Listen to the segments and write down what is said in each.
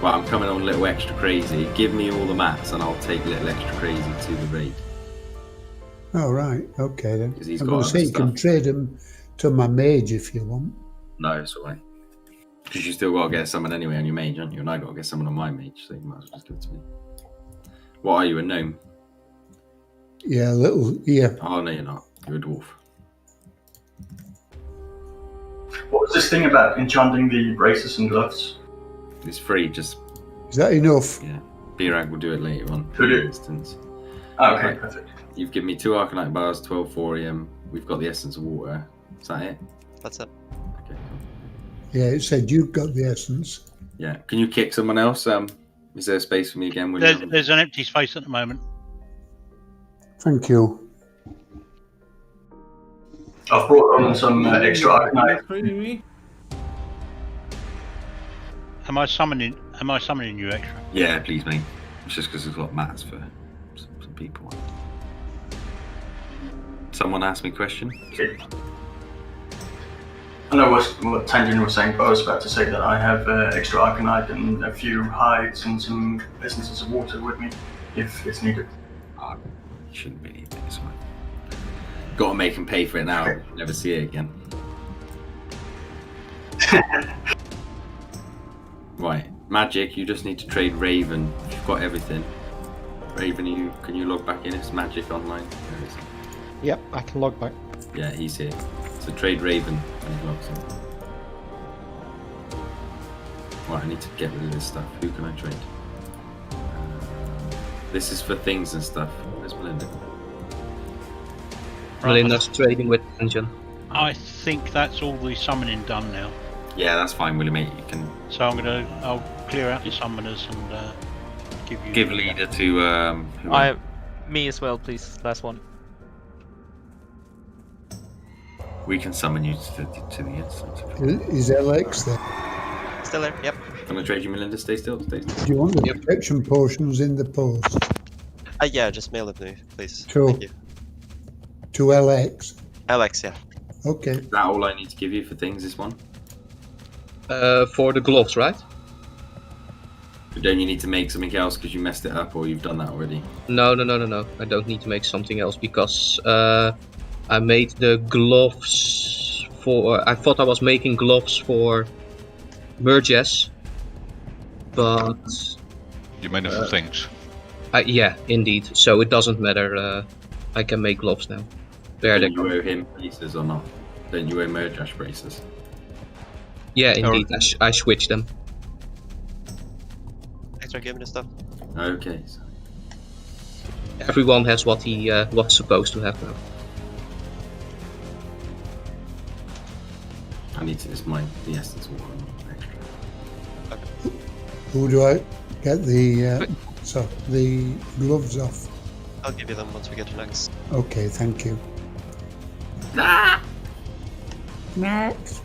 Well, I'm coming on a little extra crazy. Give me all the mats and I'll take little extra crazy to the raid. Oh, right. Okay, then. Because he's I'm got going to other say you can stuff. trade them to my mage if you want. No, it's alright. Because you still got to get someone anyway on your mage, aren't you? And I got to get someone on my mage, so you might as well just give it to me. What are you, a gnome? Yeah, a little, yeah. Oh, no, you're not. You're a dwarf. What was this thing about enchanting the braces and gloves? It's free, just... Is that enough? Yeah. B-Rag will do it later on. Who did? Instance. Oh, okay, Right. perfect. You've given me 2 Arcanite bars, 12 thorium. We've got the Essence of Water. Is that it? That's it. Okay, cool. Yeah, it said you've got the essence. Yeah. Can you kick someone else? Is there space for me again, William? There's an empty space at the moment. Thank you. I've brought on some extra Arcanite. Am I summoning you extra? Yeah, please, mate. It's just because there's a lot of mats for some people. Someone asked me a question. Okay. I know what Tangent was saying, but I was about to say that I have extra Arcanite and a few hides and some essences of water with me, if it's needed. Oh, you shouldn't really do this one. Got to make him pay for it now. Okay. Never see it again. Right, magic. You just need to trade Raven. You've got everything. Raven, can you log back in? It's magic online. Where is he? Yep, I can log back. Yeah, he's here. So trade Raven when he logs in. Right, I need to get rid of this stuff. Who can I trade? This is for things and stuff. Where's Melinda? Melinda's trading with Engine. I think that's all the summoning done now. Yeah, that's fine, Willie, mate. You can So I'll clear out the summoners and give leader to Me as well, please. Last one. we can summon you to the instance. Is LX there? Still there? Yep. Can I trade you, Melinda? Stay still. Stay still. Do you want the protection potions in the post? Yeah, just mail it to me, please. Sure. Thank you. To LX? Alex, yeah. Okay. Is that all I need to give you for things, this one? For the gloves, right? But don't you need to make something else because you messed it up, or you've done that already? No. I don't need to make something else because I made the gloves for. I thought I was making gloves for Burgess, but You made it for things. yeah, indeed. So it doesn't matter. I can make gloves now. There they Don't you go. owe him braces or not? Don't you owe Murdrash braces? Yeah, indeed. I switched them. Extra give me the stuff. Okay. So Everyone has what he what's supposed to have now. I need to. It's the essence of water extra. Who do I get the the gloves off? I'll give you them once we get to Naxx. Okay, thank you. Naxx.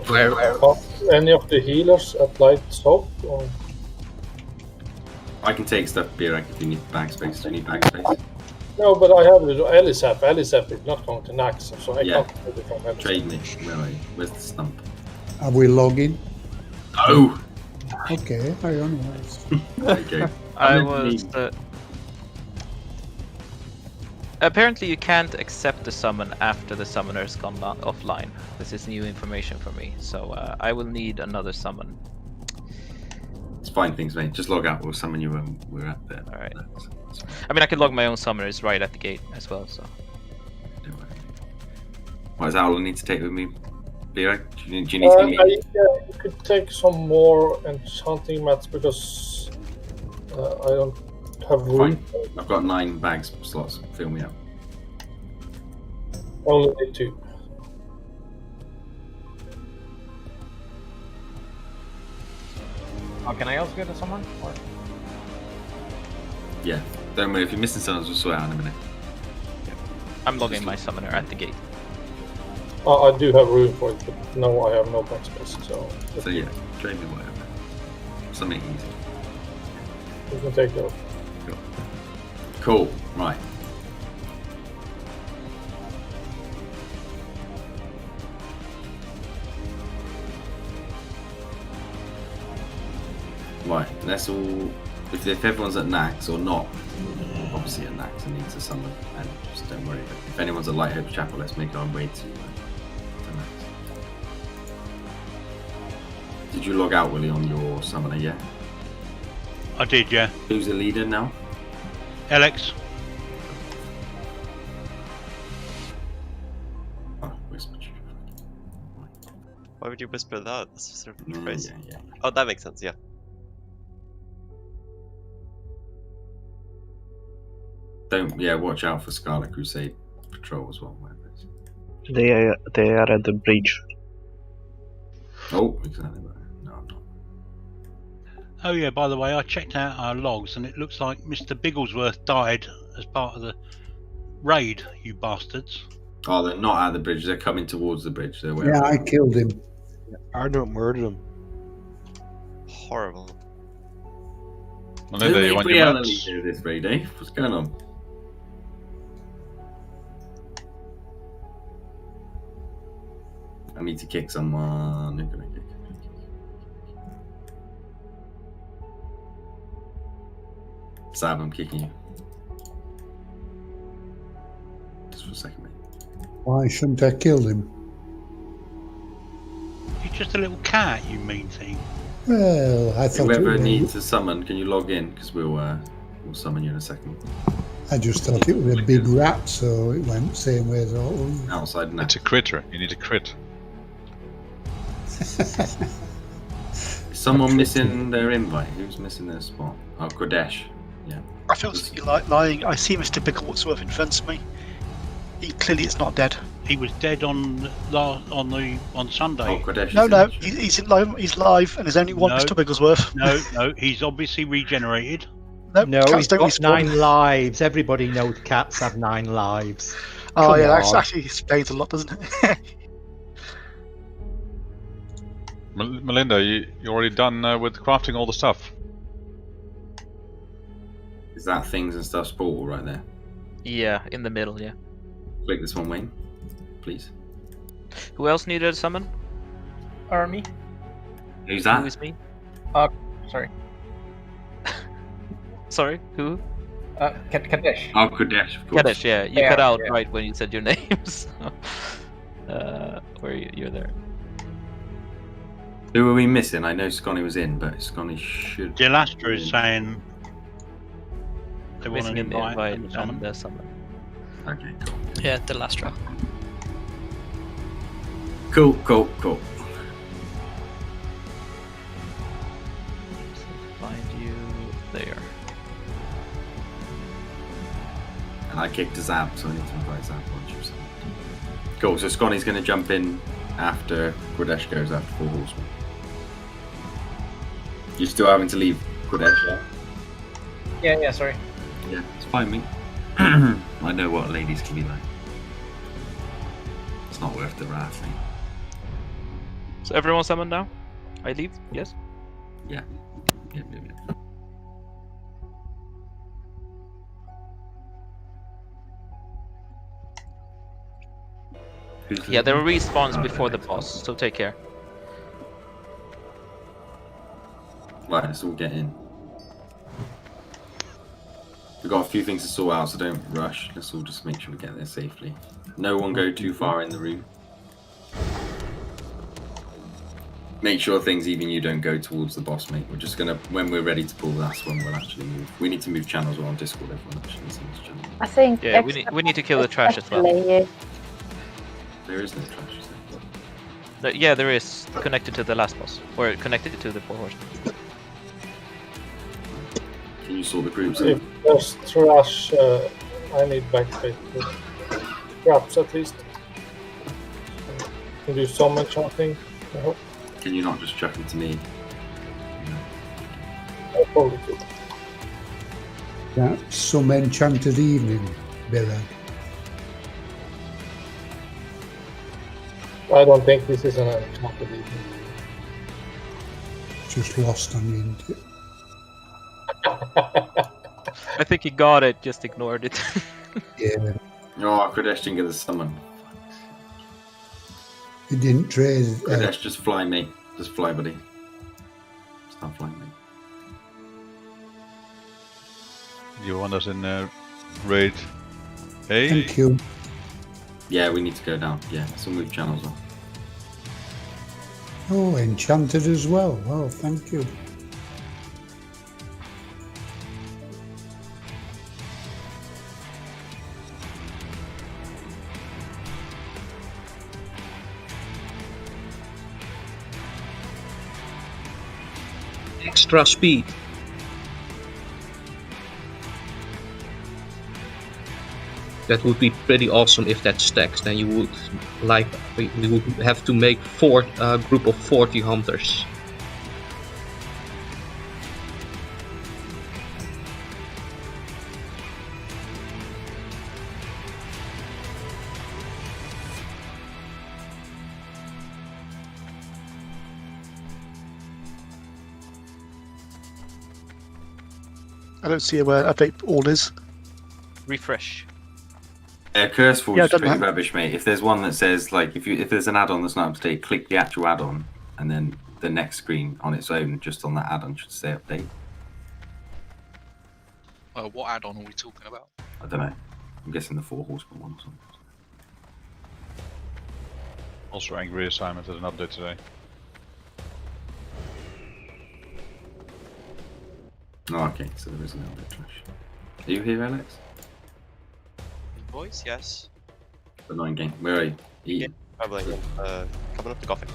Where? Are any of the healers at light soap? Or? I can take stuff, Birag, if you need bag space. Do you need bag space? No, but I have the Elisab. Elisab is not going to Naxx, so I Yeah. can't take it from Elisab. Trade me. Where are you? Where's the stump? Are we logging? Oh! Okay, hang on. Okay. I was Apparently you can't accept the summon after the summoner's gone offline. This is new information for me, so I will need another summon. It's fine things, mate. Just log out. We'll summon you when we're at there. Alright. That's fine. I mean, I can log my own summoners right at the gate as well, so... Don't worry. What, is that all I need to take with me, Birag? Do you need to give me... You could take some more enchanting mats because I don't have room. Fine. I've got 9 bags slots. Fill me up. Only need 2. Oh, can I also get someone? Or? Yeah. Don't worry. If you're missing someone, we'll sort it out in a minute. I'm logging my summoner at the gate. I do have room for it, but no, I have no backspace, so... So yeah, trade me whatever. Something easy. You can take those. Cool. Right. Right, let's all. If everyone's at Naxx or not, obviously at Naxx and needs a summon, and just don't worry. If anyone's at Light Hope Chapel, let's make our way to Naxx. Did you log out, Willie, on your summoner? Yeah. I did, yeah. Who's the leader now? Alex. Oh, whispered. Why would you whisper that? That's sort of crazy. Yeah. Oh, that makes sense, yeah. Watch out for Scarlet Crusade patrol as well. Whatever it is. They are at the bridge. Oh, exactly. No, I'm not. Oh yeah, by the way, I checked out our logs and it looks like Mr. Bigglesworth died as part of the raid, you bastards. Oh, they're not at the bridge. They're coming towards the bridge. They're Yeah, I killed him. I don't murder them. Horrible. Melinda, you want your mats? leader of this raid, eh? What's going on? I need to kick someone. Who can I kick? Sab, I'm kicking you. Just for a second, mate. Why shouldn't I kill him? You're just a little cat, you mean thing. Well, I thought Whoever it needs was, to summon, can you log in? Because we'll summon you in a second. I just thought it was a big rat, so it went same way as all. Outside now. It's a critter. You need a crit. Is someone missing their invite? Who's missing their spot? Oh, Kodesh. Yeah. I feel like lying. I see Mr. Bigglesworth in front of me. Clearly, it's not dead. He was dead on Sunday. Oh, Kodesh. No, he's live. He's live, and there's only one No. Mr. Bigglesworth. No, he's obviously regenerated. No, cats he's don't got respawn. 9 lives. Everybody knows cats have 9 lives. Oh Come yeah, that on. actually explains a lot, doesn't it? Melinda, you already done with crafting all the stuff? Is that things and stuff's portal right there? Yeah, in the middle, yeah. Click this one, Wayne. Please. Who else needed a summon? Army. Who's that? Who is me? Sorry. Sorry, who? Kadesh. Oh, Kodesh, of course. Kadesh, yeah. You Yeah, cut out yeah. right when you said your name. So, where you're there. Who are we missing? I know Scotty was in, but Scotty should. Delastra is saying they want an Missing an invite invite and summon. and a summon. Okay, Yeah, Delastra. cool. Find you there. And I kicked a Zap, so I need to invite Zap once you've summoned. Cool, so Scotty's going to jump in after Kodesh goes after 4 Horsemen. You're still having to leave Kodesh, yeah? Yeah, sorry. Yeah, it's fine, mate. I know what ladies can be like. It's not worth the wrath, mate. So everyone summoned now? I leave? Yes? Yeah. Yeah, there are respawns before the boss, so take care. Right, let's all get in. We've got a few things to sort out, so don't rush. Let's all just make sure we get there safely. No one go too far in the room. Make sure things, even you, don't go towards the boss, mate. We're just gonna, when we're ready to pull, that's when we'll actually move. We need to move channels on Discord. Everyone actually needs to move channels. I think. Yeah, we need to kill the trash as well. especially, There is no trash, is there? Yeah, there is, connected to the last boss, or connected to the 4 horsemen. Can you sort the groups out? If there's trash, I need backpack. Scraps at least. Can do summon something. I hope. Can you not just chuck it to me? I probably could. That's some enchanted evening, Birag. I don't think this is an enchanted evening. Just lost on the I think he got it, just ignored it. Yeah, Oh, Kodesh didn't get the summon. he didn't trade. Kodesh, just fly, mate. Just fly, buddy. Stop flying, mate. You want us in raid A? Thank you. Yeah, we need to go down. Yeah, so move channels on. Oh, enchanted as well. Well, thank you. Extra speed. That would be pretty awesome if that stacks. Then you would we would have to make a group of 40 hunters. I don't see where update all is. Refresh. Curseful Yeah, is done pretty that. rubbish, mate. If there's one that says like if there's an add-on that's not up to date, click the actual add-on, and then the next screen on its own, just on that add-on, should say update. What add-on are we talking about? I don't know. I'm guessing the 4 Horsemen one or something. Also, Angry Assignment has an update today. Oh, okay, so there is an update trash. Are you here, Alex? Boys, yes. Annoying game. Where are you? Yeah, probably. Coming up to Gothic.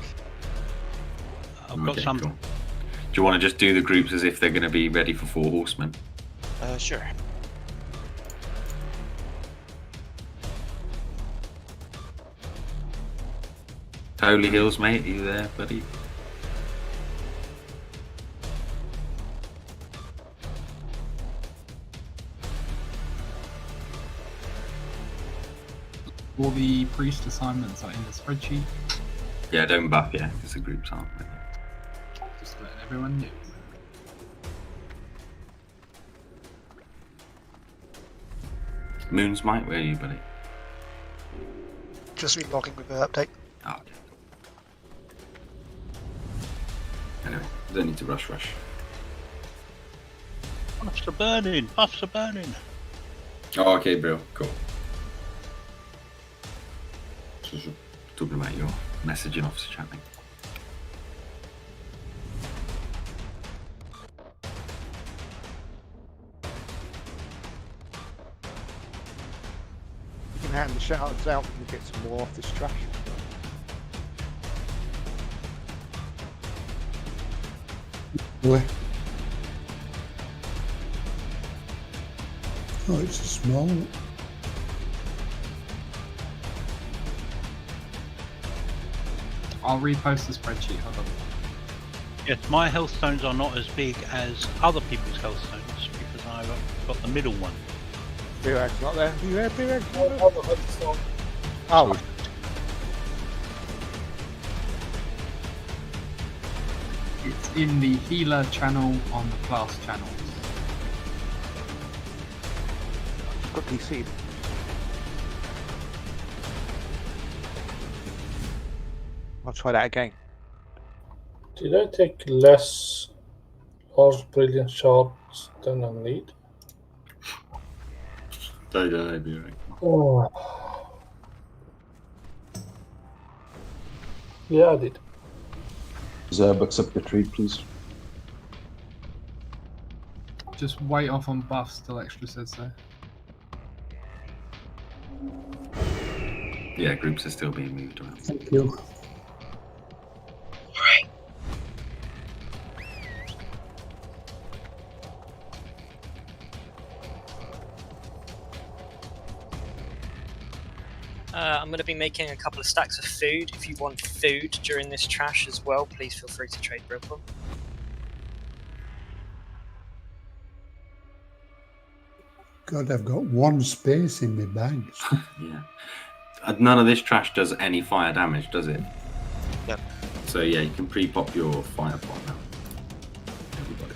I've got some. Cool. Do you want to just do the groups as if they're going to be ready for 4 Horsemen? Sure. Holy Hills, mate, are you there, buddy? All the priest assignments are in the spreadsheet. Yeah, don't buff, yeah, because the groups aren't ready. Just let everyone know. Moon's Might, where are you, buddy? Just re-logging with the update. Oh, okay. Anyway, don't need to rush. Buffs are burning. Buffs are burning. Oh, okay, bro. Cool. Just talking about your messaging officer chatting. You can hand the shoutouts out and get some more off this trash. Where? Oh, it's a small one. I'll repost the spreadsheet. Hold on. Yes, my health stones are not as big as other people's health stones because I've got the middle one. B-Rag's not there. You there, B-Rag? Oh. Oh. It's in the healer channel on the class channels. Quickly see. I'll try that again. Did I take less large brilliant shards than I need? I don't know, be right. Oh. Yeah, I did. Zerb, accept the trade, please. Just wait off on buffs till extra says so. Yeah, groups are still being moved around. Thank you. I'm going to be making a couple of stacks of food. If you want food during this trash as well, please feel free to trade Brooklyn. God, I've got one space in my bags. Yeah. None of this trash does any fire damage, does it? Yep. So yeah, you can pre-pop your fire pot now. Everybody.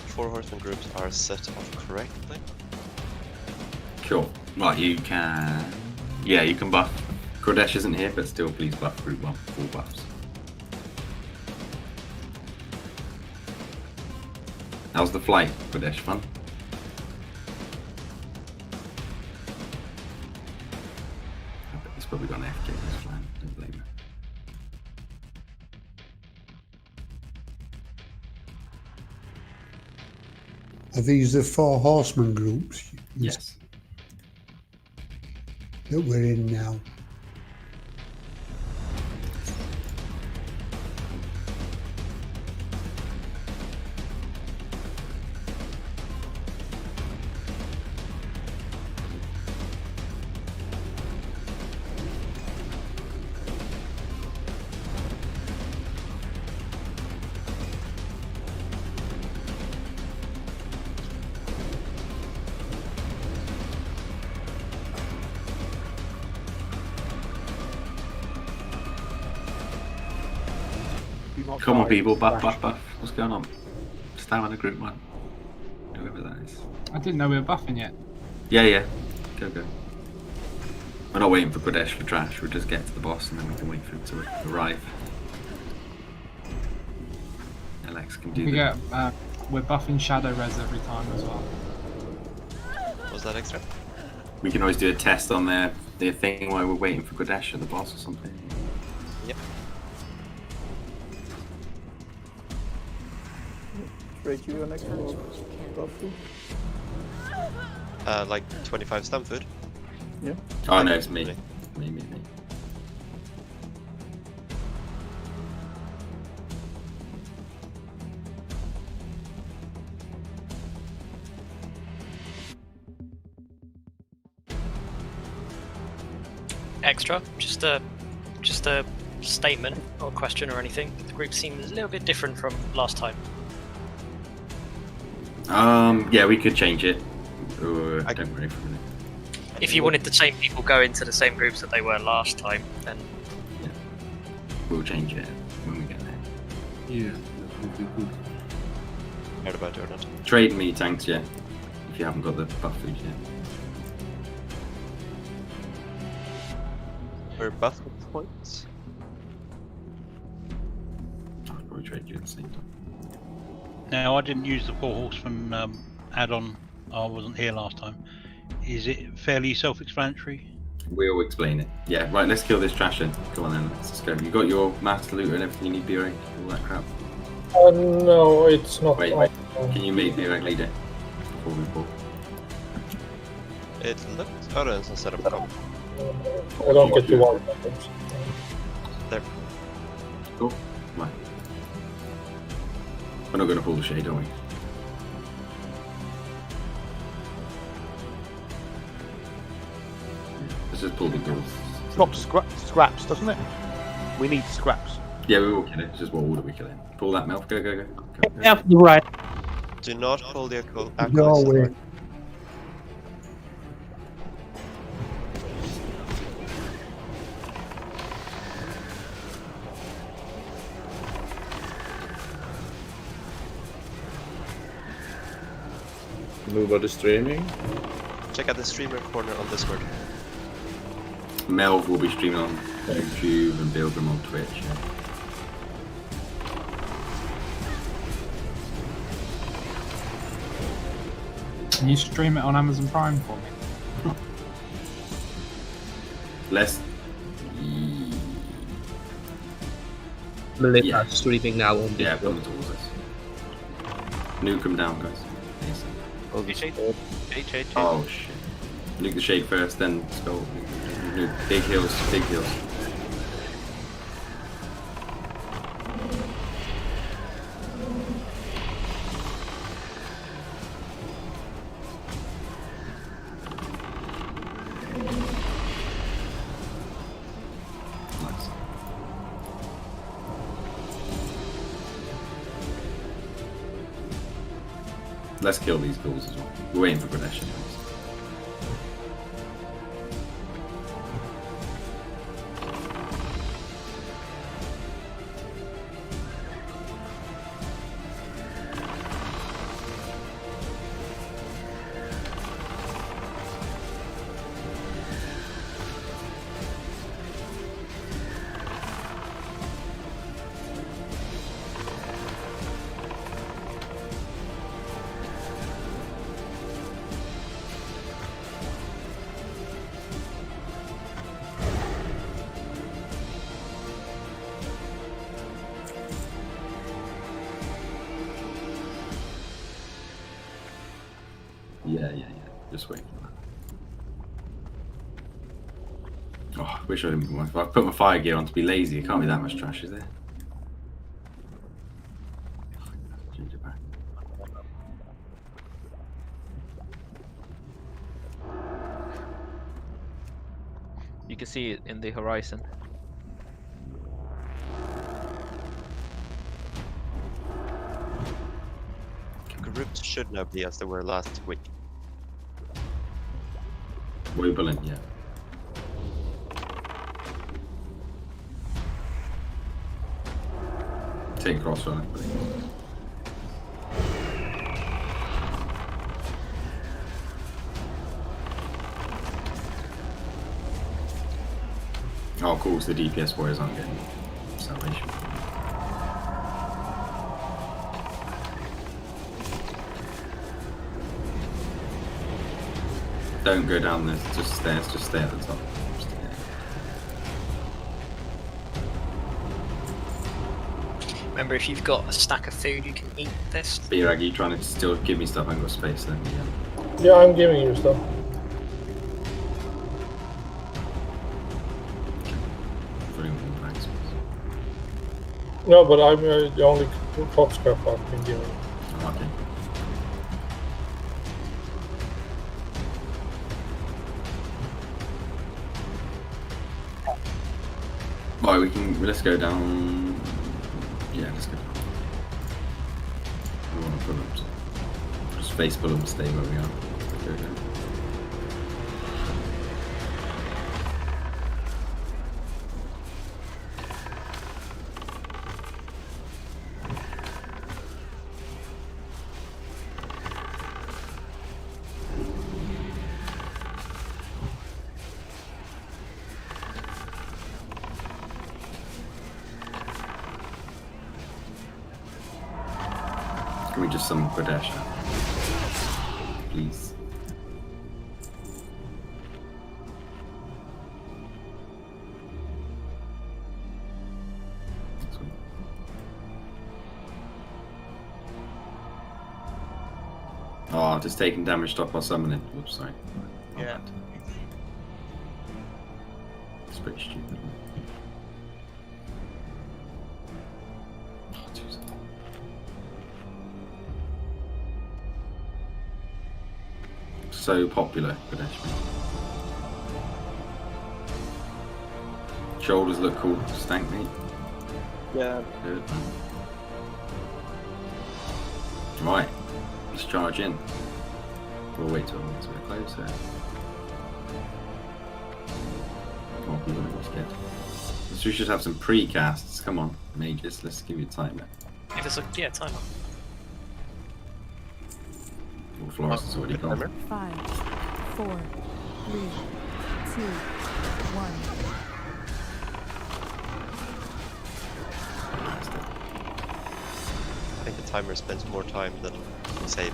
4 horseman groups are set up correctly. Cool. Right, you can... Yeah, you can buff. Kodesh isn't here, but still please buff group 1. 4 buffs. How's the flight, Pradesh? Fun? I bet he's probably got an FK in his plan. Don't blame him. Are these the 4 horseman groups? Yes. That we're in now? Come on, people, buff. What's going on? Stamina group 1. Whoever that is. I didn't know we were buffing yet. Yeah. Go. We're not waiting for Pradesh for trash. We'll just get to the boss and then we can wait for him to arrive. Alex can do that. We're buffing Shadow Res every time as well. Was that extra? We can always do a test on their thing while we're waiting for Pradesh or the boss or something. Yep. Trade you an extra buff too? Like 25 stamp food. Yeah. Oh no, it's me. Me. Extra, just a statement or question or anything. The group seems a little bit different from last time. Yeah, we could change it. Don't worry for a minute. If you wanted the same people go into the same groups that they were last time, then yeah, we'll change it when we get there. Yeah, that would be good. Heard about doing it. Trade me tanks, yeah. If you haven't got the buff food yet. We're buff points. I'll probably trade you at the same time. Now, I didn't use the 4 horseman add-on. I wasn't here last time. Is it fairly self-explanatory? We'll explain it. Yeah, right, let's kill this trash then. Come on then, let's go. You got your master looter and everything you need, Burek? All that crap? No, it's not. Wait. Can you make Burek leader before we pull? It looked... Oh, no, it's instead of comp. I don't get you one. There. Cool. Right. We're not going to pull the shade, are we? Let's just pull the doors. Drops scraps, doesn't it? We need scraps. Yeah, we will kill it. It's just what order we kill it. Pull that mouth. Go. Yeah, you're right. Do not pull the acolyte. No way. Nobody streaming? Check out the streamer corner on Discord. Melv will be streaming on YouTube and Pilgrim on Twitch. Yeah. Can you stream it on Amazon Prime for me? Let's. Melinda's streaming now on Yeah, coming towards us. Nuke him down, guys. Oh shit. Oh shit. Nuke the shade first, then spell. Nuke. Big heals. Nice. Let's kill these ghouls as well. We're waiting for Pradesh. Just wait. Oh, I wish I didn't. If I put my fire gear on to be lazy, it can't be that much trash, is there? Change it back. You can see it in the horizon. Groups should now be as they were last week. Woebelin, yeah. Take cross on it, please. Oh, cool, so the DPS warriors aren't getting salvation. Don't go down there, just stay at the top. Remember, if you've got a stack of food, you can eat this. B-Rag, you trying to still give me stuff? I haven't got space then. Yeah, I'm giving you stuff. No, but I'm the only top scrap I've been giving. Oh, okay. Right, let's go down. Yeah, let's go down. We want to pull them. Just face pull them, stay where we are. Go down. Can we just summon Pradesh now? Please. Oh, I've just taken damage stop while summoning. Oops, sorry. Yeah. It's pretty stupid. So popular, Pradesh. Shoulders look cool. Stank meat. Yeah. Good. Right. Let's charge in. We'll wait till it's a bit closer. Oh, people are scared. So we should have some pre-casts. Come on, mages. Let's give you a timer. If it's a timer. Well, Flores has already gone. 5, 4, 3, 2, 1. I think the timer spends more time than save.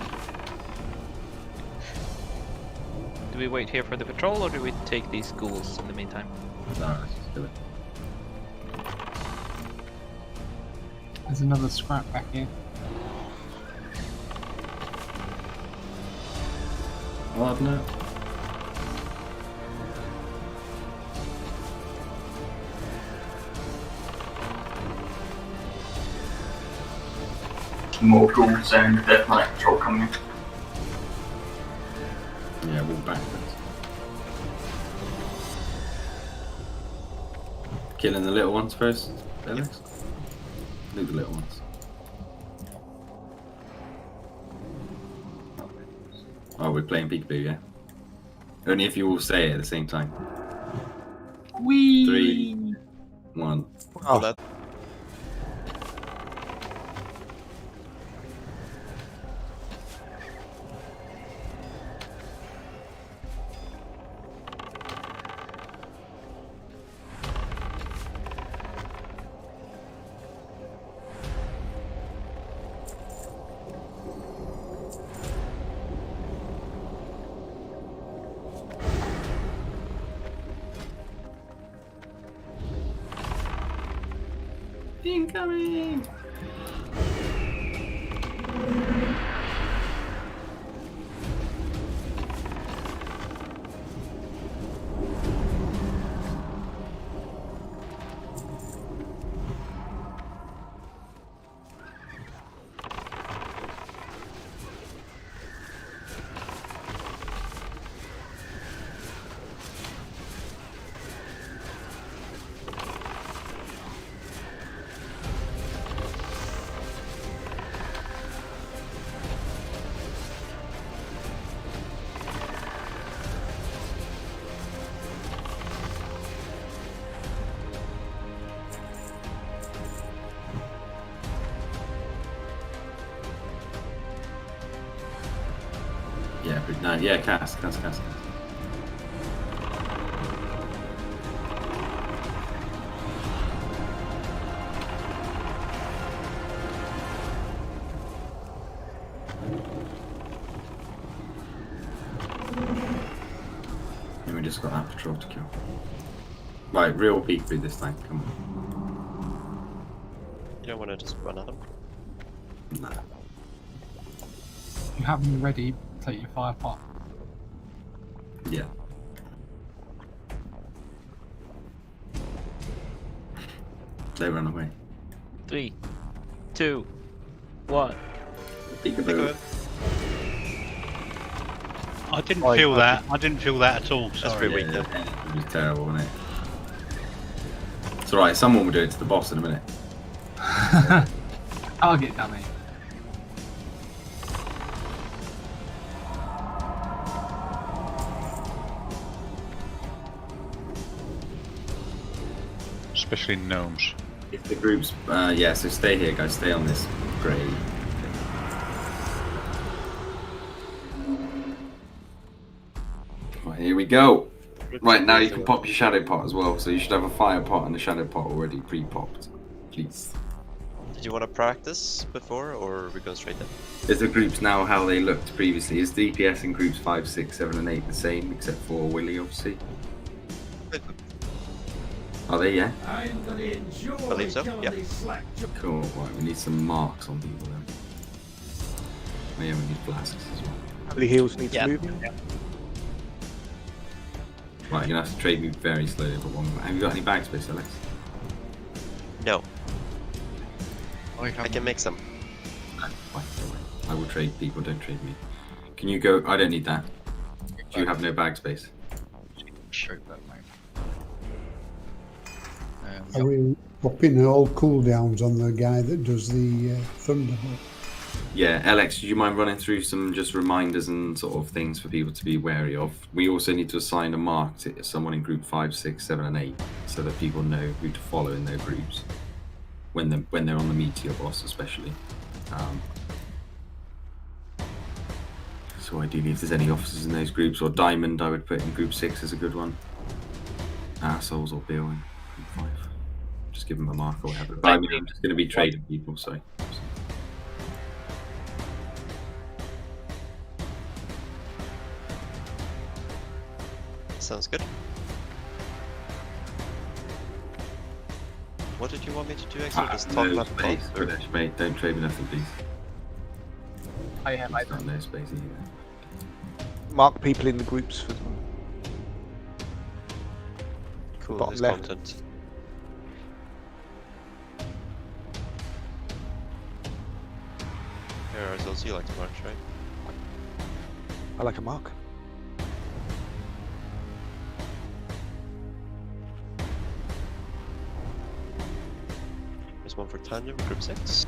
Do we wait here for the patrol, or do we take these ghouls in the meantime? No, let's just do it. There's another scrap back here. Hard now. More ghouls and Death Knight patrol coming in. Yeah, walk backwards. Killing the little ones first, Alex? Do the little ones. Oh, we're playing peekaboo, yeah? Only if you all say it at the same time. Whee! 3, 1. Oh. That Incoming! Yeah, but no, yeah, cast. And we just got that patrol to kill. Right, real peek through this time. Come on. You don't want to just run at them? Nah. You have them ready, take your fire pot. Yeah. They run away. 3, 2, 1. Peekaboo. I didn't feel that. I didn't feel that at all. Sorry. Yeah, it was terrible, wasn't it? It's alright, someone will do it to the boss in a minute. Target dummy. Especially gnomes. If the groups, yeah, so stay here, guys. Stay on this grave. Right, here we go. Right, now you can pop your shadow pot as well. So you should have a fire pot and a shadow pot already pre-popped. Please. Did you want to practice before, or we go straight in? Is the groups now how they looked previously? Is DPS in groups 5, 6, 7, and 8 the same, except for Willy, obviously? Are they, yeah? I believe so, yeah. Cool, right, we need some marks on people then. Oh yeah, we need flasks as well. How many heals need to move? Right, you're gonna have to trade me very slowly for one. Have you got any bag space, Alex? No. I can make some. I will trade people, don't trade me. Can you go? I don't need that. Do you have no bag space? Shoot that, mate. Are we popping all cooldowns on the guy that does the Thunderbolt? Yeah, Alex, do you mind running through some just reminders and sort of things for people to be wary of? We also need to assign a mark to someone in group 5, 6, 7, and 8 so that people know who to follow in their groups when they're on the meteor boss, especially. So ideally, if there's any officers in those groups, or Diamond, I would put in group 6 as a good one. Assholes or Bill in group 5. Just give them a mark or whatever. But I mean, I'm just going to be trading people, so. Sounds good. What did you want me to do actually? Just talk about the space, boss, or... British, mate. Don't trade me nothing, please. I have Got no space either. Mark people in the groups for them. Cool, bottom there's left. content. Here are those you like to march, right? I like a mark. There's one for Tanya, group 6.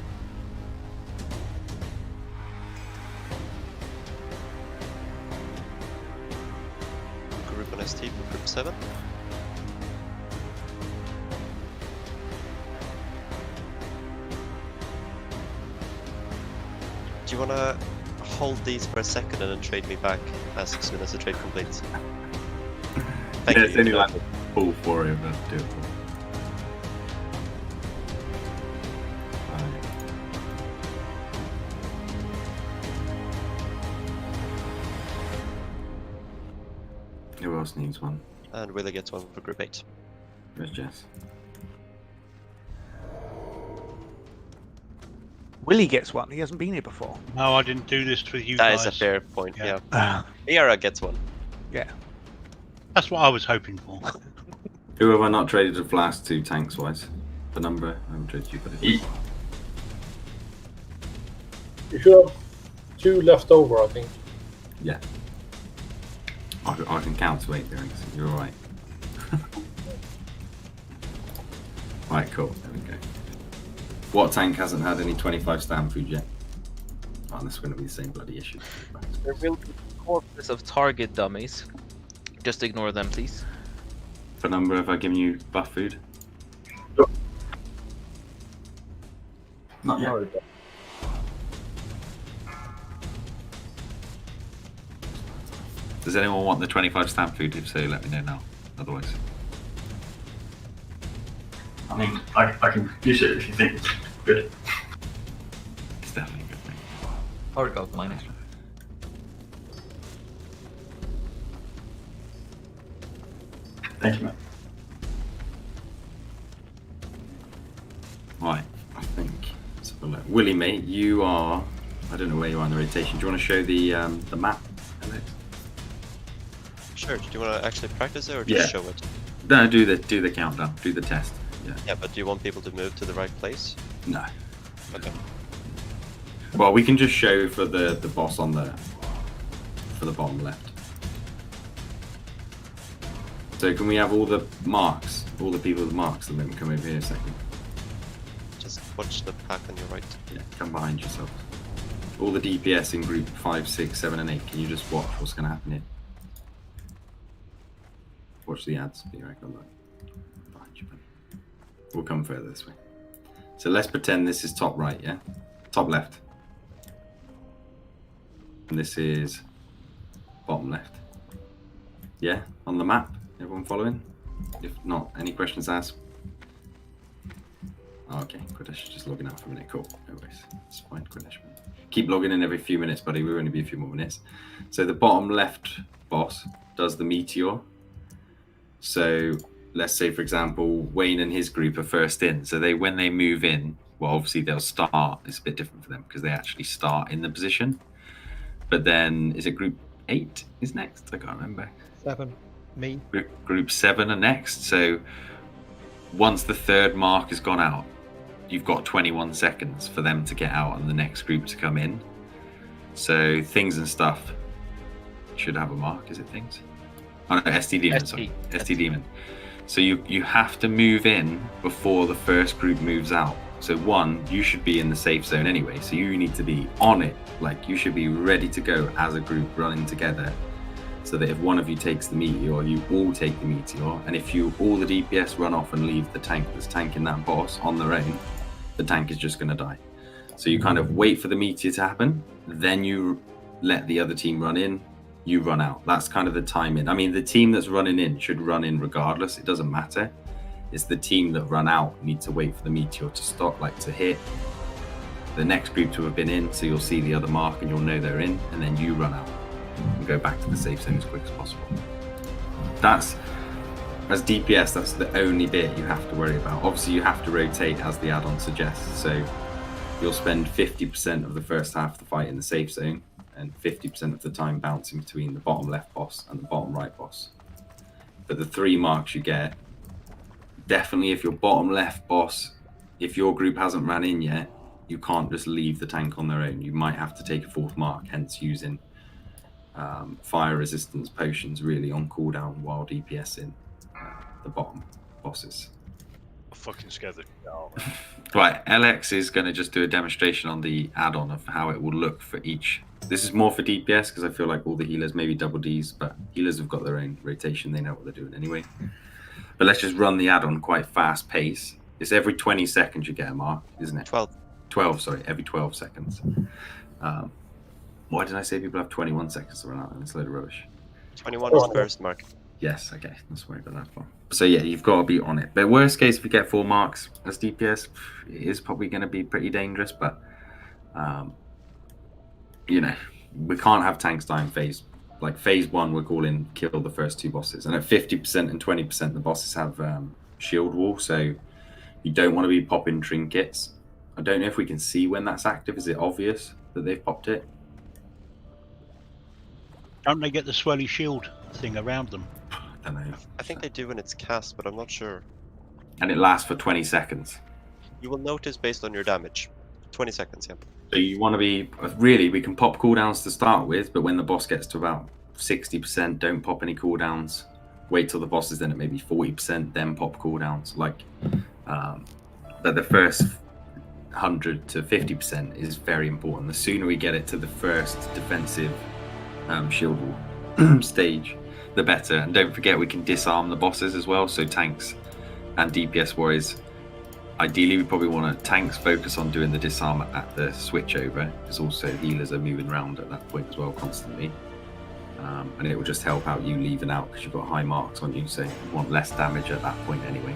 Group on ST for group 7. Do you want to hold these for a second and then trade me back as soon as the trade completes? Thank Yeah, you. it's only like a full 4 of us do it for. Who else needs one? And Willie gets one for group 8. Where's Jess? Willie gets one. He hasn't been here before. No, I didn't do this with you That guys. is a fair point, yeah. Ah. Miara gets one. Yeah. That's what I was hoping for. Who have I not traded a flask to tanks wise? The number I haven't traded you, but You should have 2 left over, I think. yeah. I can count to 8 there, so you're alright. Right, cool. There we go. What tank hasn't had any 25 stand food yet? Oh, that's going to be the same bloody issue. There will be corpses of target dummies. Just ignore them, please. What number have I given you buff food? Not yet. Does anyone want the 25 stamp food? If so, let me know now. Otherwise, I mean, I can use it if you think it's good. it's definitely a good thing. Or gold mining. Thank you, man. Right, I think. Let's have a look. Willie, mate, you are. I don't know where you are in the rotation. Do you want to show the map, Alex? Sure. Do you want to actually practice it or just show it? No, do the countdown. Do the test. Yeah. Yeah, but do you want people to move to the right place? No. Okay. Well, we can just show for the boss on the bottom left. So can we have all the marks, all the people with marks, and then come over here a second? Just watch the pack on your right. Yeah, come behind yourself. All the DPS in group 5, 6, 7, and 8. Can you just watch what's going to happen here? Watch the ads. Be right on that. Behind you, man. We'll come further this way. So let's pretend this is top right, yeah? Top left. And this is bottom left. Yeah, on the map. Everyone following? If not, any questions asked? Oh, okay, Quiddish just logging out for a minute. Cool. No worries. It's fine, Quiddish. Keep logging in every few minutes, buddy. We'll only be a few more minutes. So the bottom left boss does the meteor. So let's say, for example, Wayne and his group are first in. So when they move in, well, obviously they'll start. It's a bit different for them because they actually start in the position. But then, is it group 8 is next? I can't remember. 7. Me. Group 7 are next. So once the third mark has gone out, you've got 21 seconds for them to get out and the next group to come in. So things and stuff should have a mark. Is it things? Oh no, ST Demon. Sorry, ST Demon. So you have to move in before the first group moves out. So you should be in the safe zone anyway. So you need to be on it. Like you should be ready to go as a group running together. So that if one of you takes the meteor, you all take the meteor. And if all the DPS run off and leave the tank that's tanking that boss on their own, the tank is just going to die. So you kind of wait for the meteor to happen, then you let the other team run in, you run out. That's kind of the timing. I mean, the team that's running in should run in regardless. It doesn't matter. It's the team that run out need to wait for the meteor to stop, like to hit the next group to have been in. So you'll see the other mark and you'll know they're in, and then you run out and go back to the safe zone as quick as possible. That's, as DPS, that's the only bit you have to worry about. Obviously, you have to rotate as the add-on suggests. So you'll spend 50% of the first half of the fight in the safe zone and 50% of the time bouncing between the bottom left boss and the bottom right boss. But the 3 marks you get, definitely if your bottom left boss, if your group hasn't ran in yet, you can't just leave the tank on their own. You might have to take a 4th mark, hence using fire resistance potions really on cooldown while DPSing the bottom bosses. I'm fucking scared that Right, LX is going to just do a demonstration on the add-on of how it will look for each. This is more for DPS because I feel like all the healers, maybe double Ds, but healers have got their own rotation. They know what they're doing anyway. But let's just run the add-on quite fast pace. It's every 20 seconds you get a mark, isn't it? 12, sorry, every 12 seconds. Why did I say people have 21 seconds to run out? It's a load of rubbish. 21 is the first mark. Yes, okay. Let's worry about that one. So yeah, you've got to be on it. But worst case, if you get 4 marks as DPS, it is probably going to be pretty dangerous. But, you know, we can't have tanks dying phase. Like phase 1, we're calling kill the first 2 bosses. And at 50% and 20%, the bosses have shield wall. So you don't want to be popping trinkets. I don't know if we can see when that's active. Is it obvious that they've popped it? Don't they get the swirly shield thing around them? I don't know. I think they do when it's cast, but I'm not sure. And it lasts for 20 seconds. You will notice based on your damage. 20 seconds, yeah. So you want to be, really, we can pop cooldowns to start with, but when the boss gets to about 60%, don't pop any cooldowns. Wait till the boss is then at maybe 40%, then pop cooldowns. Like, but the first 100 to 50% is very important. The sooner we get it to the first defensive shield wall stage, the better. And don't forget, we can disarm the bosses as well. So tanks and DPS warriors, ideally we probably want to tanks focus on doing the disarm at the switch over, because also healers are moving around at that point as well constantly. and it will just help out you leaving out because you've got high marks on you, so you want less damage at that point anyway.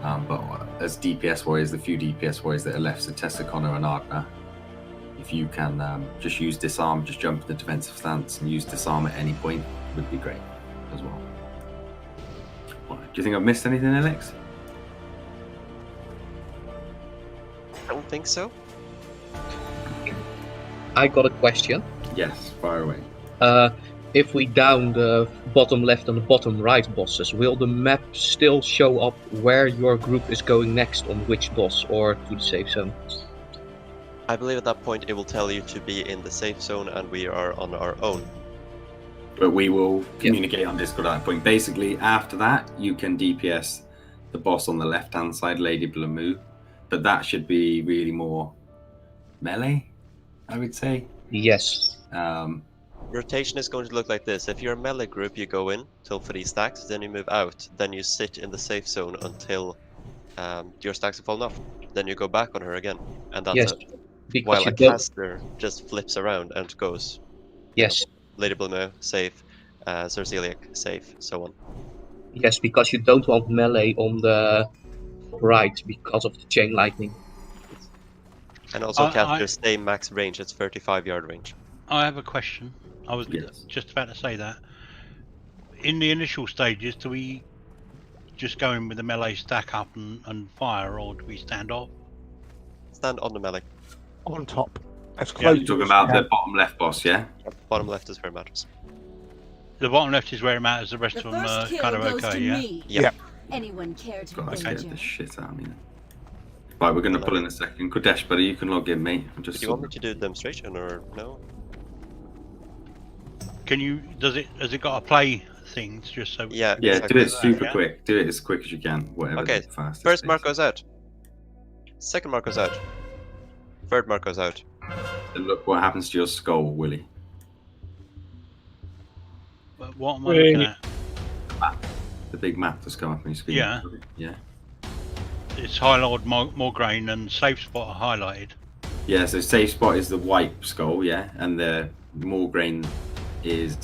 But as DPS warriors, the few DPS warriors that are left, so Tessa, Connor and Ardna, if you can just use disarm, just jump in the defensive stance and use disarm at any point, would be great as well. Do you think I've missed anything, Alex? I don't think so. I got a question. Yes, fire away. If we down the bottom left and the bottom right bosses, will the map still show up where your group is going next on which boss or to the safe zone? I believe at that point it will tell you to be in the safe zone and we are on our own. But we will communicate on Discord at that point. Basically, after that, you can DPS the boss on the left-hand side, Lady Blamu, but that should be really more melee, I would say. Yes. Rotation is going to look like this. If you're a melee group, you go in till 3 stacks, then you move out, then you sit in the safe zone until your stacks have fallen off. Then you go back on her again, and that's it. Because While you a don't- caster just flips around and goes. Yes. Lady Blumeo, safe. Sir Celiac, safe, so on. Yes, because you don't want melee on the right because of the chain lightning. And also casters stay max range, it's 35-yard range. I have a question. I was just about to say that. In the initial stages, do we just go in with the melee stack up and fire, or do we stand off? Stand on the melee. On top. As Yeah, close you're talking as about you the can. bottom left boss, yeah? Bottom left is where it matters. The bottom left is where it matters, the rest The of them first are kill kind of goes okay, to yeah? me. Yeah. Anyone care to God, I scared danger? the shit out of me. Right, we're going to pull in a second. Kodesh, buddy, you can log in, mate. I'm just Do you want me to do a demonstration or no? Can you, has it got a play things just so? Yeah, Yeah, exactly. do it super Yeah. quick. Do it as quick as you can, whatever Okay, the fastest first is. mark goes out. Second mark goes out. Third mark goes out. So look what happens to your skull, Willie. But what am I looking at? The big map that's come up on your screen. Yeah. Yeah. It's highlighted more grain and safe spot are highlighted. Yeah, so safe spot is the white skull, yeah, and the more grain is.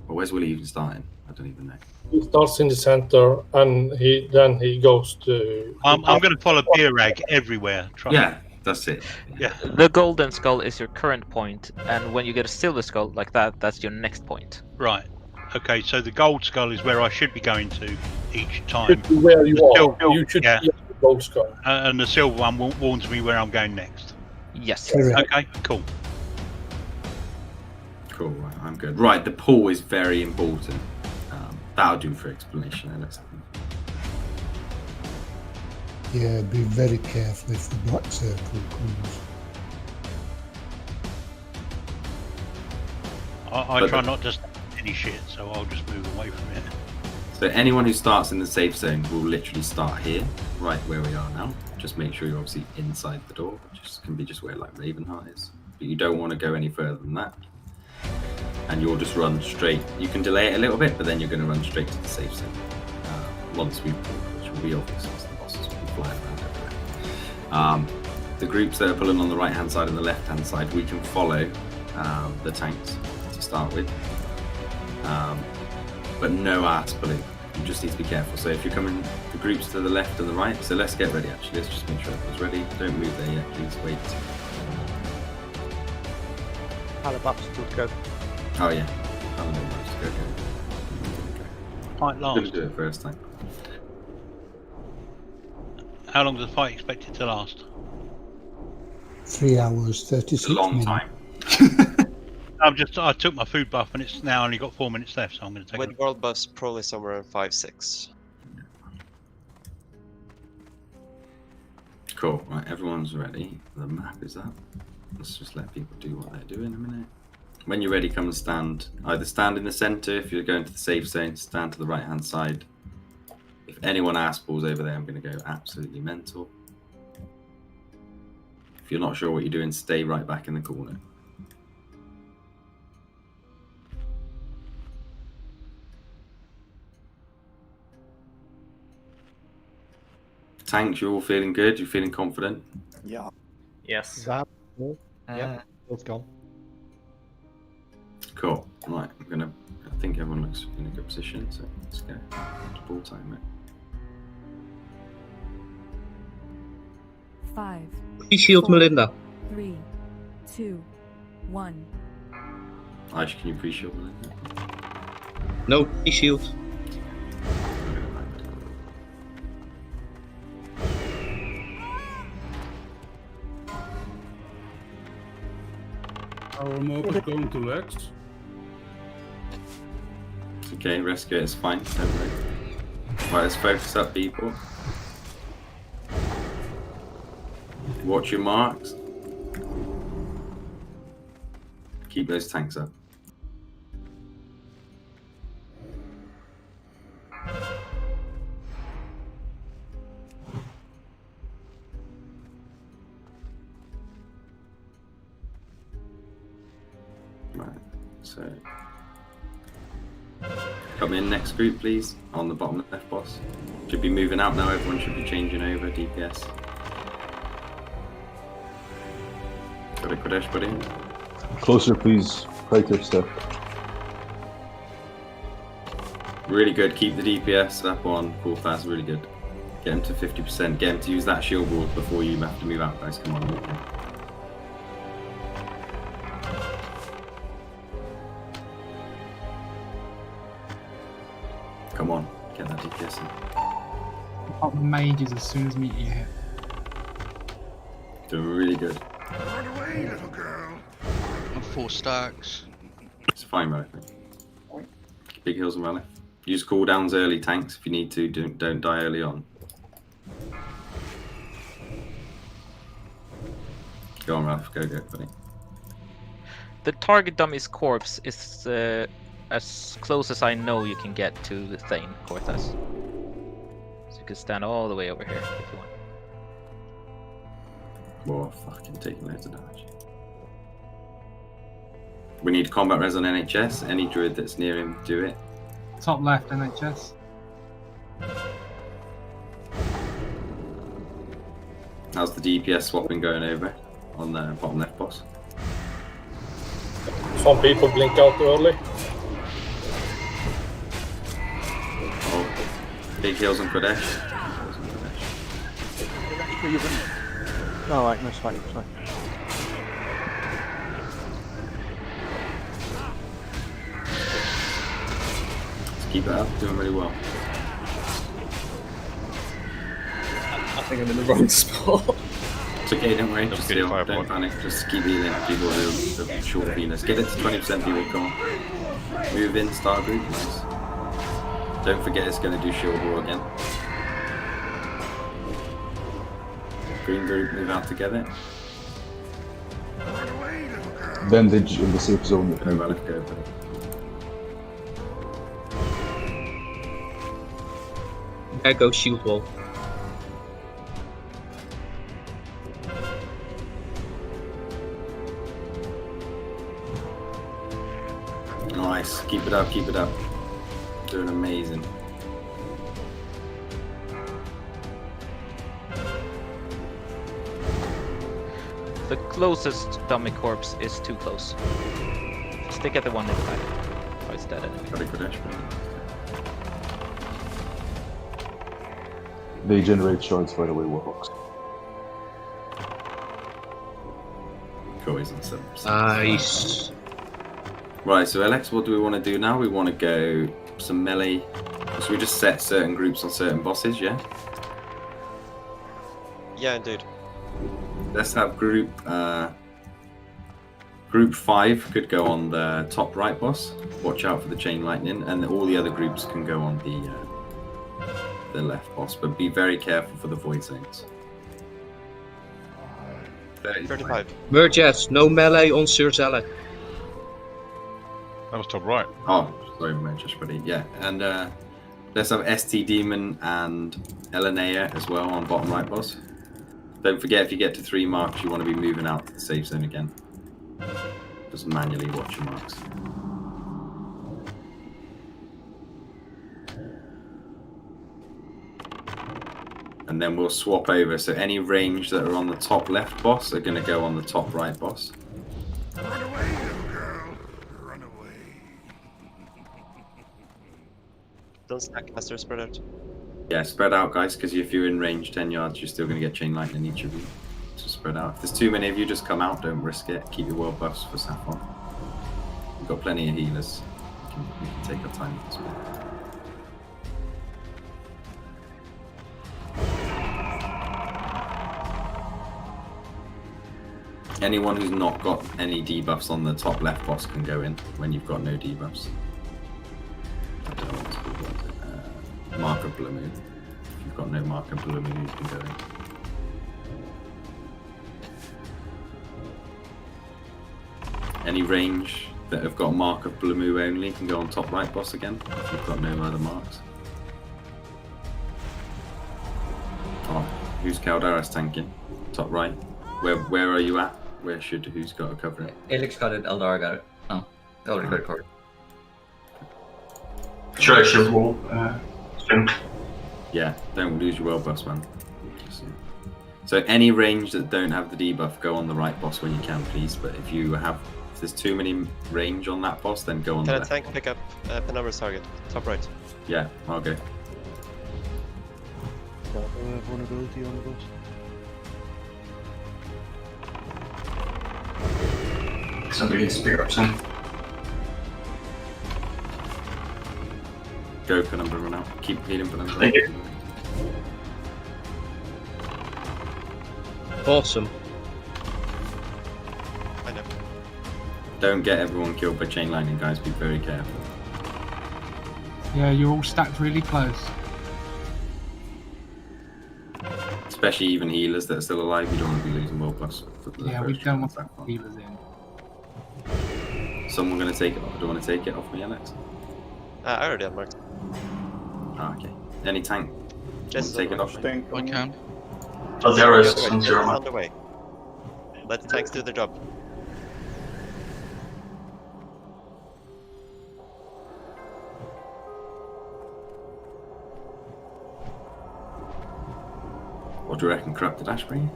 Well, where's Willie even starting? I don't even know. He starts in the center, and he goes to. I'm going to follow beer rag everywhere. Trust me. Yeah, that's it. Yeah. The golden skull is your current point, and when you get a silver skull like that, that's your next point. Right. Okay, so the gold skull is where I should be going to each time. Should be where you The are. silver- You should yeah. be at the gold skull. And the silver one warns me where I'm going next. Yes. Okay, cool. Cool, right, I'm good. Right, the pool is very important. That'll do for explanation, Alex. Yeah, be very careful if the black circle comes. I But try the- not to stand any shit, so I'll just move away from it. So anyone who starts in the safe zone will literally start here, right where we are now. Just make sure you're obviously inside the door, which can be just where like Ravenheart is. But you don't want to go any further than that. And you'll just run straight. You can delay it a little bit, but then you're going to run straight to the safe zone. Once we pull, which will be obvious once the bosses will be flying around everywhere. The groups that are pulling on the right hand side and the left hand side, we can follow the tanks to start with. But no ass pulling. You just need to be careful. So if you're coming, the groups to the left and the right. So let's get ready actually. Let's just make sure everyone's ready. Don't move there yet, please wait. Halibut's still to go. Oh yeah. I don't know. Go. Fight last. Gonna do it first time. How long does the fight expected to last? 3 hours, 36 It's a long minutes. time. I took my food buff and it's now only got 4 minutes left, so I'm going to take With it. World Bus, probably somewhere around 5-6. Cool. Right, everyone's ready. The map is up. Let's just let people do what they're doing a minute. When you're ready, come and stand. Either stand in the center if you're going to the safe zone, stand to the right hand side. If anyone ass balls over there, I'm going to go absolutely mental. If you're not sure what you're doing, stay right back in the corner. Tanks, you're all feeling good? You're feeling confident? Yeah. Yes. Zab. Yeah, it's gone. Cool. Right, I think everyone looks in a good position, so let's go. It's ball time, mate. 5. Pre-shield 4, Melinda. 3, 2, 1. Ash, can you pre-shield Melinda? No pre-shield. Our remote is going to X. It's okay, rescue is fine. Don't worry. Right, let's focus up, people. Watch your marks. Keep those tanks up. Right, so come in next group, please, on the bottom left boss. Should be moving out now, everyone should be changing over DPS. Got a Kodesh buddy? Closer, please. Right up step. Really good, keep the DPS up on Kel'Thuzad, really good. Get him to 50%, get him to use that shield wall before you have to move out, guys, come on. Okay. Come on, get that DPS in. Pop the mages as soon as meteor hit. Doing really good. Run away, little girl. On 4 stacks. It's fine, Relic. Big heals and Relic. Use cooldowns early, tanks, if you need to. Don't die early on. Go on, Ralph. Go, buddy. The target dummy's corpse is as close as I know you can get to the Thane, Kel'Thuzad. So you can stand all the way over here if you want. Whoa, fucking taking loads of damage. We need combat res on NHS. Any druid that's near him, do it. Top left, NHS. How's the DPS swapping going over on the bottom left boss? Some people blink out early. Oh, big heals on Kodesh. No, right, no, sorry, sorry. Let's keep it up, doing really well. I think I'm in the wrong spot. It's okay, don't worry, just heal, don't panic, just keep healing people who are short of healers. Get it to 20% people, come on. Move in, star group, nice. Don't forget it's going to do shield wall again. Green group, move out together. Bandage in the safe zone. Go, Relic, go, buddy. There goes shield wall. Nice, keep it up, keep it up. Doing amazing. The closest dummy corpse is too close. Stick at the one in the back. Oh, it's dead anyway. They generate shards right away, Warhawks. Cool, he's on 7%. Nice. Right, so Alex, what do we want to do now? We want to go some melee. So we just set certain groups on certain bosses, yeah? Yeah, indeed. Let's have group 5 could go on the top right boss. Watch out for the chain lightning, and all the other groups can go on the left boss. But be very careful for the void zones. 35. Merges, no melee on Sir Zella. That was top right. Oh, sorry, just buddy. Yeah, and let's have ST Demon and Elenea as well on bottom right boss. Don't forget, if you get to 3 marks, you want to be moving out to the safe zone again. Just manually watch your marks. And then we'll swap over. So any range that are on the top left boss are going to go on the top right boss. Run away, little girl. Run away. Don't stack casters, spread out. Yeah, spread out, guys, because if you're in range 10 yards, you're still going to get chain lightning each of you. So spread out. If there's too many of you, just come out. Don't risk it. Keep your world buffs for Saffron. We've got plenty of healers. We can take our time with this one. Anyone who's not got any debuffs on the top left boss can go in when you've got no debuffs. I don't know what it's called, what is it? Mark of Blue Moon. If you've got no Mark of Blue Moon, you can go in. Any range that have got Mark of Blue Moon only can go on top right boss again if you've got no other marks. Oh, who's Caldaris tanking? Top right. Where are you at? Who's got to cover it? Alex got it, Eldar got it. Oh, they already got it covered. Should I shield wall? Soon? Yeah, don't lose your world buffs, man. So any range that don't have the debuff, go on the right boss when you can, please. But if there's too many range on that boss, then go on the left. Can a tank pick up Penumbra's target? Top right. Yeah, I'll go. Vulnerability on the boss. Somebody needs to pick up soon. Go, Penumbra, run out. Keep healing Penumbra. Thank you. Awesome. I know. Don't get everyone killed by chain lightning, guys. Be very careful. Yeah, you're all stacked really close. Especially even healers that are still alive. You don't want to be losing world buffs. Yeah, we don't want healers in. Someone going to take it off? Do you want to take it off me, Alex? I already have marked. Ah, okay. Any tank? Just take it off. I can. Oh, there is on zero. the way. Let the tanks do their job. What do you reckon, Corrupted Ashbury?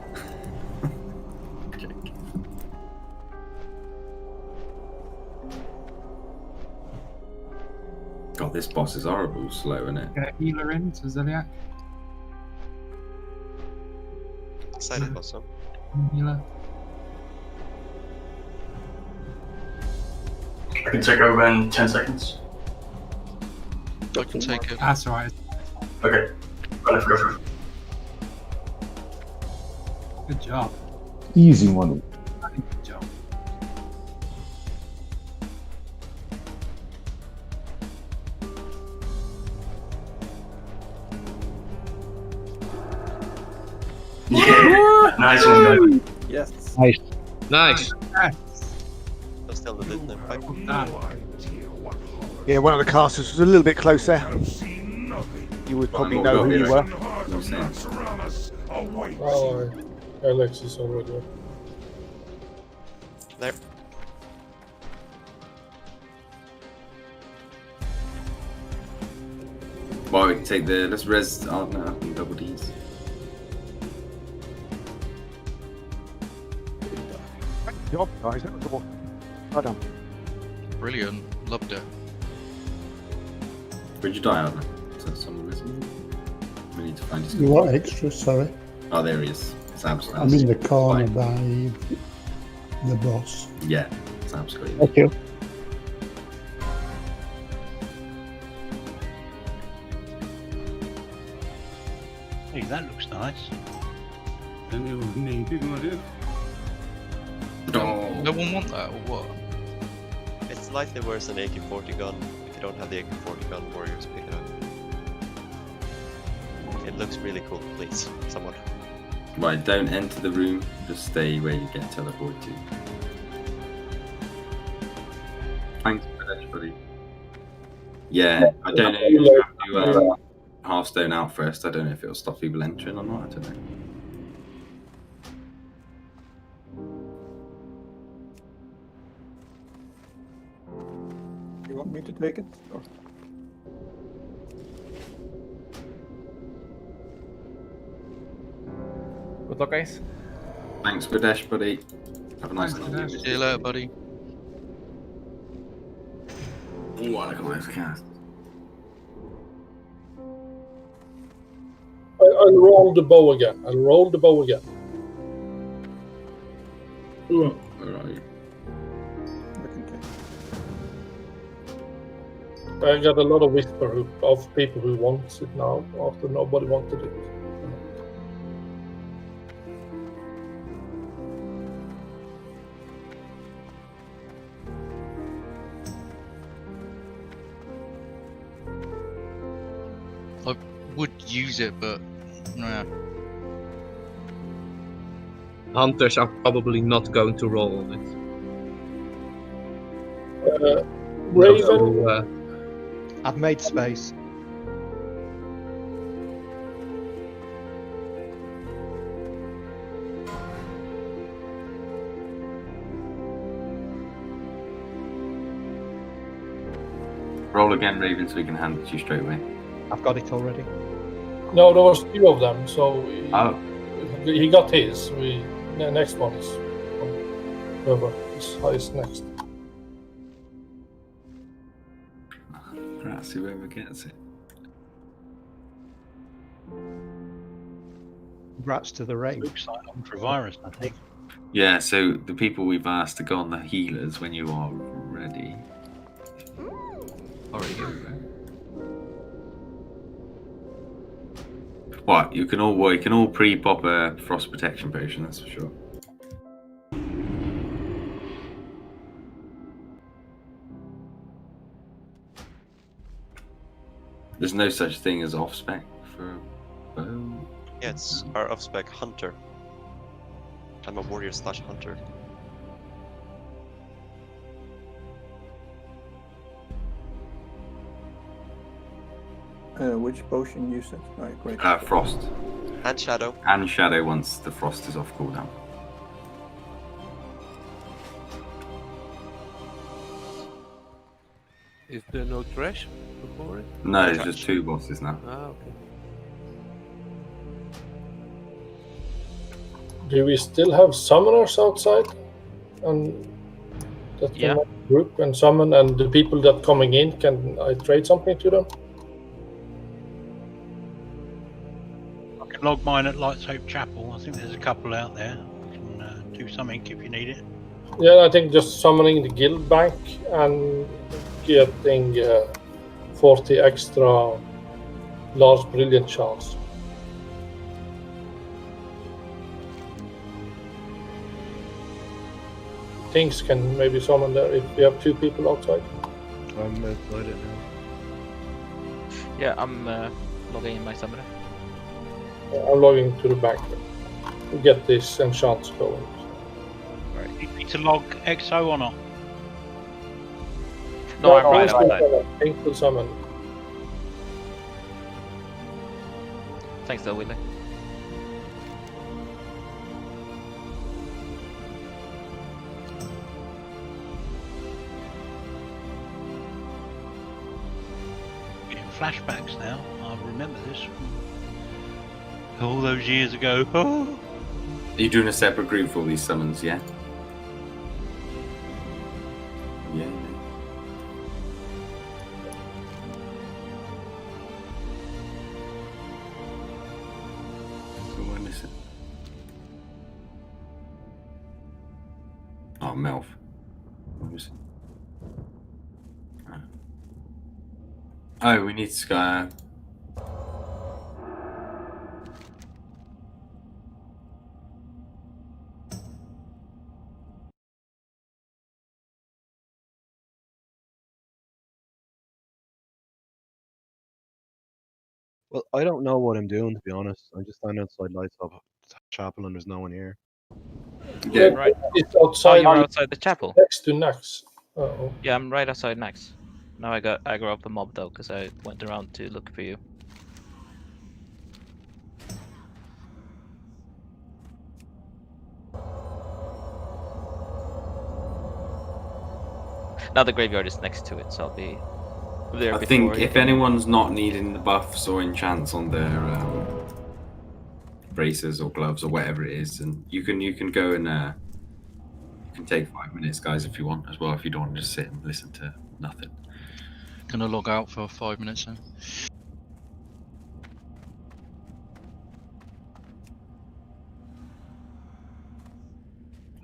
God, this boss is horrible slow, isn't it? Get a healer in to Ziliac. Excited boss, huh? Healer. I can take over in 10 seconds. I can take it. That's alright. Okay. Go for it. Good job. Easy money. Good job. Yeah. Nice one, guys. Yes. Nice. Nice. I'm still the lead now. Yeah, one of the casters was a little bit close there. You would probably know who you were. Oh, Alex is already. There. Well, we can take let's res Ardna up in double Ds. Good job, guys. That was awesome. Well done. Brilliant. Loved it. Where'd you die, Ardna? Is that someone missing? We need to find his. You want extras? Sorry. Oh, there he is. Sab's. I'm in the corner by the boss. Yeah, Sab's got you. Thank you. Hey, that looks nice. No one want that or what? It's slightly worse than AK-40 gun. If you don't have the AK-40 gun, warriors pick it up. It looks really cool. Please, someone. Right, don't enter the room. Just stay where you get teleported to. Thanks for that, buddy. Yeah, I don't know. You have to Hearthstone out first. I don't know if it'll stop people entering or not. I don't know. You want me to take it? Or? Good luck, guys. Thanks, Pradesh, buddy. Have a nice night. See you later, buddy. Oh, I like a nice cast. I'll roll the bow again. Alright. I got a lot of whisper of people who wants it now after nobody wanted it. I would use it, but nah. Hunters are probably not going to roll on it. Raven? So, I've made space. Roll again, Raven, so we can hand it to you straight away. I've got it already. No, there was 2 of them, so he got his. The next one is whoever is highest next. Perhaps whoever gets it. Rats to the rain. Looks like ultravirus, I think. Yeah, so the people we've asked to go on the healers when you are ready. Already go. What? You can all pre-pop a frost protection potion, that's for sure. There's no such thing as off-spec for a bow. Yeah, it's our off-spec hunter. I'm a warrior / hunter. Which potion you said? Alright, great. Frost. And shadow. And shadow once the frost is off cooldown. Is there no trash before it? No, it's just 2 bosses now. Ah, okay. Do we still have summoners outside? And that can group and summon, and the people that coming in, can I trade something to them? I can log mine at Lights Hope Chapel. I think there's a couple out there. I can do something if you need it. Yeah, I think just summoning the guild bank and getting 40 extra large brilliant shards. Things can maybe summon there if we have 2 people outside. I'm outside it now. Yeah, I'm logging in my summoner. I'm logging to the bank to get this enchants going. Right. You need to log XO or not? No, I'm right outside. Think will summon. Thanks though, Willie. Getting flashbacks now. I remember this from all those years ago. Oh. Are you doing a separate group for all these summons, yeah? Yeah. Who am I missing? Oh, Melf. What was it? Oh, we need Sky. Well, I don't know what I'm doing, to be honest. I'm just standing outside Lights Up Chapel and there's no one here. Yeah, right. It's outside. Oh, you're outside the chapel. Next to Naxx. Uh-oh. Yeah, I'm right outside Naxx. Now I got aggro up a mob though, because I went around to look for you. Now the graveyard is next to it, so I'll be there. I think if anyone's not needing the buffs or enchants on their braces or gloves or whatever it is, and you can go and you can take 5 minutes, guys, if you want as well. If you don't want to just sit and listen to nothing. Gonna log out for 5 minutes then.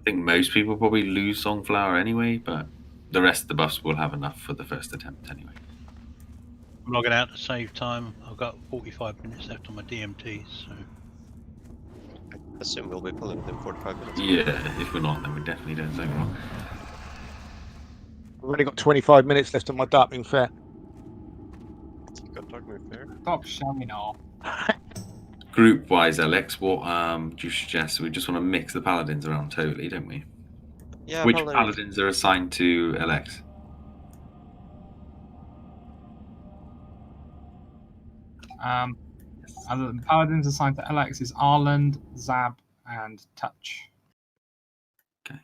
think most people probably lose Songflower anyway, but the rest of the buffs will have enough for the first attempt anyway. I'm logging out to save time. I've got 45 minutes left on my DMTs, so. I assume we'll be pulling within 45 minutes. Yeah, if we're not, then we definitely don't take wrong. I've only got 25 minutes left on my Darkmoon Fair. You got Darkmoon Fair? Stop showing off. Group wise, Alex, what do you suggest? We just want to mix the paladins around totally, don't we? Yeah. Which paladins are assigned to LX? The paladins assigned to LX is Arland, Zab, and Touch. Okay.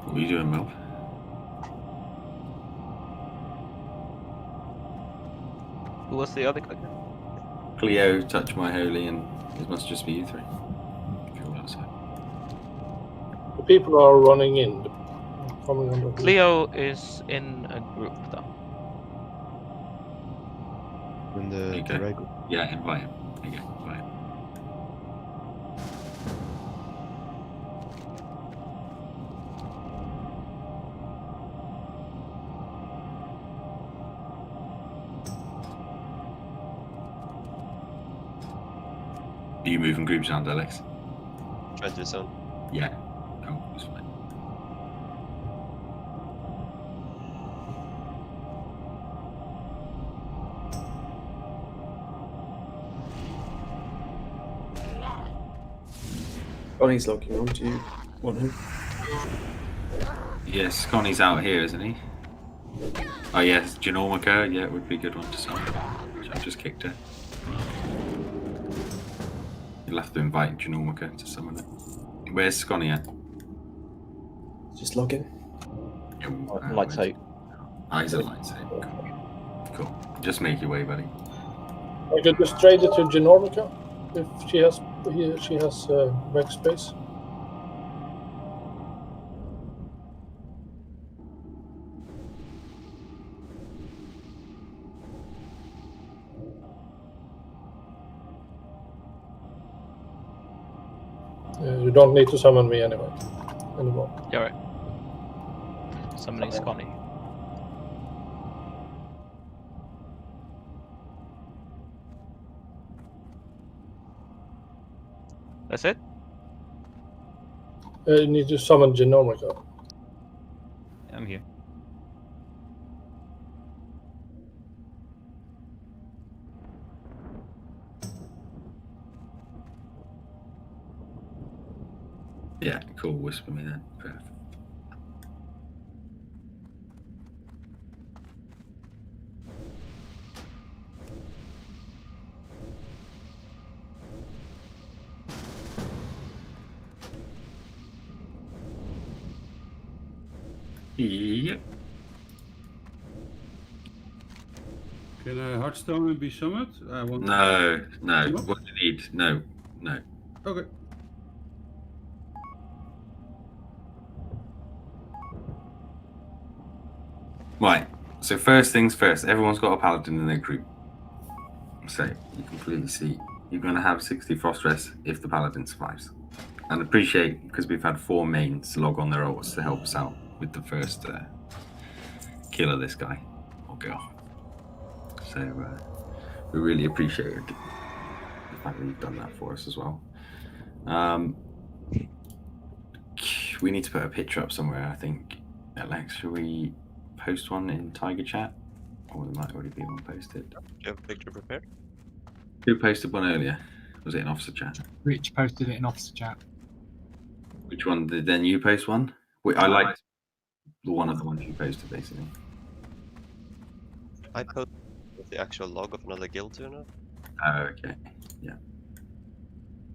What are you doing, Mel? Who was the other clicker? Cleo, Touch My Holy, and it must just be you three. If you're all outside. The people are running in. Coming under. Cleo is in a group though. In the red group. Yeah, invite him. Okay, invite him. Are you moving groups around, Alex? Try to do so. Yeah. Cool. That's fine. Bonnie's logging on. Do you want him? Yes, Connie's out here, isn't he? Oh yes, Genomica. Yeah, it would be a good one to summon. I've just kicked her. You'll have to invite Genomica to summon it. Where's Connie at? Just log in. Lights out. Eyes are lights out. Cool. Just make your way, buddy. I could just trade it to Genomica if she has backspace. You don't need to summon me anymore. Yeah, right. Summoning Connie. That's it? You need to summon Genomica. I'm here. Yeah, cool. Whisper me then. Perfect. Yep. Can Hearthstone be summoned? I want. No. What do you need? No. Okay. Right. So first things first. Everyone's got a paladin in their group. So you can clearly see you're going to have 60 frost rest if the paladin survives. And appreciate because we've had 4 mains log on their ults to help us out with the first kill of this guy or girl. So we really appreciate it. The fact that you've done that for us as well. We need to put a picture up somewhere, I think. Alex, should we post one in Tiger Chat? Or there might already be one posted. Do you have a picture prepared? Who posted one earlier? Was it in Officer Chat? Rich posted it in Officer Chat. Which one? Did then you post one? I liked the one of the ones you posted, basically. I posted the actual log of another guild tuner. Oh, okay. Yeah.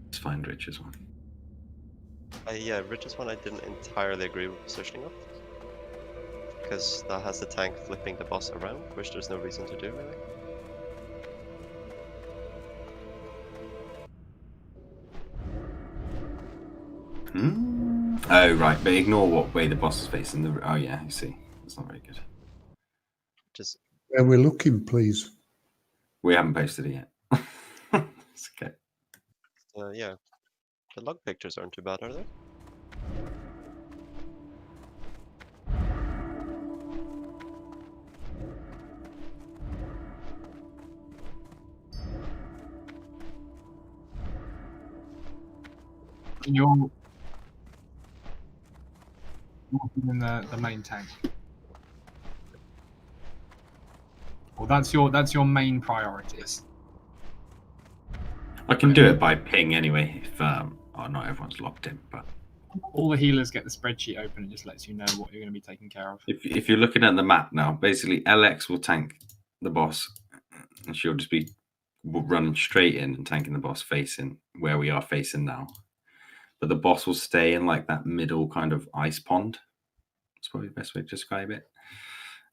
Let's find Rich's one. Yeah, Rich's one I didn't entirely agree with positioning of. Because that has the tank flipping the boss around, which there's no reason to do, really. Oh, right, but ignore what way the boss is facing. Oh, yeah, I see. That's not very good. Just Where we're looking, please. We haven't posted it yet. It's okay. yeah, the log pictures aren't too bad, are they? You're in the main tank. Well, that's your main priorities. I can do it by ping anyway, if oh, not everyone's locked in, but All the healers get the spreadsheet open and just lets you know what you're going to be taking care of. if you're looking at the map now, basically LX will tank the boss, and she'll just be running straight in and tanking the boss facing where we are facing now. But the boss will stay in like that middle kind of ice pond. That's probably the best way to describe it.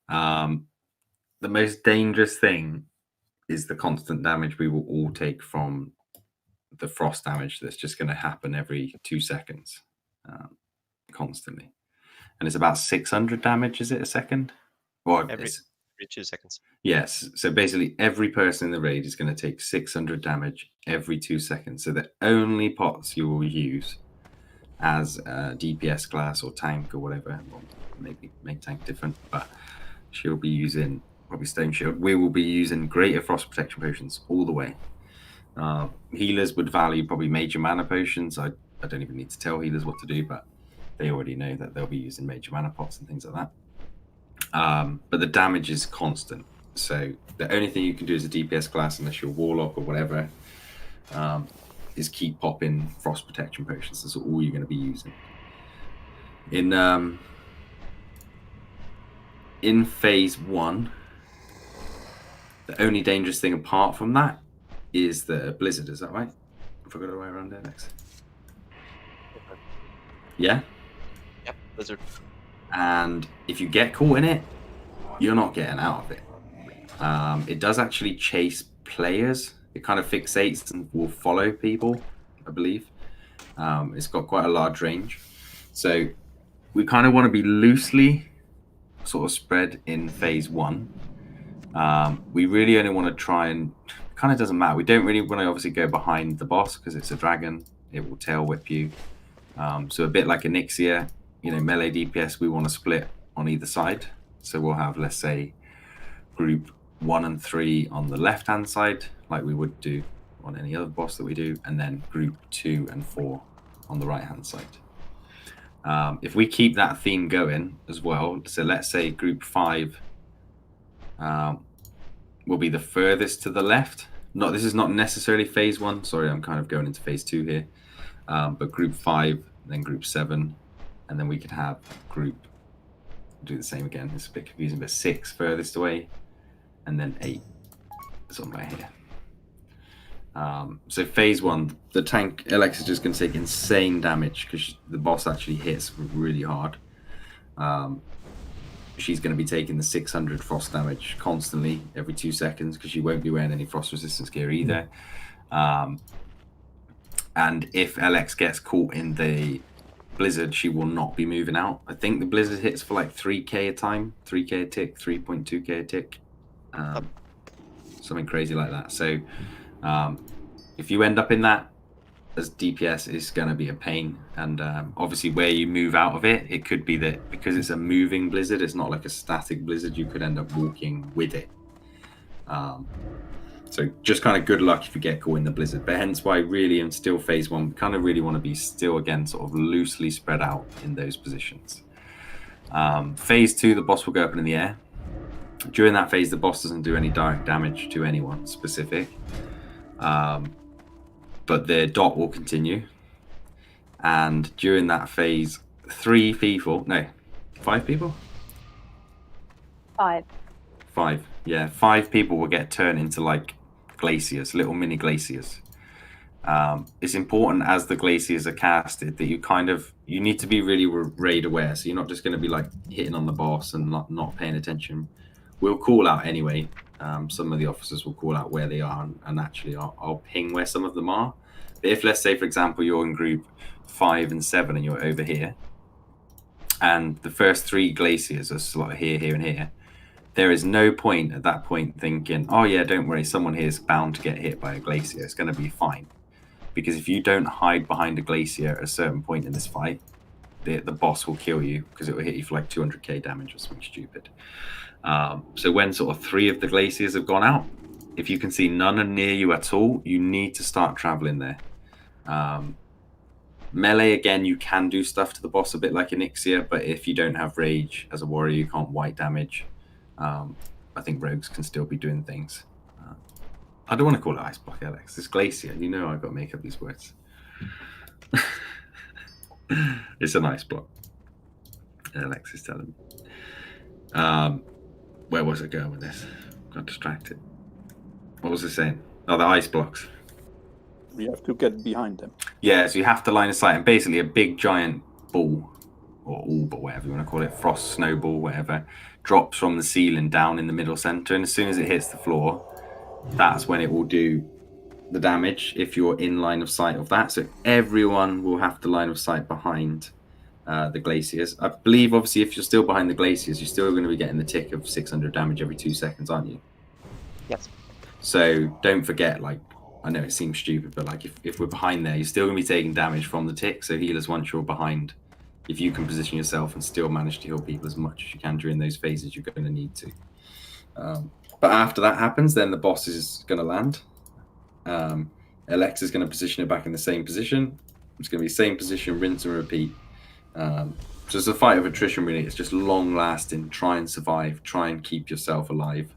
The most dangerous thing is the constant damage we will all take from the frost damage that's just going to happen every 2 seconds, constantly. And it's about 600 damage, is it a second? Or every 2 seconds. Yes. So basically every person in the raid is going to take 600 damage every 2 seconds. So the only pots you will use as a DPS class or tank or whatever, well, maybe make tank different, but she'll be using probably Stone Shield. We will be using greater frost protection potions all the way. Healers would value probably major mana potions. I don't even need to tell healers what to do, but they already know that they'll be using major mana pots and things like that. But the damage is constant. So the only thing you can do as a DPS class, unless you're Warlock or whatever, is keep popping frost protection potions. That's all you're going to be using. In phase 1, the only dangerous thing apart from that is the blizzard. Is that right? Have I got it way around there next? Yeah? Yep, blizzard. And if you get caught in it, you're not getting out of it. It does actually chase players. It kind of fixates and will follow people, I believe. It's got quite a large range. So we kind of want to be loosely sort of spread in phase 1. We really only want to try and, kind of doesn't matter. We don't really want to obviously go behind the boss because it's a dragon. It will tail whip you. So a bit like Onyxia, melee DPS, we want to split on either side. So we'll have, let's say, group 1 and 3 on the left-hand side, like we would do on any other boss that we do, and then group 2 and 4 on the right-hand side. If we keep that theme going as well, so let's say group 5 will be the furthest to the left. This is not necessarily phase 1. Sorry, I'm kind of going into phase 2 here. But group 5, then group 7, and then we could have group, do the same again. It's a bit confusing, but 6 furthest away, and then 8 somewhere here. So phase 1, the tank LX is just going to take insane damage because the boss actually hits really hard. She's going to be taking the 600 frost damage constantly every 2 seconds because she won't be wearing any frost resistance gear either. And if LX gets caught in the blizzard, she will not be moving out. I think the blizzard hits for like 3k a time, 3k a tick, 3.2k a tick, something crazy like that. So if you end up in that as DPS, it's going to be a pain. And obviously where you move out of it, it could be that because it's a moving blizzard, it's not like a static blizzard, you could end up walking with it. So just kind of good luck if you get caught in the blizzard. But hence why really in still phase 1, we kind of really want to be still, again, sort of loosely spread out in those positions. Phase 2, the boss will go up in the air. During that phase, the boss doesn't do any direct damage to anyone specific. But the dot will continue. And during that phase, 5 people? 5. 5, yeah. 5 people will get turned into like glaciers, little mini glaciers. It's important as the glaciers are casted that you need to be really raid aware. So you're not just going to be like hitting on the boss and not paying attention. We'll call out anyway. Some of the officers will call out where they are, and actually I'll ping where some of them are. But if, let's say, for example, you're in group 5 and 7 and you're over here, and the first 3 glaciers are sort of here, here, and here, there is no point at that point thinking, oh yeah, don't worry, someone here is bound to get hit by a glacier. It's going to be fine. Because if you don't hide behind a glacier at a certain point in this fight, the boss will kill you because it will hit you for like 200k damage or something stupid. So when sort of 3 of the glaciers have gone out, if you can see none are near you at all, you need to start traveling there. Melee, again, you can do stuff to the boss a bit like Onyxia, but if you don't have rage as a warrior, you can't white damage. I think rogues can still be doing things. I don't want to call it ice block, Alex. It's glacier. You know I've got to make up these words. It's an ice block. Alex is telling me. Where was I going with this? Got distracted. What was I saying? Oh, the ice blocks. You have to get behind them. Yeah, so you have to line of sight, and basically a big giant ball, or orb, or whatever you want to call it, frost snowball, whatever, drops from the ceiling down in the middle center, and as soon as it hits the floor, that's when it will do the damage if you're in line of sight of that. So everyone will have to line of sight behind the glaciers. I believe, obviously, if you're still behind the glaciers, you're still going to be getting the tick of 600 damage every 2 seconds, aren't you? Yes. So don't forget, like, I know it seems stupid, but like if we're behind there, you're still going to be taking damage from the tick. So healers, once you're behind, if you can position yourself and still manage to heal people as much as you can during those phases, you're going to need to. But after that happens, then the boss is going to land. Alex is going to position it back in the same position. It's going to be same position, rinse and repeat. So it's a fight of attrition, really. It's just long lasting. Try and survive. Try and keep yourself alive.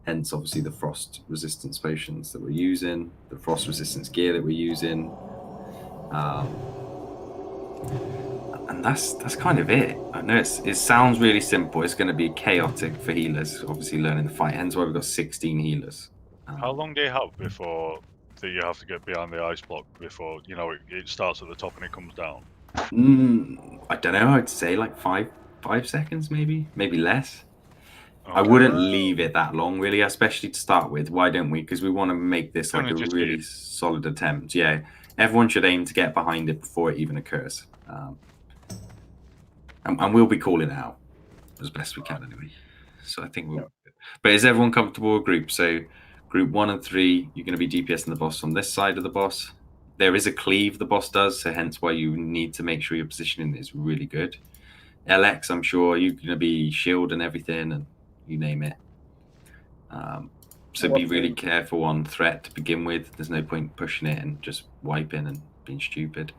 Hence, obviously, the frost resistance potions that we're using, the frost resistance gear that we're using. And that's kind of it. I know it sounds really simple. It's going to be chaotic for healers, obviously, learning the fight. Hence why we've got 16 healers. How long do you have before that you have to get behind the ice block before, you know, it starts at the top and it comes down? I don't know. I'd say like 5 seconds, maybe less. Okay. I wouldn't leave it that long, really, especially to start with. Why don't we? Because we want to make this like a really solid attempt. Yeah, everyone should aim to get behind it before it even occurs. And we'll be calling it out as best we can anyway. So I think we'll. Yeah. But is everyone comfortable with group? So group 1 and 3, you're going to be DPSing the boss on this side of the boss. There is a cleave the boss does, so hence why you need to make sure your positioning is really good. LX, I'm sure you're going to be shield and everything, and you name it. So be really careful on threat to begin with. There's no point pushing it and just wiping and being stupid.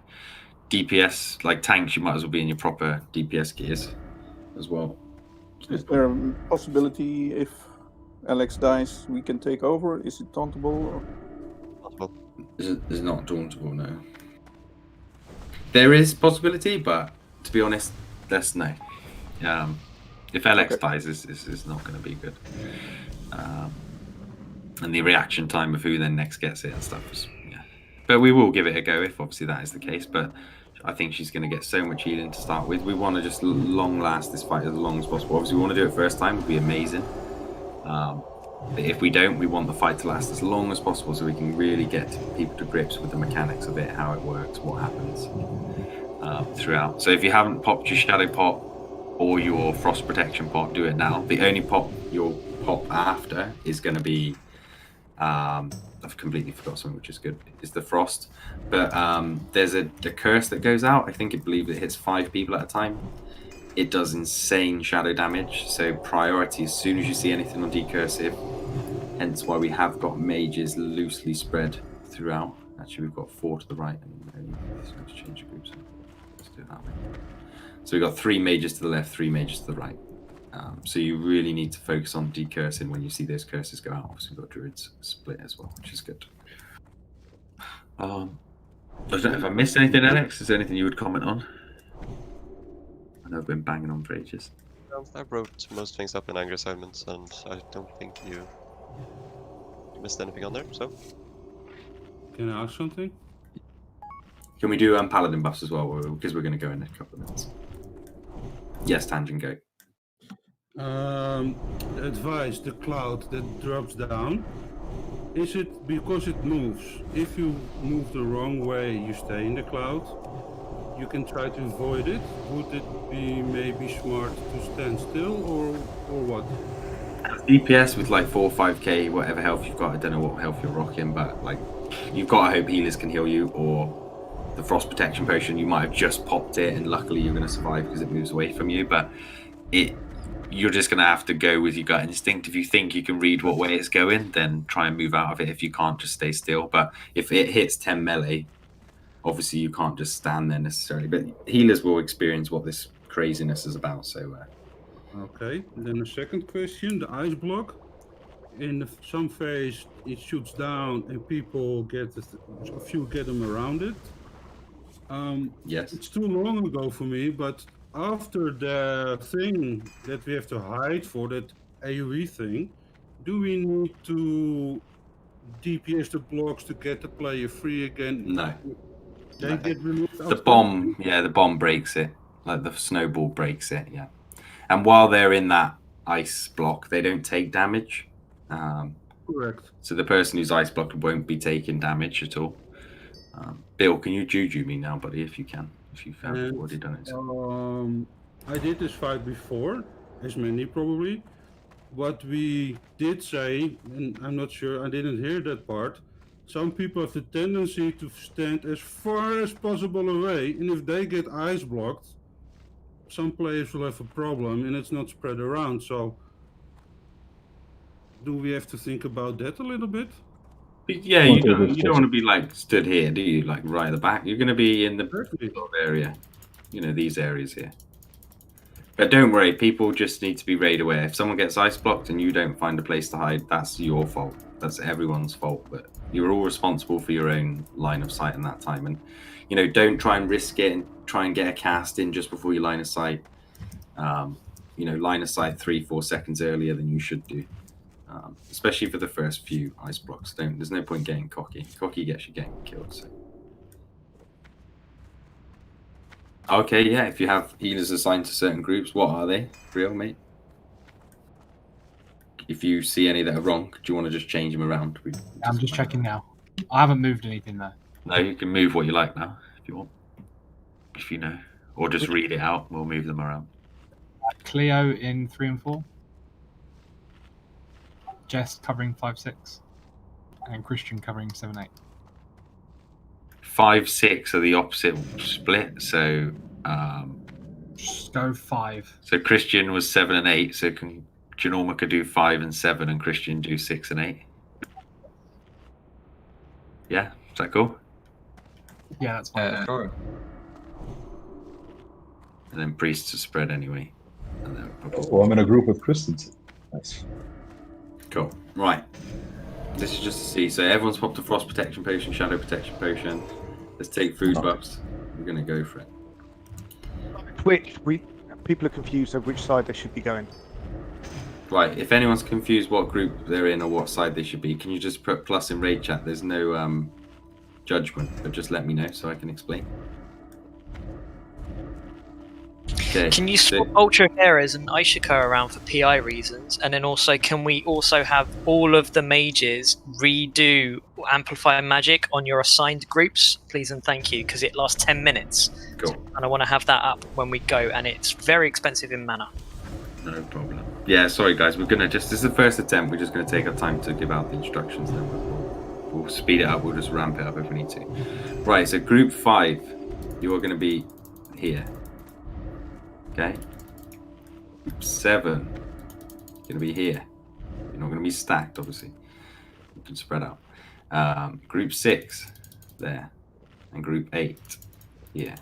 DPS, like tanks, you might as well be in your proper DPS gears as well. Is there a possibility if Alex dies, we can take over? Is it tauntable? Or? Possible. It's not dauntable, no. There is possibility, but to be honest, let's no. If Alex dies, it's not going to be good. And the reaction time of who then next gets it and stuff is, yeah. But we will give it a go if obviously that is the case. But I think she's going to get so much healing to start with. We want to just long last this fight as long as possible. Obviously, we want to do it first time. It would be amazing. But if we don't, we want the fight to last as long as possible so we can really get people to grips with the mechanics of it, how it works, what happens throughout. So if you haven't popped your shadow pot or your frost protection pot, do it now. The only pop you'll pop after is going to be I've completely forgot something which is good. It's the frost, but there's a curse that goes out. I believe it hits 5 people at a time. It does insane shadow damage, so priority as soon as you see anything on decursive. Hence why we have got mages loosely spread throughout. Actually, we've got 4 to the right, and let's change the groups. Let's do it that way. So we've got 3 mages to the left, 3 mages to the right. So you really need to focus on decursing when you see those curses go out. Obviously, we've got druids split as well, which is good. I don't know if I missed anything, Alex. Is there anything you would comment on? I know I've been banging on for ages. I wrote most things up in anger assignments, and I don't think you missed anything on there. So, can I ask something? Can we do paladin buffs as well? Because we're going to go in a couple of minutes. Yes, Tangent, go. Advise the cloud that drops down. Is it because it moves? If you move the wrong way, you stay in the cloud, you can try to avoid it. Would it be maybe smart to stand still or what? DPS with like 4 or 5k, whatever health you've got. I don't know what health you're rocking, but like you've got to hope healers can heal you, or the frost protection potion. You might have just popped it, and luckily you're going to survive because it moves away from you. But you're just going to have to go with your gut instinct. If you think you can read what way it's going, then try and move out of it. If you can't, just stay still. But if it hits 10 melee, obviously you can't just stand there necessarily. But healers will experience what this craziness is about. So. Okay, then the second question, the ice block. In some phase, it shoots down and people get a few get them around it. Yes. It's too long ago for me, but after the thing that we have to hide for that AoE thing, do we need to DPS the blocks to get the player free again? No. They get removed. The bomb, the bomb breaks it. Like the snowball breaks it, yeah. And while they're in that ice block, they don't take damage. Correct. So the person who's ice blocked won't be taking damage at all. Bill, can you juju me now, buddy, if you can? If you've already done it. I did this fight before, as many probably. What we did say, and I'm not sure, I didn't hear that part, some people have the tendency to stand as far as possible away, and if they get ice blocked, some players will have a problem and it's not spread around. So do we have to think about that a little bit? Yeah, you don't want to be like stood here, do you? Like right at the back. You're going to be in the area, these areas here. But don't worry, people just need to be raid aware. If someone gets ice blocked and you don't find a place to hide, that's your fault. That's everyone's fault. But you're all responsible for your own line of sight in that time. And don't try and risk it and try and get a cast in just before you line of sight. Line of sight 3-4 seconds earlier than you should do. Especially for the first few ice blocks. There's no point getting cocky. Cocky gets you getting killed. So. Okay, yeah. If you have healers assigned to certain groups, what are they? Real, mate? If you see any that are wrong, do you want to just change them around? I'm just checking now. I haven't moved anything there. No, you can move what you like now, if you want. If you know. Or just read it out, we'll move them around. Cleo in 3 and 4. Jess covering 5-6. And Christian covering 7-8. 5-6 are the opposite split, so... Just go 5. So Christian was 7 and 8, so Janorma could do 5 and 7, and Christian do 6 and 8. Yeah, is that cool? Yeah, that's fine. Sure. And then priests are spread anyway. And then I'm in a group with Christians. Nice. Cool. Right. This is just to see. So everyone's popped a frost protection potion, shadow protection potion. Let's take food buffs. We're going to go for it. People are confused over which side they should be going. Right. If anyone's confused what group they're in or what side they should be, can you just put plus in raid chat? There's no judgment, but just let me know so I can explain. Okay, can you swap Ultra Heroes and Aishika around for PI reasons? And then also, can we also have all of the mages redo Amplify Magic on your assigned groups? Please and thank you, because it lasts 10 minutes. Cool. And I want to have that up when we go, and it's very expensive in mana. No problem. Yeah, sorry guys, this is the first attempt, we're just going to take our time to give out the instructions, then we'll speed it up, we'll just ramp it up if we need to. Right, so group 5, you are going to be here. Okay. Group 7, you're going to be here. You're not going to be stacked, obviously. You can spread out. Group 6, there. And group 8, here.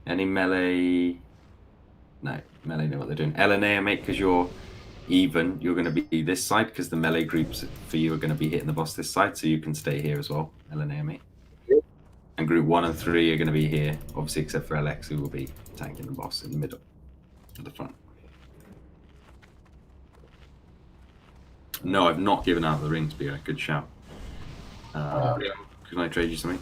Any melee? No, melee know what they're doing. LNA, mate, because you're even, you're going to be this side, because the melee groups for you are going to be hitting the boss this side, so you can stay here as well, LNA, mate. And group 1 and 3 are going to be here, obviously, except for LX, who will be tanking the boss in the middle, at the front. No, I've not given out the ring spear. Good shout. Can I trade you something?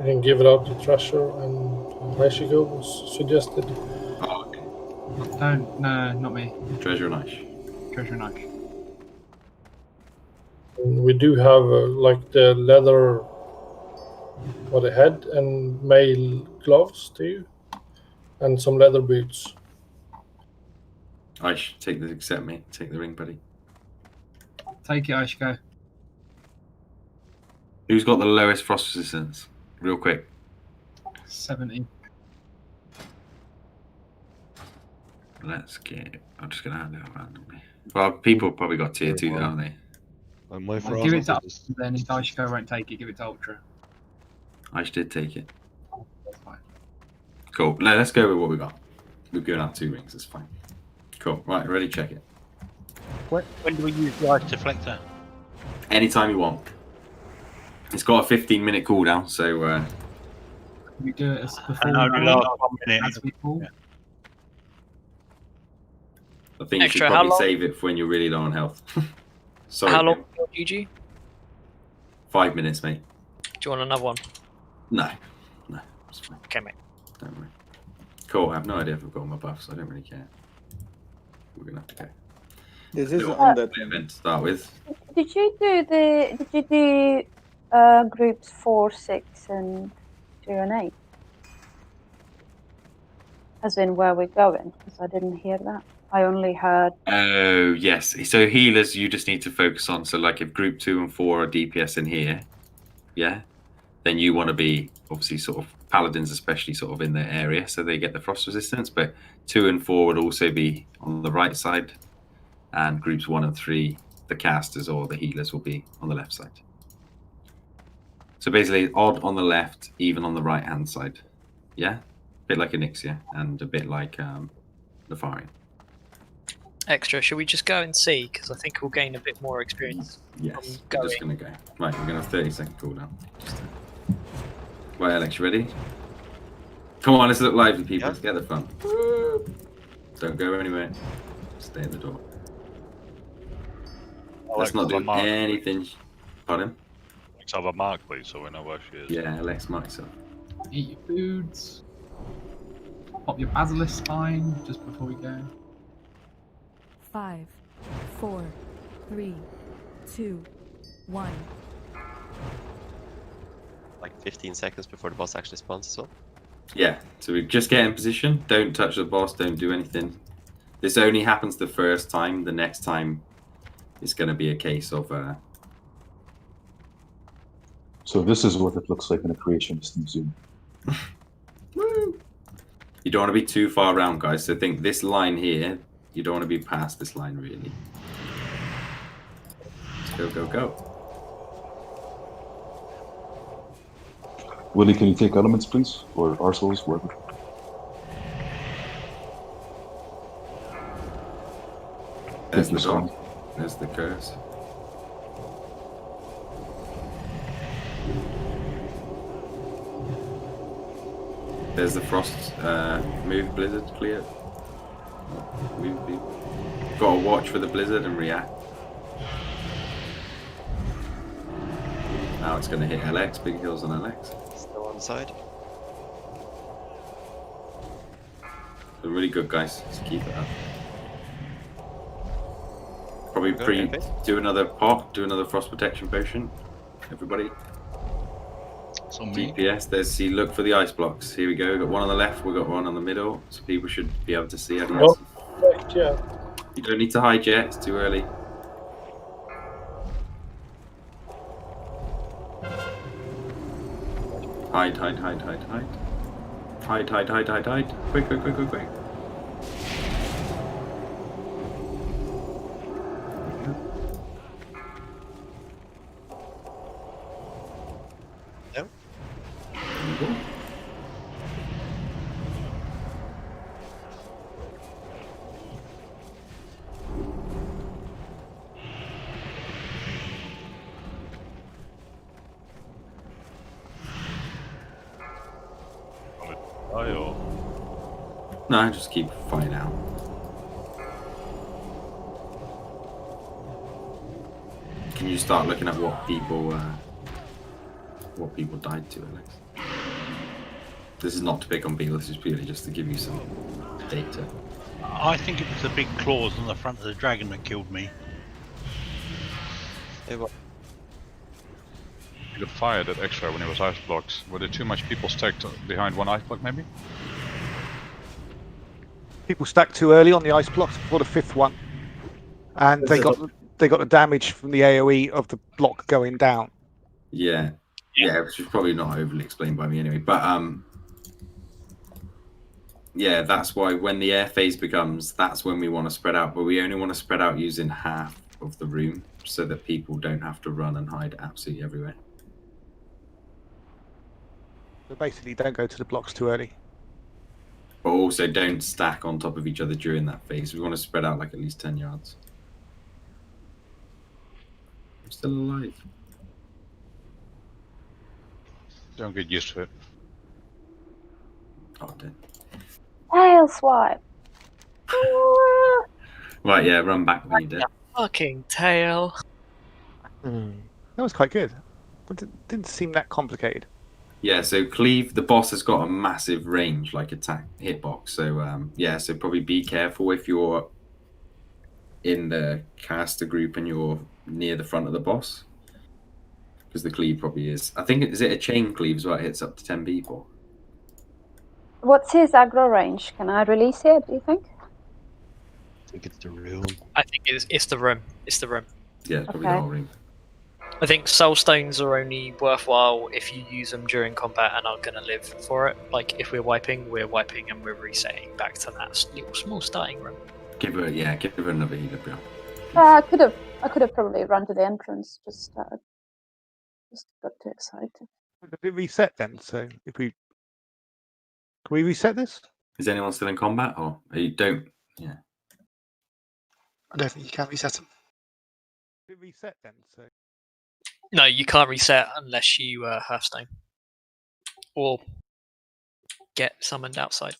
I can give it out to Treasure and Aishika was suggested. Oh, okay. No, not me. Treasure and Aish. Treasure and Aish. And we do have like the leather for the head, and male gloves too, and some leather boots. I should take the accept me. Take the ring, buddy. Take it, Ishko. Who's got the lowest frost resistance? Real quick. 70. Let's get. I'm just gonna hand it out randomly. Well, people probably got tier 2, haven't they? My I'll give it to Ultra, then if Ishko won't take it, give it to Ultra. I did take it. That's fine. Cool. Now let's go with what we got. We're going to have 2 rings. That's fine. Cool. Right, ready? Check it. When do we use the ice deflector? Anytime you want. It's got a 15-minute cooldown, so. Can we do it as before? And only last 1 minute. As we fall? Yeah. I think Extra, you should how probably long? save it for when you're really low on health. Sorry. How long for GG? 5 minutes, mate. Do you want another one? No. No. It's fine. Okay, mate. Don't worry. Cool. I have no idea if I've got all my buffs. I don't really care. We're going to have to go. This is Little on that. event to start with. Did you do groups 4, 6, and 2 and 8? As in where we're going? Because I didn't hear that. I only heard. Oh, yes. So healers, you just need to focus on. So, like, if group 2 and 4 are DPS in here, yeah, then you want to be obviously sort of paladins, especially sort of in their area, so they get the frost resistance. But 2 and 4 would also be on the right side, and groups 1 and 3, the casters or the healers will be on the left side. So basically, odd on the left, even on the right hand side. Yeah, a bit like Onyxia and a bit like Nefarian. Extra, should we just go and see? Because I think we'll gain a bit more experience. Yes, we're just going to go. Right, we're going to have 30-second cooldown. Right, Alex, you ready? Come on, let's look lively, people. Let's get the fun. Don't go anywhere. Stay at the door. Let's not do anything. Pardon? Let's have a mark, please, so we know where she is. Yeah, Alex marks up. Eat your foods. Pop your basilisk spine just before we go. 5, 4, 3, 2, 1. Like 15 seconds before the boss actually spawns as well. Yeah, so we just get in position. Don't touch the boss. Don't do anything. This only happens the first time. The next time, it's going to be a case of. So this is what it looks like in a creationist museum. You don't want to be too far around, guys. So think this line here. You don't want to be past this line, really. Let's go, go, go. Willie, can you take elements, please? Or Arsenals, whatever. There's the dog. There's the curse. There's the frost. Move, blizzard, clear. Move, people. Got to watch for the blizzard and react. Now it's going to hit LX. Big heals on LX. Still on the side. They're really good, guys. Just keep it up. Probably do another pop. Do another frost protection potion. Everybody. DPS. There's see. Look for the ice blocks. Here we go. We've got one on the left. We've got one on the middle. So people should be able to see. Oh, yeah. You don't need to hide yet. It's too early. Hide, hide, hide, hide, hide. Hide, hide, hide, hide, hide. Quick, quick, quick, quick, quick. No. No, just keep fighting out. Can you start looking at what people died to, Alex? This is not to pick on people. This is purely just to give you some data. I think it was the big claws on the front of the dragon that killed me. It was. you got fired at extra when it was ice blocks. Were there too much people stacked behind one ice block, maybe? People stacked too early on the ice blocks before the 5th one, and they got the damage from the AOE of the block going down. Yeah, which is probably not overly explained by me anyway. But yeah, that's why when the air phase becomes, that's when we want to spread out. But we only want to spread out using half of the room, so that people don't have to run and hide absolutely everywhere. So basically, don't go to the blocks too early. But also don't stack on top of each other during that phase. We want to spread out like at least 10 yards. I'm still alive. Don't get used to it. Oh, dead. Tail swipe. Right, yeah, run back when you're dead. Fucking tail. That was quite good. But it didn't seem that complicated. Yeah, so Cleave, the boss has got a massive range, like attack hitbox. So yeah, so probably be careful if you're in the caster group and you're near the front of the boss, because the Cleave probably is. I think is it a chain cleave as well? It hits up to 10 people. What's his aggro range? Can I release it, do you think? I think it's the room. I think it's the room. It's the room. Yeah, it's probably the whole room. I think soul stones are only worthwhile if you use them during combat and are going to live for it. Like if we're wiping and we're resetting back to that little small starting room. Give her another healer, bro. I could have probably run to the entrance. Just got too excited. Did it reset then? So if we can we reset this? Is anyone still in combat, or you don't? Yeah. I don't think you can reset them. Did it reset then? So. No, you can't reset unless you Hearthstone or get summoned outside.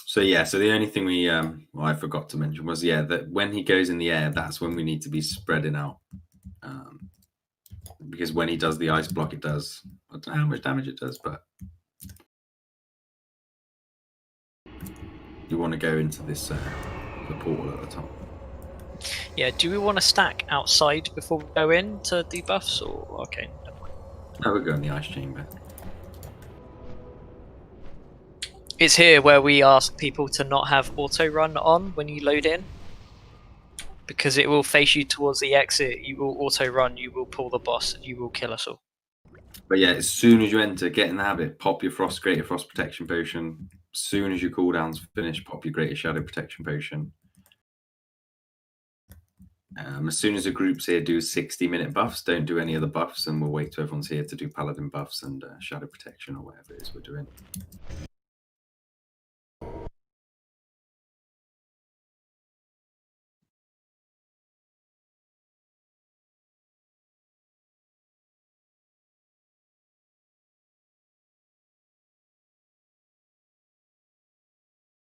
So yeah, so the only thing we I forgot to mention was that when he goes in the air, that's when we need to be spreading out, because when he does the ice block, it does, I don't know how much damage it does, but you want to go into this the portal at the top. Yeah, do we want to stack outside before we go in to debuffs, or okay? Never mind. No, we'll go in the ice chamber. It's here where we ask people to not have auto run on when you load in, because it will face you towards the exit. You will auto run. You will pull the boss. And you will kill us all. But yeah, as soon as you enter, get in the habit. Pop your Greater Frost Protection Potion. As soon as your cooldown's finished, pop your Greater Shadow Protection Potion. As soon as the group's here, do 60-minute buffs. Don't do any other buffs, and we'll wait till everyone's here to do Paladin buffs and Shadow Protection or whatever it is we're doing.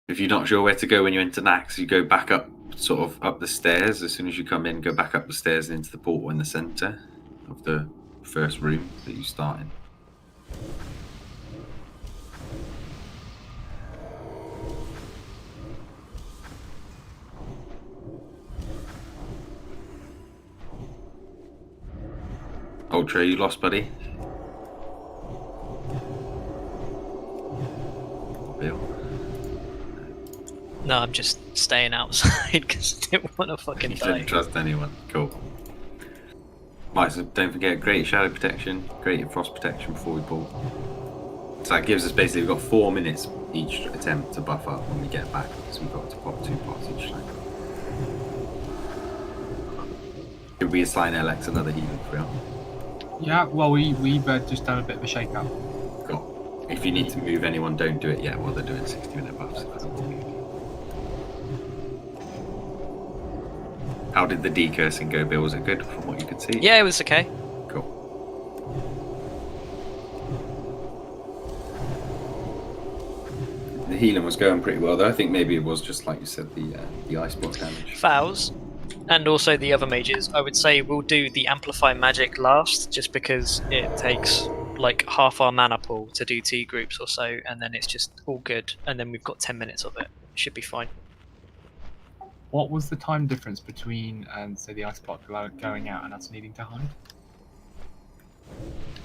If you're not sure where to go when you enter Naxx, you go back up, sort of up the stairs. As soon as you come in, go back up the stairs into the portal in the center of the first room that you start in. Ultra, you lost, buddy? Bill? No, I'm just staying outside because I didn't want to fucking You die. didn't trust anyone. Cool. Right, so don't forget Greater Shadow Protection, Greater Frost Protection before we pull. So that gives us basically, we've got 4 minutes each attempt to buff up when we get back, because we've got to pop 2 pots each time. Could we assign Alex another healing for you? Yeah, well, we've just done a bit of a shake-up. Cool. If you need to move anyone, don't do it yet while they're doing 60-minute buffs. How did the decursing go, Bill? Was it good from what you could see? Yeah, it was okay. Cool. The healing was going pretty well, though. I think maybe it was just like you said, the ice block damage. Fouls, and also the other mages. I would say we'll do the Amplify Magic last, just because it takes like half our mana pool to do 2 groups or so, and then it's just all good. And then we've got 10 minutes of it. Should be fine. What was the time difference between, say, the ice block going out and us needing to hide?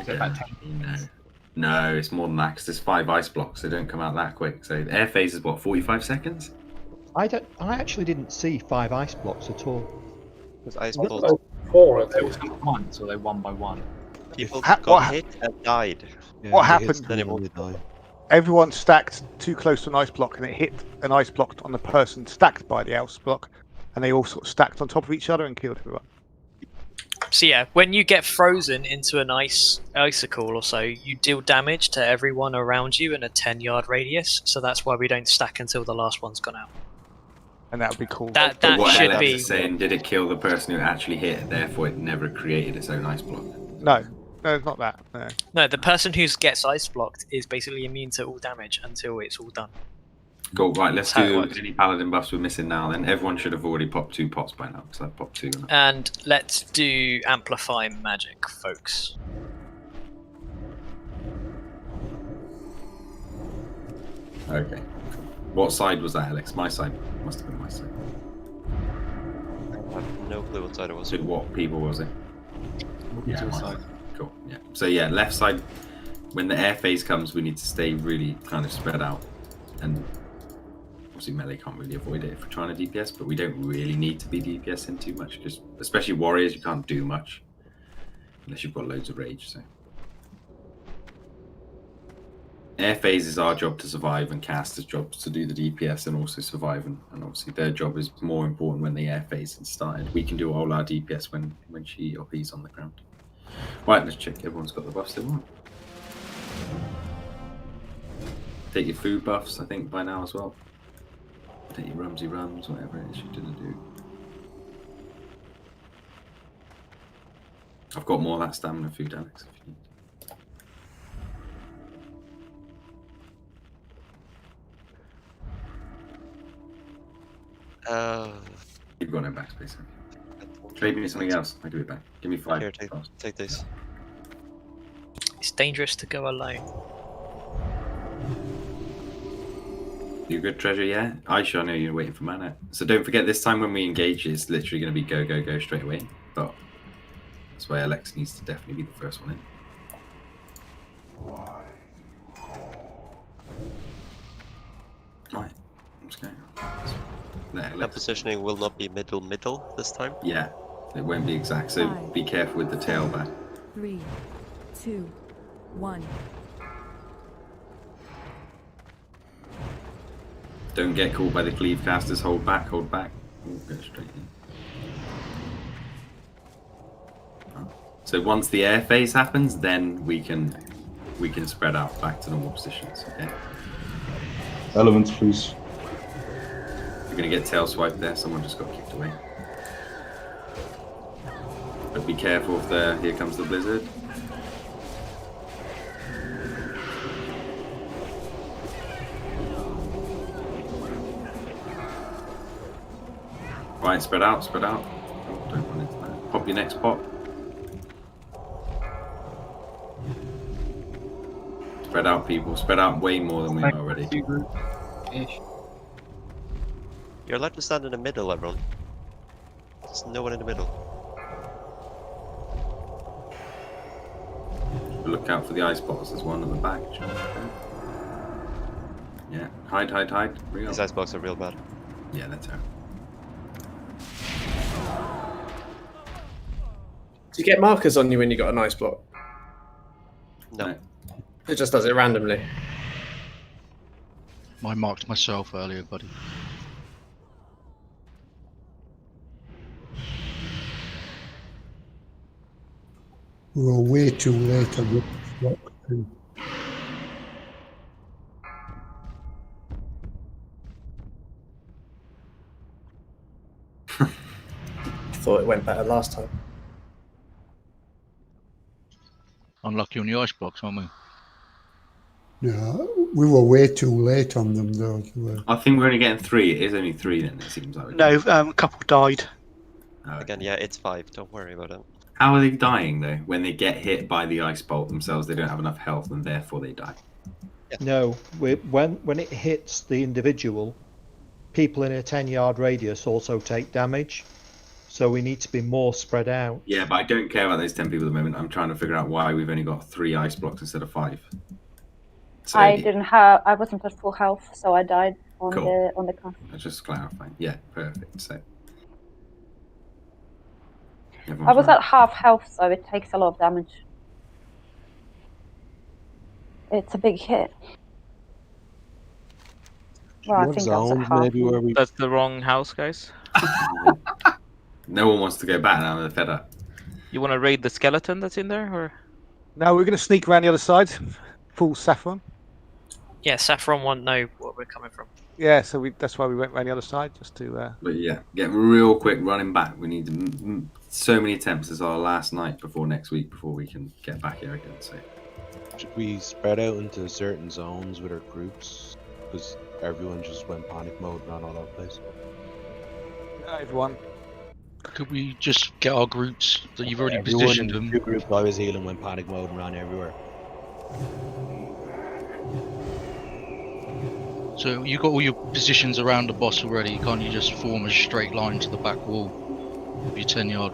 Is it about 10? No, it's more than that because there's 5 ice blocks. They don't come out that quick. So the air phase is what, 45 seconds? I actually didn't see 5 ice blocks at all. Because ice Like bolts. 4 at They least. were once, or they one by one. People Ha- got what hit and died. What happened? Then it won't Everyone stacked too close to an ice block, and it hit an ice block on the person stacked by the ice block, and they all sort of stacked on top of each other and killed everyone. So yeah, when you get frozen into an icicle or so, you deal damage to everyone around you in a 10-yard radius. So that's why we don't stack until the last one's gone out. And that would be cool. But That what should Alex be. is saying, did it kill the person who actually hit it? Therefore, it never created its own ice block. No, it's not that. No. No, the person who gets ice blocked is basically immune to all damage until it's all done. Cool. Right, let's That's how it do works. any paladin buffs we're missing now. Then everyone should have already popped 2 pots by now because I popped 2. And let's do amplify magic, folks. Okay. Cool. What side was that, Alex? My side. Must have been my side. I have no clue what side it was. So what people was it? Yeah, my side. Cool. Yeah. So yeah, left side. When the air phase comes, we need to stay really kind of spread out, and obviously melee can't really avoid it if we're trying to DPS, but we don't really need to be DPSing too much because, especially warriors, you can't do much unless you've got loads of rage. So air phase is our job to survive, and caster's job is to do the DPS and also survive, and obviously their job is more important when the air phase is started. We can do all our DPS when she or he's on the ground. Right, let's check everyone's got the buffs they want. Take your food buffs, I think, by now as well. Take your rumsy rums, whatever it is you didn't do. I've got more of that stamina food, Alex, if you need. You've got no backspace. Trade me something else. I give it back. Give me 5. Here, take this. It's dangerous to go alone. You good, Treasure? Yeah? Aisha, I know you're waiting for mana. So don't forget, this time when we engage, it's literally going to be go, go, go straight away. But that's why Alex needs to definitely be the first one in. Right. Let's go. That positioning will not be middle this time. Yeah, it won't be exact. So be careful with the tail back. 3, 2, 1. Don't get caught by the cleave casters. Hold back, hold back. Ooh, go straight in. So once the air phase happens, then we can spread out back to normal positions. Okay. Elements, please. You're gonna get tail swiped there. Someone just got kicked away. But be careful of the. Here comes the blizzard. Right, spread out, spread out. Oh, don't run into that. Pop your next pop. Spread out, people. Spread out way more than we are already. You're allowed to stand in the middle, everyone. There's no one in the middle. Look out for the ice box. There's one at the back. Yeah, hide, hide, hide. Real. These ice blocks are real bad. Yeah, that's her. Do you get markers on you when you got an ice block? No. It just does it randomly. I marked myself earlier, buddy. We were way too late on the block too. Thought it went better last time. Unlucky on the ice blocks, aren't we? No, we were way too late on them though. I think we're only getting 3. It is only 3 then, it seems like. No, a couple died. Again, yeah, it's 5. Don't worry about it. How are they dying though? When they get hit by the ice bolt themselves, they don't have enough health and therefore they die. No, when it hits the individual, people in a 10-yard radius also take damage. So we need to be more spread out. Yeah, but I don't care about those 10 people at the moment. I'm trying to figure out why we've only got 3 ice blocks instead of 5. So, I wasn't at full health, so I died on Cool. the camp. That's just clarifying. Yeah, perfect. So I was at half health, so it takes a lot of damage. It's a big hit. Well, I think I was at half. That's the wrong house, guys. No one wants to go back now. They're fed up. You want to raid the skeleton that's in there, or? No, we're going to sneak around the other side. Full Saffron. Yeah, Saffron won't know where we're coming from. Yeah, so that's why we went around the other side, just to... But yeah, get real quick running back. We need so many attempts. This is our last night before next week, before we can get back here again. So should we spread out into certain zones with our groups? Because everyone just went panic mode and ran all over the place. Everyone. Could we just get our groups that you've already Everyone positioned in them? the group I was healing went panic mode and ran everywhere. So you got all your positions around the boss already. Can't you just form a straight line to the back wall of your 10-yard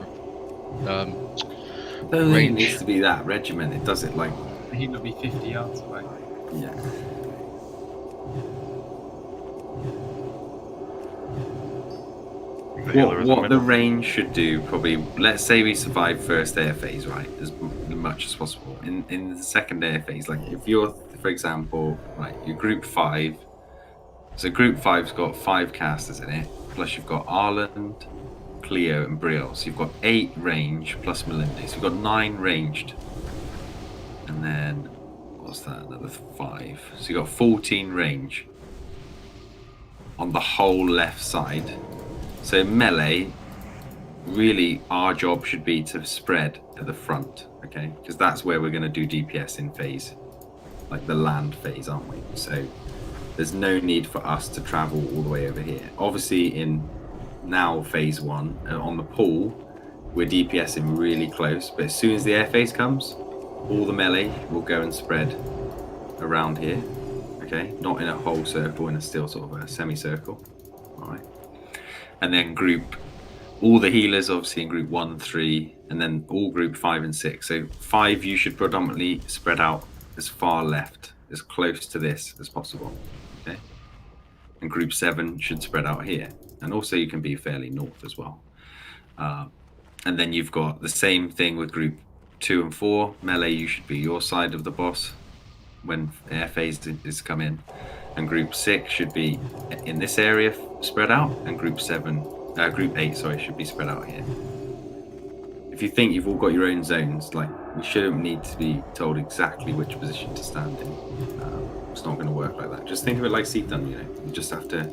it range? needs to be that regiment. It does it like He would be 50 yards away. yeah. What the range should do, probably, let's say we survive first air phase, right, as much as possible. In the second air phase, like if you're, for example, right, you're group 5, so group 5's got 5 casters in it, plus you've got Arland, Cleo, and Brielle. So you've got 8 range plus Melinda. So you've got 9 ranged. And then, what's that, another 5. So you've got 14 range on the whole left side. So melee, really our job should be to spread at the front, okay? Because that's where we're going to do DPS in phase, like the land phase, aren't we? So there's no need for us to travel all the way over here. Obviously in now phase 1, on the pool, we're DPSing really close, but as soon as the air phase comes, all the melee will go and spread around here, okay? Not in a whole circle, in a still sort of a semicircle, all right? And then group all the healers, obviously, in group 1, 3, and then all group 5 and 6. So 5, you should predominantly spread out as far left, as close to this as possible, okay? And group 7 should spread out here. And also you can be fairly north as well. And then you've got the same thing with group 2 and 4. Melee, you should be your side of the boss when air phase is come in. And group 6 should be in this area spread out, and group 8, sorry, should be spread out here. If you think you've all got your own zones, like, you shouldn't need to be told exactly which position to stand in. It's not going to work like that. Just think of it like Seatham, you know. You just have to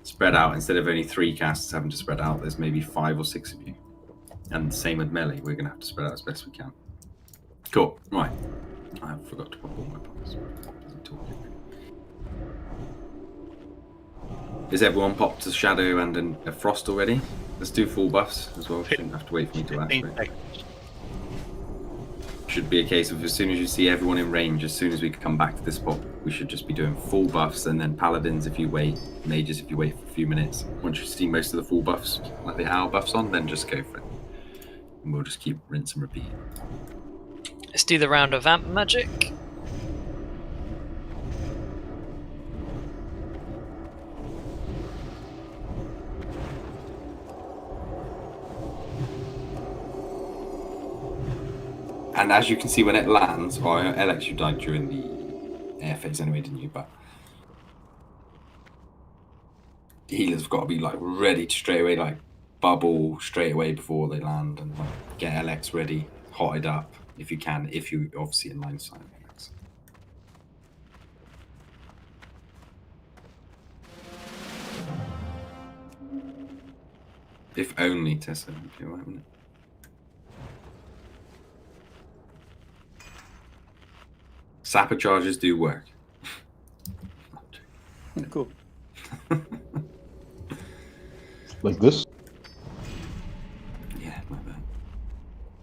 spread out. Instead of only 3 casters having to spread out, there's maybe 5 or 6 of you. And same with melee, we're going to have to spread out as best we can. Cool, right. I forgot to pop all my points. Is everyone popped a shadow and a frost already? Let's do full buffs as well. Shouldn't have to wait for me to ask. Right? Should be a case of as soon as you see everyone in range, as soon as we come back to this spot, we should just be doing full buffs, and then paladins if you wait, mages if you wait for a few minutes. Once you see most of the full buffs, like the hour buffs on, then just go for it. And we'll just keep rinse and repeat. Let's do the round of vamp magic. And as you can see when it lands, or Alex, you died during the air phase anyway, didn't you? But the healers have got to be like ready to straight away, like bubble straight away before they land, and like get Alex ready, hotted up if you can, if you obviously in line of sight. Alex. If only Tessa, if you haven't. Sapper charges do work. Cool. Like this? Yeah, like that.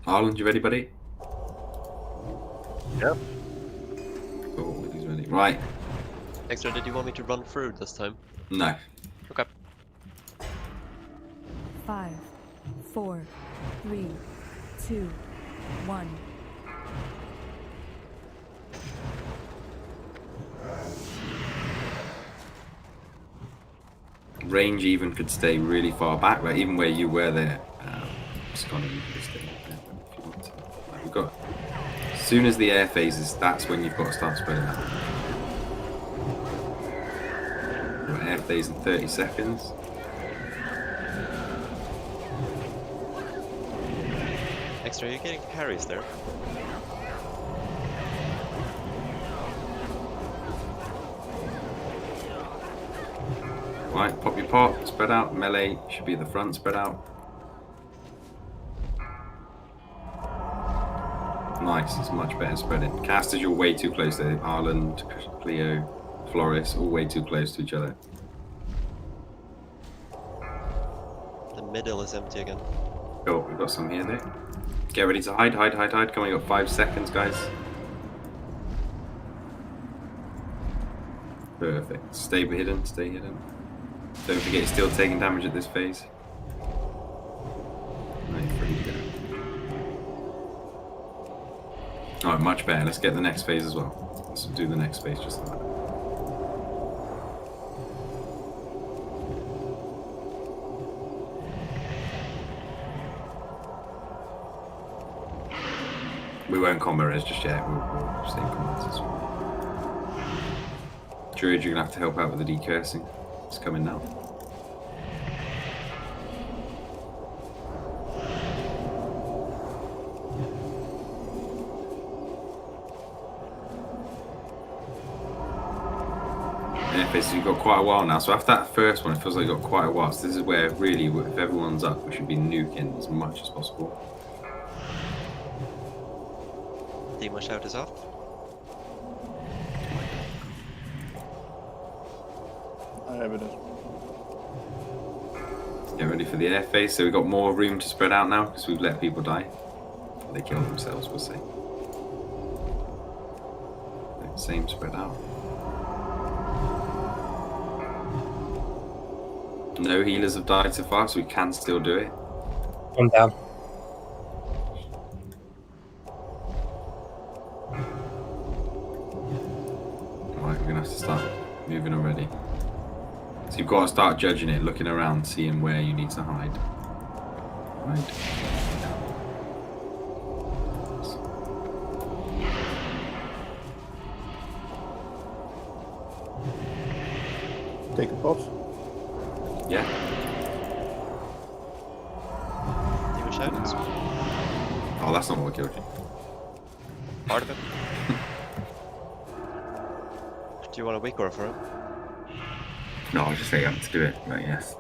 Arland, you ready, buddy? Yep. Cool, he's ready. Right. Extra, did you want me to run through this time? No. Okay. 5, 4, 3, 2, 1. Range even could stay really far back, like even where you were there. Scott, you could stay there if you want to. Like we've got. As soon as the air phases, that's when you've got to start spreading out. We've got air phase in 30 seconds. Extra, are you getting parries there? Right, pop your pot, spread out. Melee should be at the front, spread out. Nice, it's much better spreading. Casters, you're way too close there. Arland, Cleo, Floris, all way too close to each other. The middle is empty again. Cool, we've got some here though. Get ready to hide, hide, hide, hide. Come on, you got 5 seconds, guys. Perfect. Stay hidden, stay hidden. Don't forget you're still taking damage at this phase. Nice, pretty good. Alright, much better. Let's get the next phase as well. Let's do the next phase just like that. We won't combo res just yet. We'll stay in combats as well. Druid, you're gonna have to help out with the decursing. It's coming now. So you've got quite a while now. So after that first one, it feels like you've got quite a while. So this is where really, if everyone's up, we should be nuking as much as possible. Demo shout is off. I have it as Get ready for the air phase. So we've got more room to spread out now because we've let people die. They kill themselves, we'll see. Same spread out. No healers have died so far, so we can still do it. I'm down. Right, we're gonna have to start moving already. So you've got to start judging it, looking around, seeing where you need to hide. Right. Take a pot. Yeah. Demo shout. Oh, that's not what killed you. Part of it. Do you want a weak aura for him? No, I was just saying you have to do it, but yes.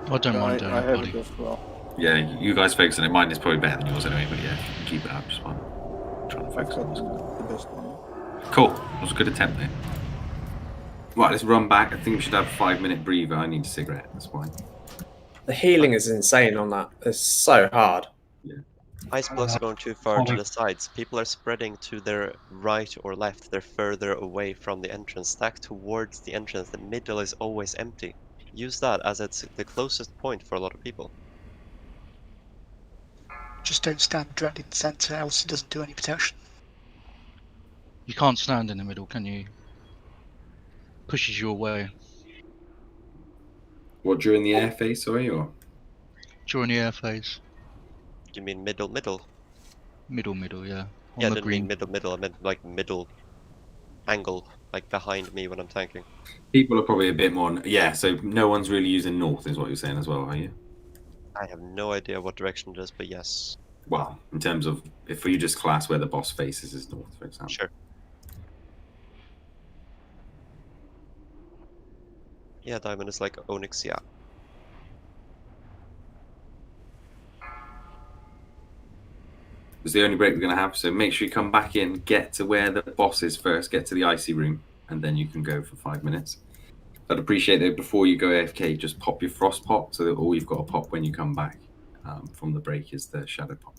I don't mind doing I it, have buddy. it as well. Yeah, you guys focus on it. Mine is probably better than yours anyway, but yeah, keep it up, just fine. Trying to focus on this. The best one. Cool. That was a good attempt there. Right, let's run back. I think we should have a 5-minute breather. I need a cigarette, that's fine. The healing is insane on that. It's so hard. Ice blocks are going too far to the sides. People are spreading to their right or left. They're further away from the entrance. Stack towards the entrance. The middle is always empty. Use that as it's the closest point for a lot of people. Just don't stand directly in the centre, else it doesn't do any protection. You can't stand in the middle, can you? Pushes you away. What, during the air phase, sorry, or? During the air phase. You mean middle? Middle, yeah. Yeah, I On the didn't green. mean middle. I meant like middle angle, like behind me when I'm tanking. People are probably a bit more... Yeah, so no one's really using north is what you're saying as well, are you? I have no idea what direction it is, but yes. Well, in terms of... If you just class where the boss faces is north, for example. Sure. Yeah, diamond is like Onyx, yeah. It's the only break we're going to have, so make sure you come back in, get to where the boss is first, get to the icy room, and then you can go for 5 minutes. I'd appreciate that before you go AFK, just pop your frost pot, so that all you've got to pop when you come back from the break is the shadow pop.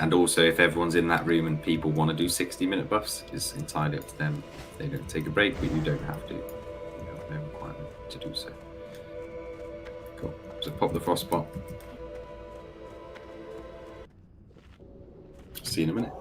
And also, if everyone's in that room and people want to do 60-minute buffs, it's entirely up to them. They don't take a break, but you don't have to. You have no requirement to do so. Cool. So Just pop the frost spot. See you in a minute.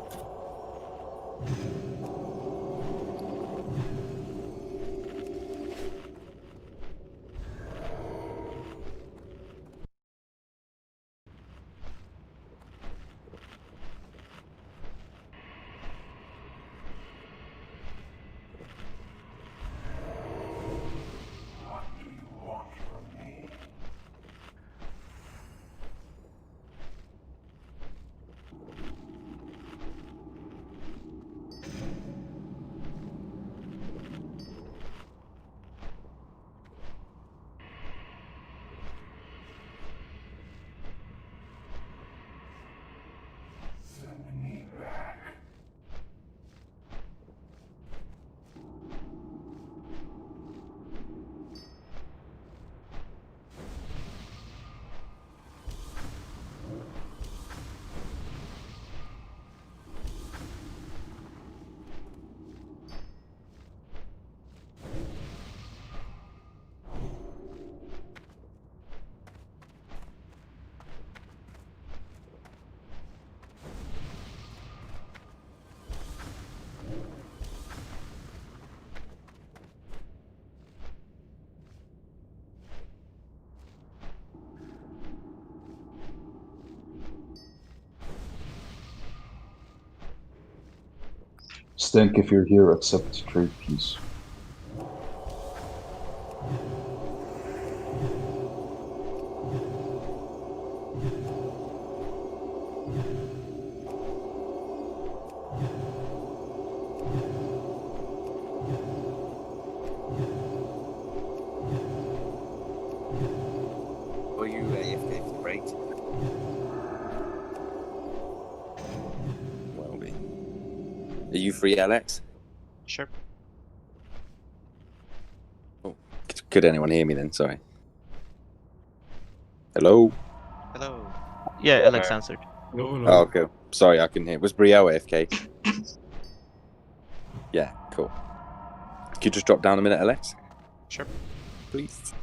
Stink, if you're here, accept trade, please. Are you AFK for the break? Well be. Are you free, Alex? Sure. Oh, could anyone hear me then? Sorry. Hello? Hello. Yeah, Alex answered. Oh, okay. Sorry, I couldn't hear. Was Brio AFK? Yeah, cool. Could you just drop down a minute, Alex? Sure. Please.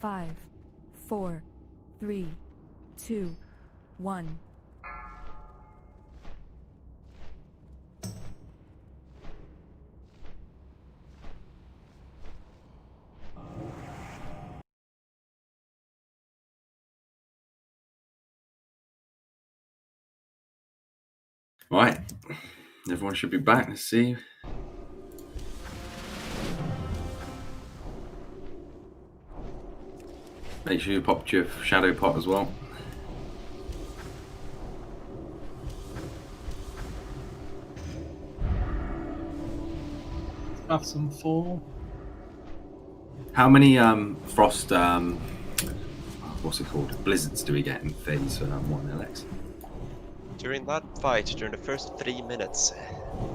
5, 4, 3, 2, 1. Right, everyone should be back. Let's see. Make sure you pop your shadow pot as well. Have some fall. How many frost what's it called? Blizzards do we get in phase 1, Alex? During that fight, during the first 3 minutes,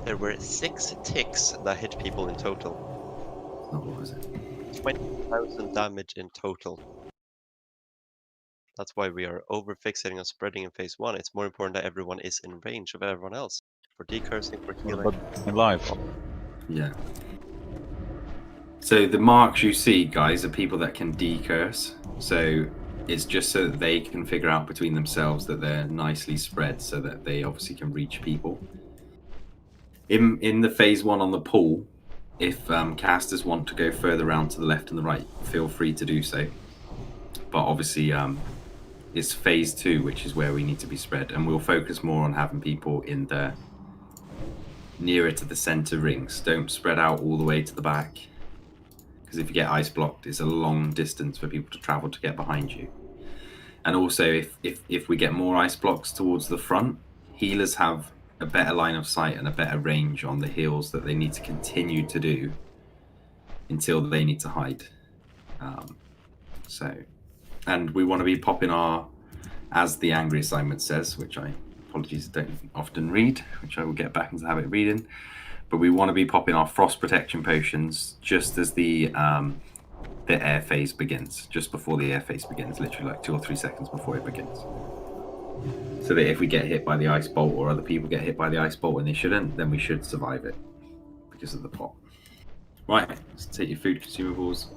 there were 6 ticks that hit people in total. Oh, what was it? 20,000 damage in total. That's why we are over fixating on spreading in phase 1. It's more important that everyone is in range of everyone else. For decursing, for healing. Live. Yeah. So the marks you see, guys, are people that can decurse. So it's just so that they can figure out between themselves that they're nicely spread so that they obviously can reach people. In the phase 1 on the pool, if casters want to go further around to the left and the right, feel free to do so. But obviously it's phase 2, which is where we need to be spread. And we'll focus more on having people in the nearer to the center rings. Don't spread out all the way to the back. Because if you get ice blocked, it's a long distance for people to travel to get behind you. And also, if we get more ice blocks towards the front, healers have a better line of sight and a better range on the heals that they need to continue to do until they need to hide. And we want to be popping our, as the angry assignment says, which I apologies don't often read, which I will get back into the habit of reading. But we want to be popping our frost protection potions just as the air phase begins, just before the air phase begins, literally like 2 or 3 seconds before it begins. So that if we get hit by the ice bolt or other people get hit by the ice bolt when they shouldn't, then we should survive it because of the pot. Right, let's take your food consumables.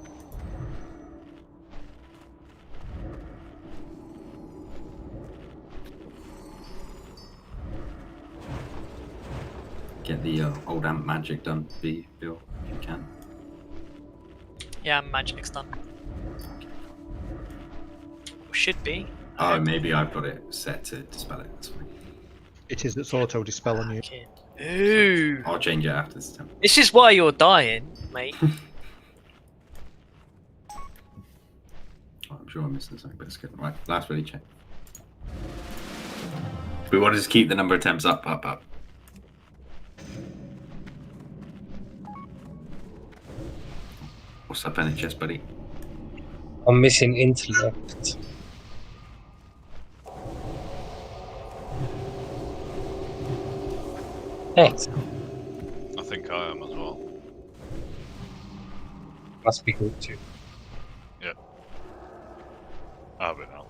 Get the old amp magic done, Bill, if you can. Yeah, magic's done. Should be. Oh, maybe I've got it set to dispel it. That's fine. It is. It's auto dispel on you. Ooh. I'll change it after this time. This is why you're dying, mate. I'm sure I'm missing something, but it's good. Right, last ready check. We want to just keep the number of attempts up. What's up, NHS, buddy? I'm missing intellect. Thanks. I think I am as well. Must be good too. Yeah. I have it now.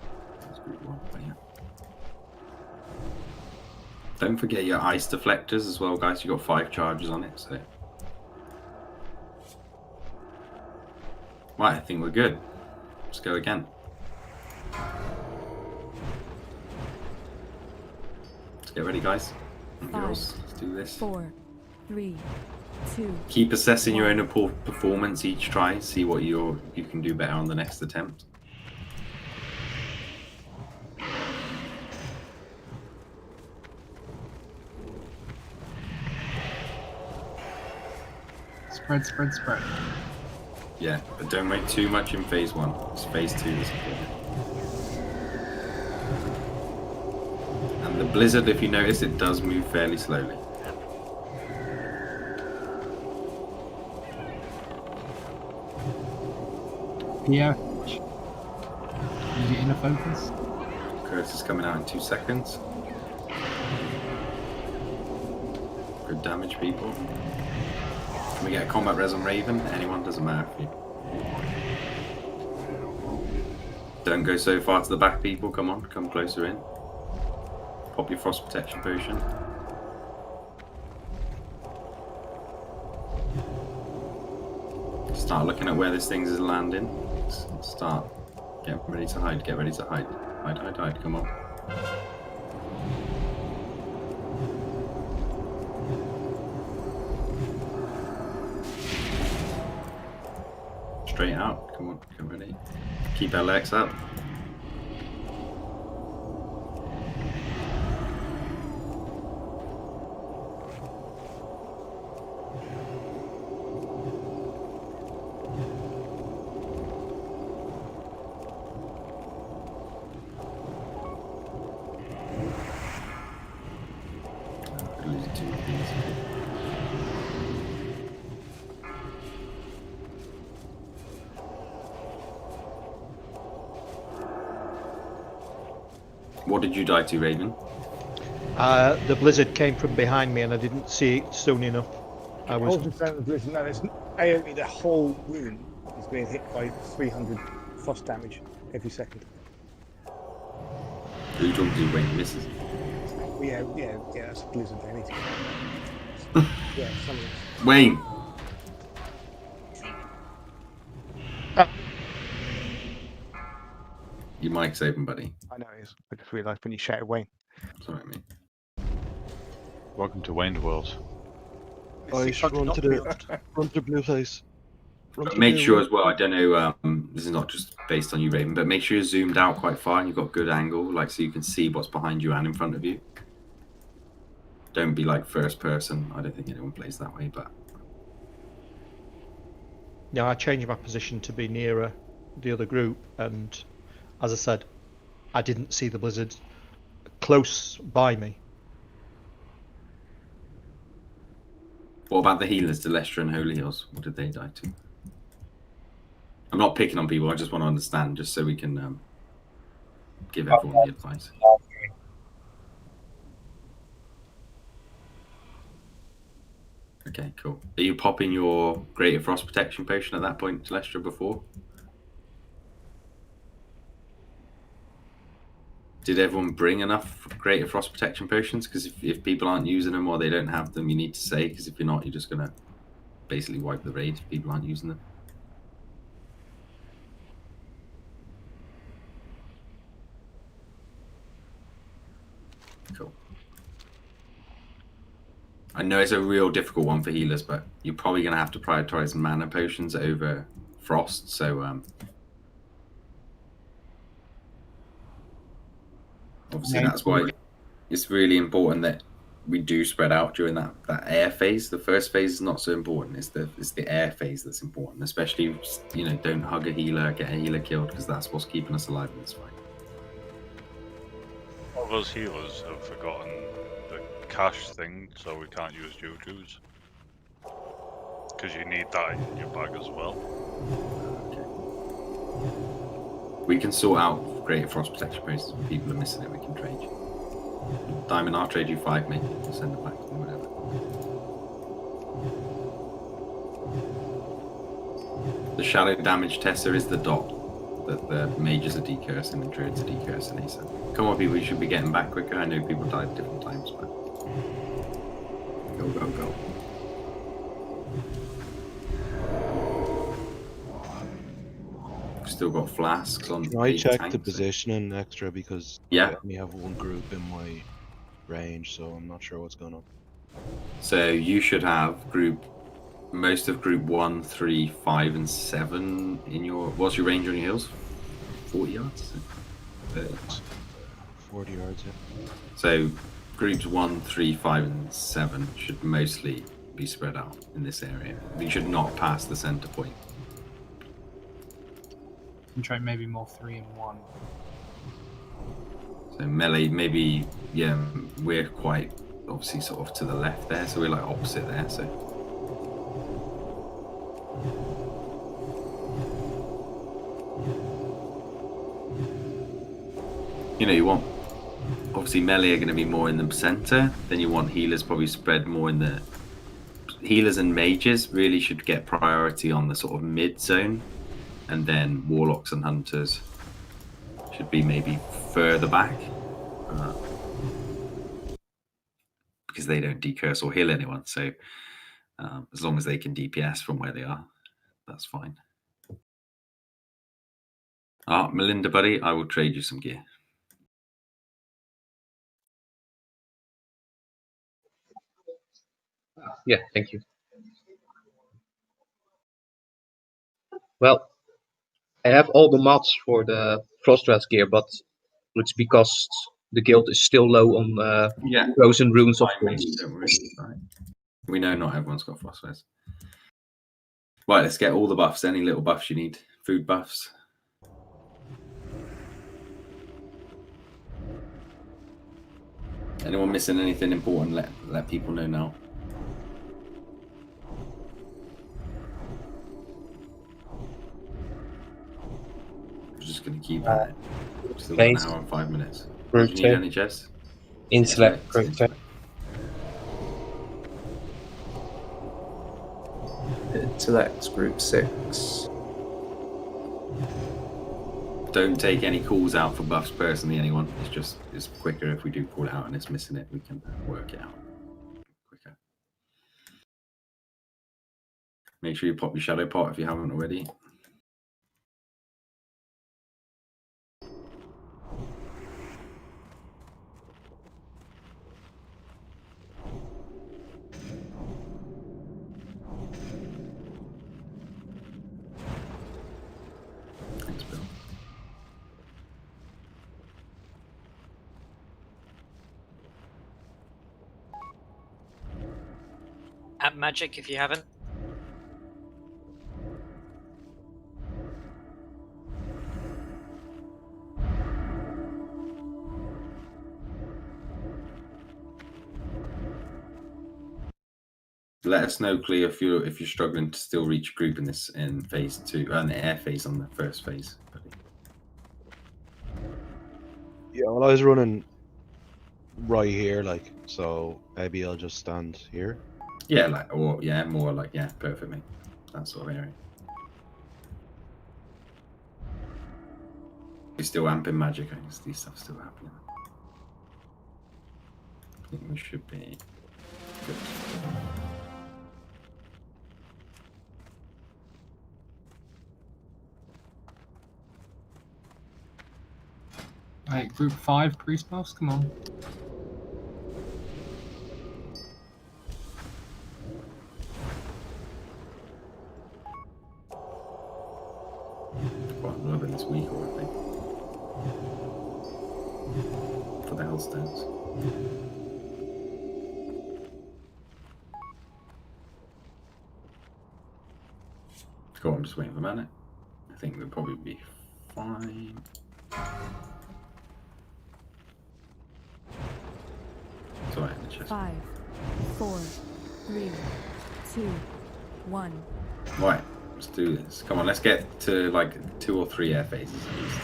Don't forget your ice deflectors as well, guys. You've got 5 charges on it, so. Right, I think we're good. Let's go again. Let's get ready, guys. And girls, let's do this. 4, 3, 2. Keep assessing your own performance each try. See what you can do better on the next attempt. Spread. Yeah, but don't wait too much in phase 1. It's phase 2 is important. And the blizzard, if you notice, it does move fairly slowly. Yeah. Is it inner focus? Curse is coming out in 2 seconds. Good damage, people. Can we get a combat res on Raven? Anyone? Doesn't matter if you. Don't go so far to the back, people. Come on, come closer in. Pop your frost protection potion. Start looking at where this thing is landing. Let's start. Get ready to hide. Get ready to hide. Hide, hide, hide. Come on. Straight out. Come on. Get ready. Keep LX up. What did you die to, Raven? The blizzard came from behind me and I didn't see it soon enough. I was. The blizzard. No, there's AoE. The whole room is being hit by 300 frost damage every second. Who you talking to? Wayne misses. Yeah. That's a blizzard. They need to. Yeah, something. Wayne. Your mic's open, buddy. I know it is. I just realised when you shouted Wayne. Sorry, mate. Welcome to Wayne's World. Ice, run to the blue place. But make sure as well, I don't know, this is not just based on you, Raven, but make sure you're zoomed out quite far and you've got good angle, like so you can see what's behind you and in front of you. Don't be like first person. I don't think anyone plays that way, but... No, I changed my position to be nearer the other group, and as I said, I didn't see the blizzard close by me. What about the healers, Delestra and Holy Hills? What did they die to? I'm not picking on people, I just want to understand, just so we can give everyone the advice. Okay, cool. Are you popping your Greater Frost Protection Potion at that point, Delestra, before? Did everyone bring enough Greater Frost Protection Potions? Because if people aren't using them or they don't have them, you need to say, because if you're not, you're just going to basically wipe the raid if people aren't using them. Cool. I know it's a real difficult one for healers, but you're probably going to have to prioritize mana potions over frost, so obviously that's why it's really important that we do spread out during that air phase. The first phase is not so important. It's the air phase that's important, especially, you know, don't hug a healer, get a healer killed, because that's what's keeping us alive in this fight. All those healers have forgotten the cash thing, so we can't use Juju's. Because you need that in your bag as well. Okay. We can sort out Greater Frost Protection Potions if people are missing it, we can trade you. Diamond, I'll trade you 5, mate. Send it back to me, whatever. The shadow damage tester is the dot that the mages are decursing and druids are decursing. So come on, people, you should be getting back quicker. I know people died at different times, but go, go, go. Still got flasks on. Can I check tanks, the positioning extra, because yeah, I only have one group in my range, so I'm not sure what's going on. So you should have most of group 1, 3, 5, and 7 in your. What's your range on your hills? 40 yards? 40 yards, yeah. So groups 1, 3, 5, and 7 should mostly be spread out in this area. We should not pass the center point. And try maybe more 3 and 1. So melee, maybe, yeah, we're quite obviously sort of to the left there, so we're like opposite there, so. You know, you want, obviously melee are going to be more in the center, then you want healers probably spread more in the, healers and mages really should get priority on the sort of mid zone, and then warlocks and hunters should be maybe further back, because they don't decurse or heal anyone, so as long as they can DPS from where they are, that's fine. Melinda, buddy, I will trade you some gear. Yeah, thank you. Well, I have all the mods for the Frostrat gear, but it's because the guild is still low on frozen runes, of course. Don't worry. Fine. We know not everyone's got phosphorus. Right, let's get all the buffs. Any little buffs you need. Food buffs. Anyone missing anything important? Let people know now. I'm just going to keep at it. Still got an hour and 5 minutes. Do you need any, Jess? Intellect, group 2. Intellect, group 6. Don't take any calls out for buffs personally, anyone. It's quicker if we do call it out and it's missing it. We can work it out quicker. Make sure you pop your shadow pot if you haven't already. Thanks, Bill. At Magic if you haven't. Let us know, Cleo, if you're struggling to still reach a group in phase 2 and the air phase on the first phase. Yeah, well, I was running right here, like, so maybe I'll just stand here. Yeah, more like perfect, mate. That sort of area. You're still amping magic, I guess these stuff's still happening. I think we should be good. Right, group 5 priest buffs, come on. Quite loving this week already. For the Hellstones. Go on, I'm just waiting for a minute. I think we'll probably be fine. It's alright in the chest. 5, 4, 3, 2, 1. Right, let's do this. Come on, let's get to like 2 or 3 air phases at least.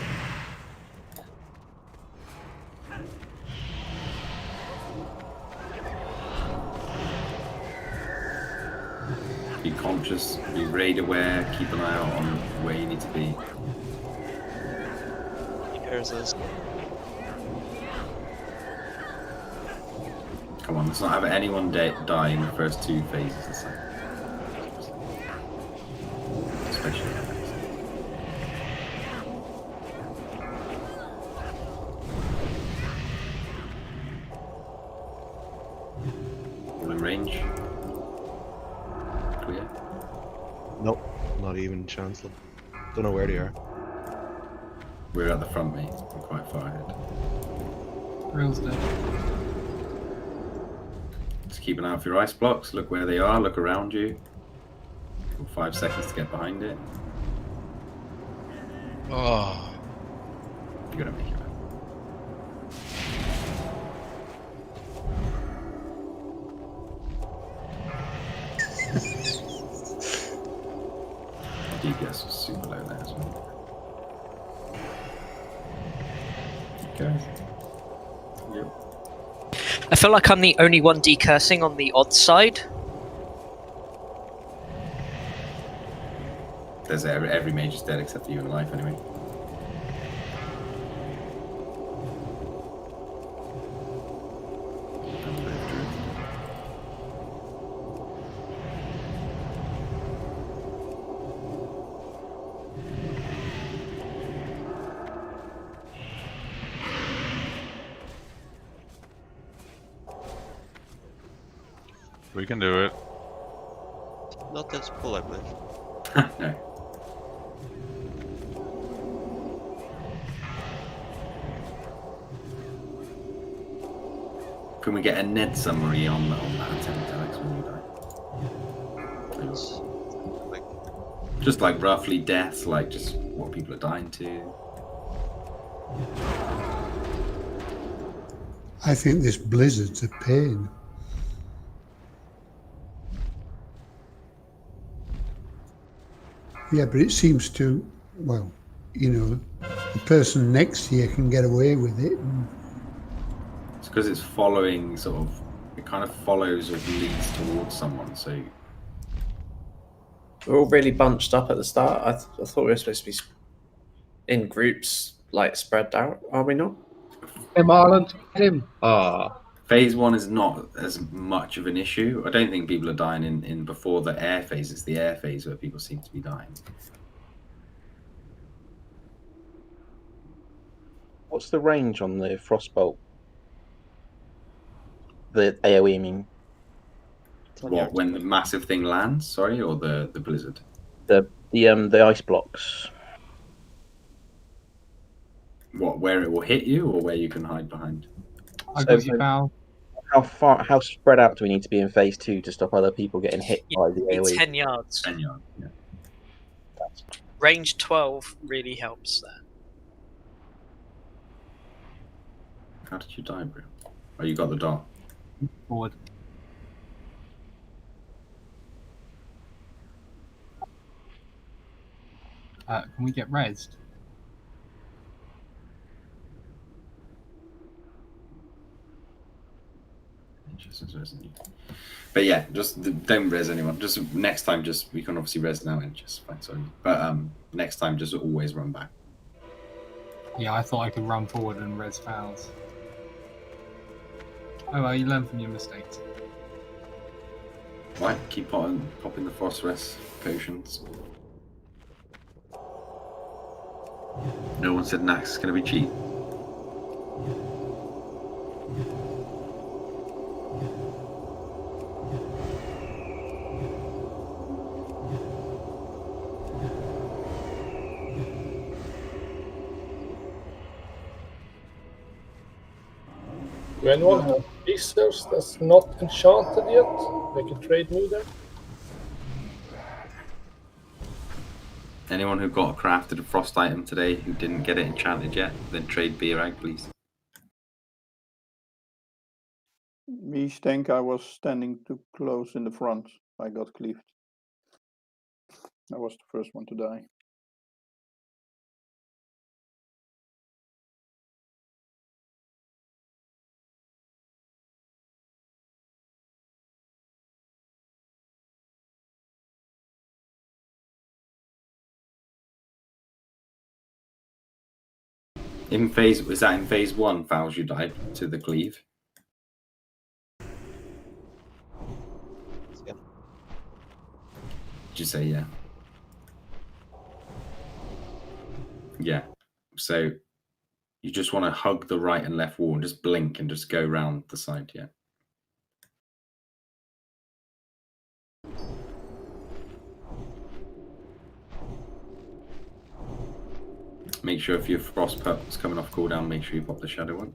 Be conscious, be raid aware, keep an eye out on where you need to be. Here's us. Come on, let's not have anyone die in the first 2 phases. Especially all in range. Clear. Nope, not even Chancellor. Don't know where they are. We're at the front, mate. We're quite far ahead. Reel's dead. Just keep an eye out for your ice blocks. Look where they are. Look around you. 5 seconds to get behind it. Oh. You're gonna make it. DPS was super low there as well. Okay. Yep. I feel like I'm the only one decursing on the odd side. There's every mage's dead except for you in life anyway. We can do it. Not this pull, I believe. No. Can we get a Ned summary on that attempt, Alex, when you die? Just like roughly deaths, like just what people are dying to. I think this blizzard's a pain. Yeah, but it seems to, well, you know, the person next to you can get away with it. And It's because it's following sort of, it kind of follows or leads towards someone, so. We're all really bunched up at the start. I thought we were supposed to be in groups, like spread out. Are we not? Hey, Marlon, get him. Ah. Phase 1 is not as much of an issue. I don't think people are dying in before the air phase. It's the air phase where people seem to be dying. What's the range on the frostbolt? The AoE, I mean. What, when the massive thing lands? Sorry, or the blizzard? The ice blocks. What, where it will hit you, or where you can hide behind? How spread out do we need to be in phase 2 to stop other people getting hit by the AoE? 10 yards. 10 yards, yeah. Range 12 really helps there. How did you die, bro? Oh, you got the dart. Forward. Can we get rezzed? But yeah, just don't res anyone. Just next time, just we can obviously res now and just fine. Sorry, but next time, just always run back. Yeah, I thought I could run forward and res fouls. Oh well, you learn from your mistakes. Right, keep popping the phosphorus potions. No one said Naxx is going to be cheap. Do anyone have pieces that's not enchanted yet? They can trade me there. Anyone who got crafted a frost item today who didn't get it enchanted yet, then trade Birag, please. Me, Stenk, I was standing too close in the front. I got cleaved. I was the first one to die. In phase, was that in phase 1, Fouls, you died to the cleave? Yeah. Did you say yeah? Yeah. So you just want to hug the right and left wall and just blink and just go round the side, yeah. Make sure if your frost pup is coming off cooldown, make sure you pop the shadow one.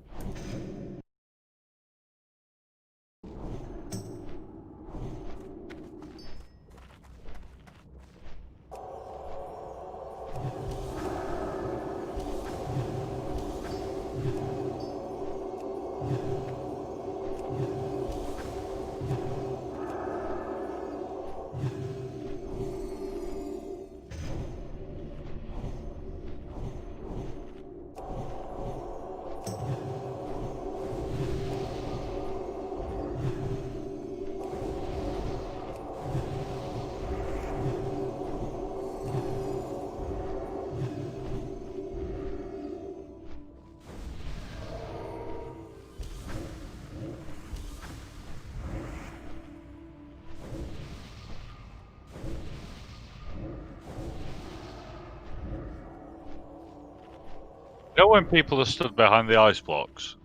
You know when people are stood behind the ice blocks?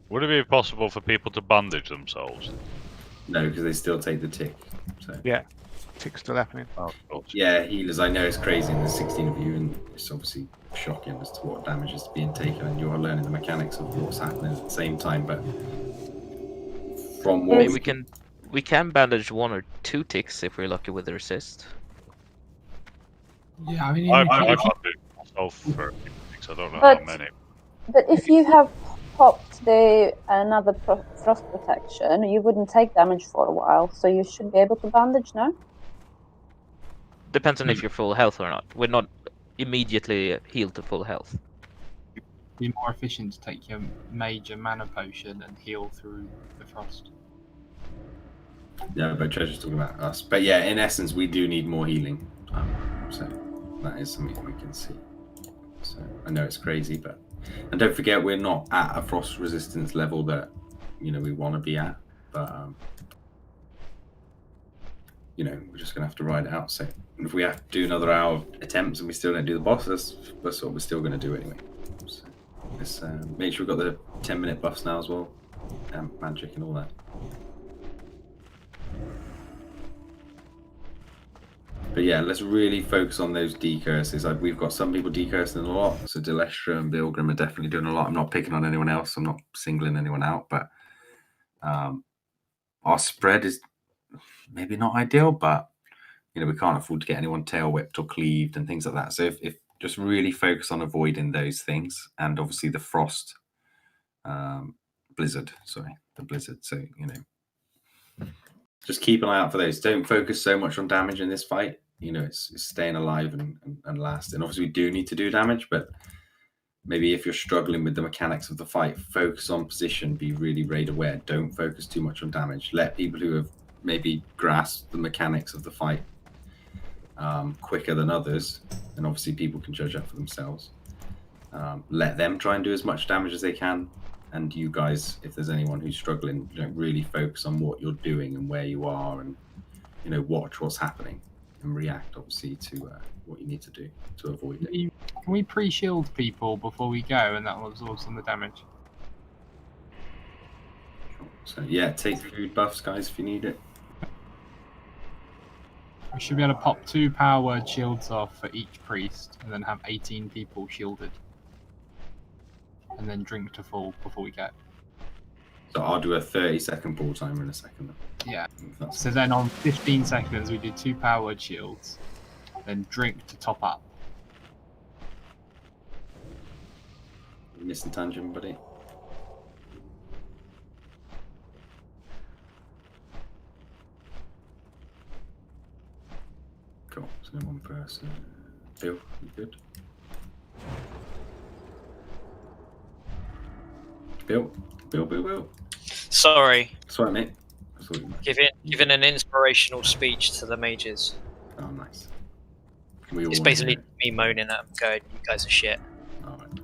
Would it be possible for people to bandage themselves? No, because they still take the tick. So Yeah, tick's still happening. Oh, yeah, healers. I know it's crazy, and there's 16 of you, and it's obviously shocking as to what damage is being taken, and you're learning the mechanics of what's happening at the same time. But from I what mean, we can bandage 1 or 2 ticks if we're lucky with the resist. Yeah, I mean, I've done it myself for a few weeks. I don't know But- how many. But if you have popped the another frost protection, you wouldn't take damage for a while, so you should be able to bandage now. Depends on if you're full health or not. We're not immediately healed to full health. be more efficient to take your major mana potion and heal through the frost. Yeah, but Treasure's talking about us. But yeah, in essence, we do need more healing. So that is something we can see. So I know it's crazy, but and don't forget we're not at a frost resistance level that we want to be at. But we're just gonna have to ride it out. So if we have to do another hour of attempts and we still don't do the boss, that's what we're still gonna do anyway. So let's make sure we've got the 10-minute buffs now as well, magic and all that. But yeah, let's really focus on those decurses. We've got some people decursing a lot. So Delestra and Bilgrim are definitely doing a lot. I'm not picking on anyone else. I'm not singling anyone out. But our spread is maybe not ideal. But, we can't afford to get anyone tail whipped or cleaved and things like that. So if just really focus on avoiding those things. And obviously the frost blizzard. Sorry, the blizzard. So, just keep an eye out for those. Don't focus so much on damage in this fight. It's staying alive and last. And obviously we do need to do damage, but maybe if you're struggling with the mechanics of the fight, focus on position, be really raid aware. Don't focus too much on damage. Let people who have maybe grasped the mechanics of the fight quicker than others, and obviously people can judge that for themselves. Let them try and do as much damage as they can. And you guys, if there's anyone who's struggling, really focus on what you're doing and where you are, and watch what's happening and react obviously to what you need to do to avoid it. Can we pre-shield people before we go, and that will absorb some of the damage? So yeah, take food buffs, guys, if you need it. We should be able to pop 2 power word shields off for each priest, and then have 18 people shielded. And then drink to full before we go. So I'll do a 30-second pull timer in a second. Yeah. So then on 15 seconds, we do 2 power word shields, then drink to top up. You missing tangent, buddy? Cool. So one person. Bill, you good? Bill. Sorry. That's what I meant. Giving an inspirational speech to the mages. Oh, nice. It's basically me moaning at them, going, "You guys are shit."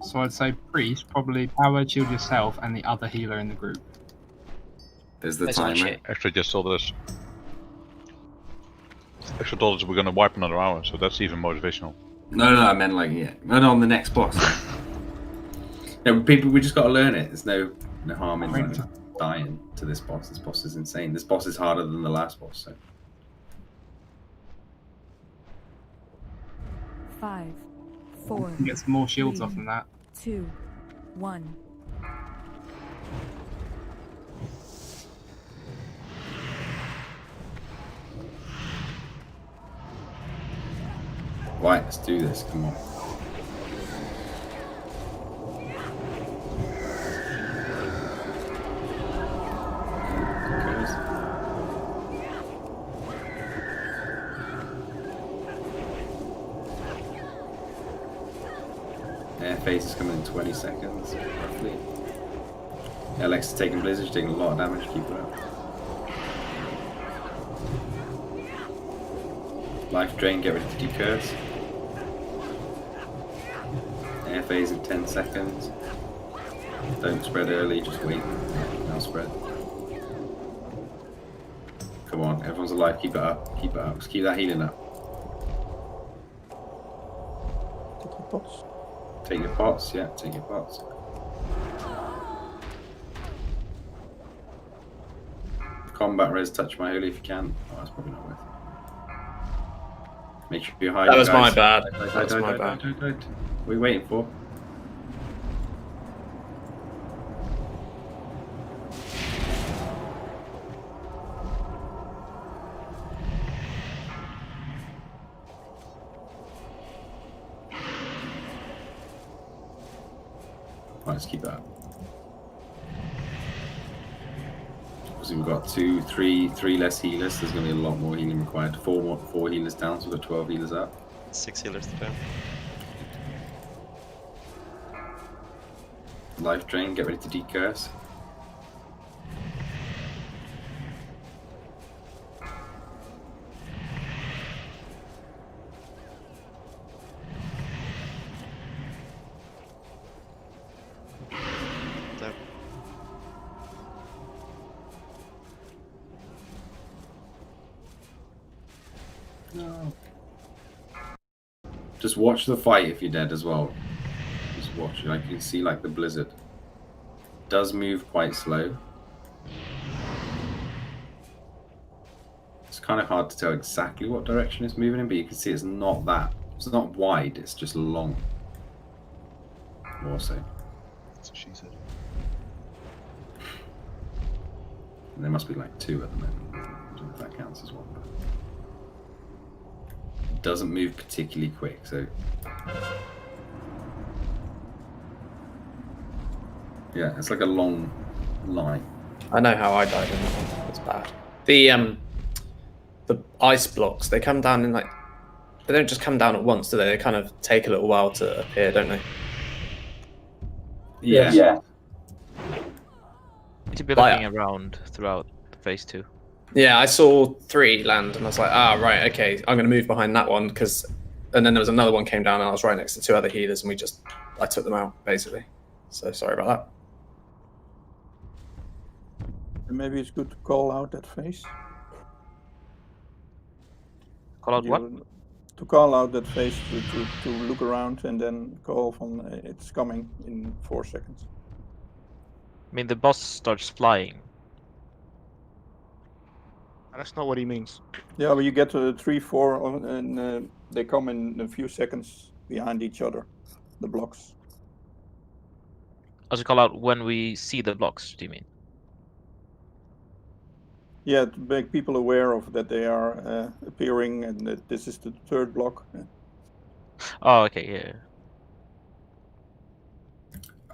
So I'd say priest, probably power word shield yourself and the other healer in the group. There's the Basically timer. shit. Actually, just saw this. Extra dollars, we're going to wipe another hour, so that's even motivational. No, I meant no, on the next boss. No, people, we just got to learn it. There's no harm in dying to this boss. This boss is insane. This boss is harder than the last boss. So. 5, 4. You can get some more shields 3, off than that. 2, 1. Right, let's do this. Come on. Air phase is coming in 20 seconds, roughly. Alex is taking blizzard, taking a lot of damage. Keep it up. Life drain, get ready to decurse. Air phase in 10 seconds. Don't spread early, just wait. Now spread. Come on, everyone's alive, keep it up, keep it up. Just keep that healing up. Take your pots. Take your pots, yeah, take your pots. combat res touch my holy if you can. Oh, that's probably not worth it. Make sure you hide. That was my guys. bad. Hide. That was my bad. What are you waiting for? Right, let's keep that. Obviously, we've got three less healers. There's going to be a lot more healing required. Four healers down, so we've got 12 healers up. 6 healers to down. Life drain. Get ready to decurse. No. Just watch the fight if you're dead as well. Just watch. Like you can see, like the blizzard does move quite slow. It's kind of hard to tell exactly what direction it's moving in, but you can see it's not wide. It's just long. Also, that's what she said. And there must be like 2 at the moment. I don't know if that counts as one. But it doesn't move particularly quick, so yeah, it's like a long line. I know how I died in that one. It's bad. The ice blocks, they come down in like, they don't just come down at once, do they? They kind of take a little while to appear, don't they? Yeah. Need to be looking around throughout phase 2. Yeah, I saw 3 land and I was like, right, okay, I'm going to move behind that one and then there was another one came down and I was right next to 2 other healers and I took them out, basically. So sorry about that. And maybe it's good to call out that phase. Call out what? To call out that phase, to look around and then call from it's coming in 4 seconds. I mean, the boss starts flying. That's not what he means. Yeah, but you get to 3, 4, and they come in a few seconds behind each other, the blocks. Also call out when we see the blocks, do you mean? Yeah, to make people aware of that they are appearing and that this is the 3rd block. Yeah. Oh, okay,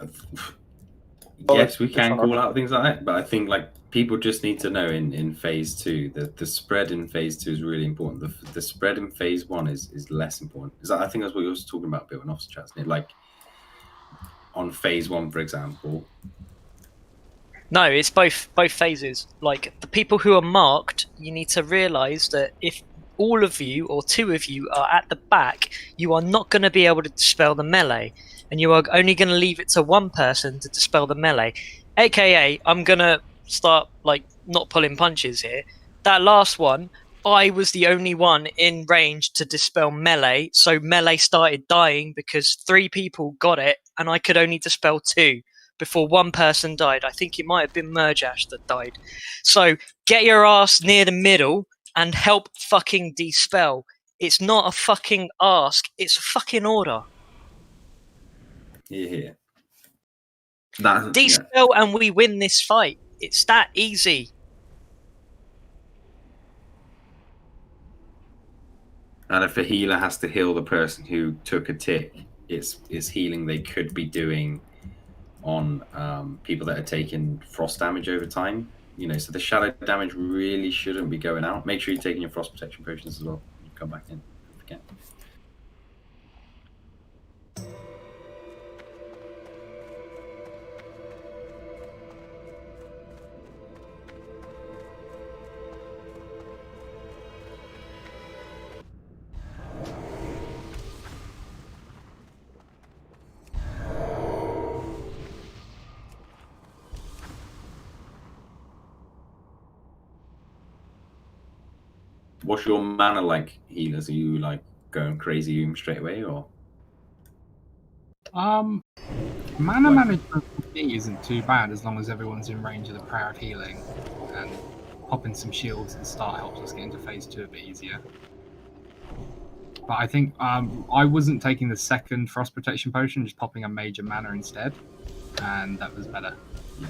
yeah. Yes, we can call out things like that, but I think like people just need to know in phase 2 that the spread in phase 2 is really important. The spread in phase 1 is less important. I think that's what you were talking about, Bill, in officer chats. Like on phase 1, for example. No, it's both phases. Like the people who are marked, you need to realise that if all of you or 2 of you are at the back, you are not going to be able to dispel the melee, and you are only going to leave it to one person to dispel the melee. AKA, I'm going to start like not pulling punches here. That last one, I was the only one in range to dispel melee, so melee started dying because 3 people got it, and I could only dispel 2. Before one person died. I think it might have been Murjash that died. So get your ass near the middle and help fucking dispel. It's not a fucking ask, it's a fucking order. Yeah. Dispel and we win this fight. It's that easy. And if a healer has to heal the person who took a tick, it's healing they could be doing on people that are taking frost damage over time, so the shadow damage really shouldn't be going out. Make sure you're taking your frost protection potions as well. You come back in. Don't forget. What's your mana like, healers? Are you like going crazy straight away, or? Mana management for me isn't too bad as long as everyone's in range of the proud healing, and popping some shields at the start helps us get into phase 2 a bit easier. But I think I wasn't taking the second frost protection potion, just popping a major mana instead, and that was better. Yeah.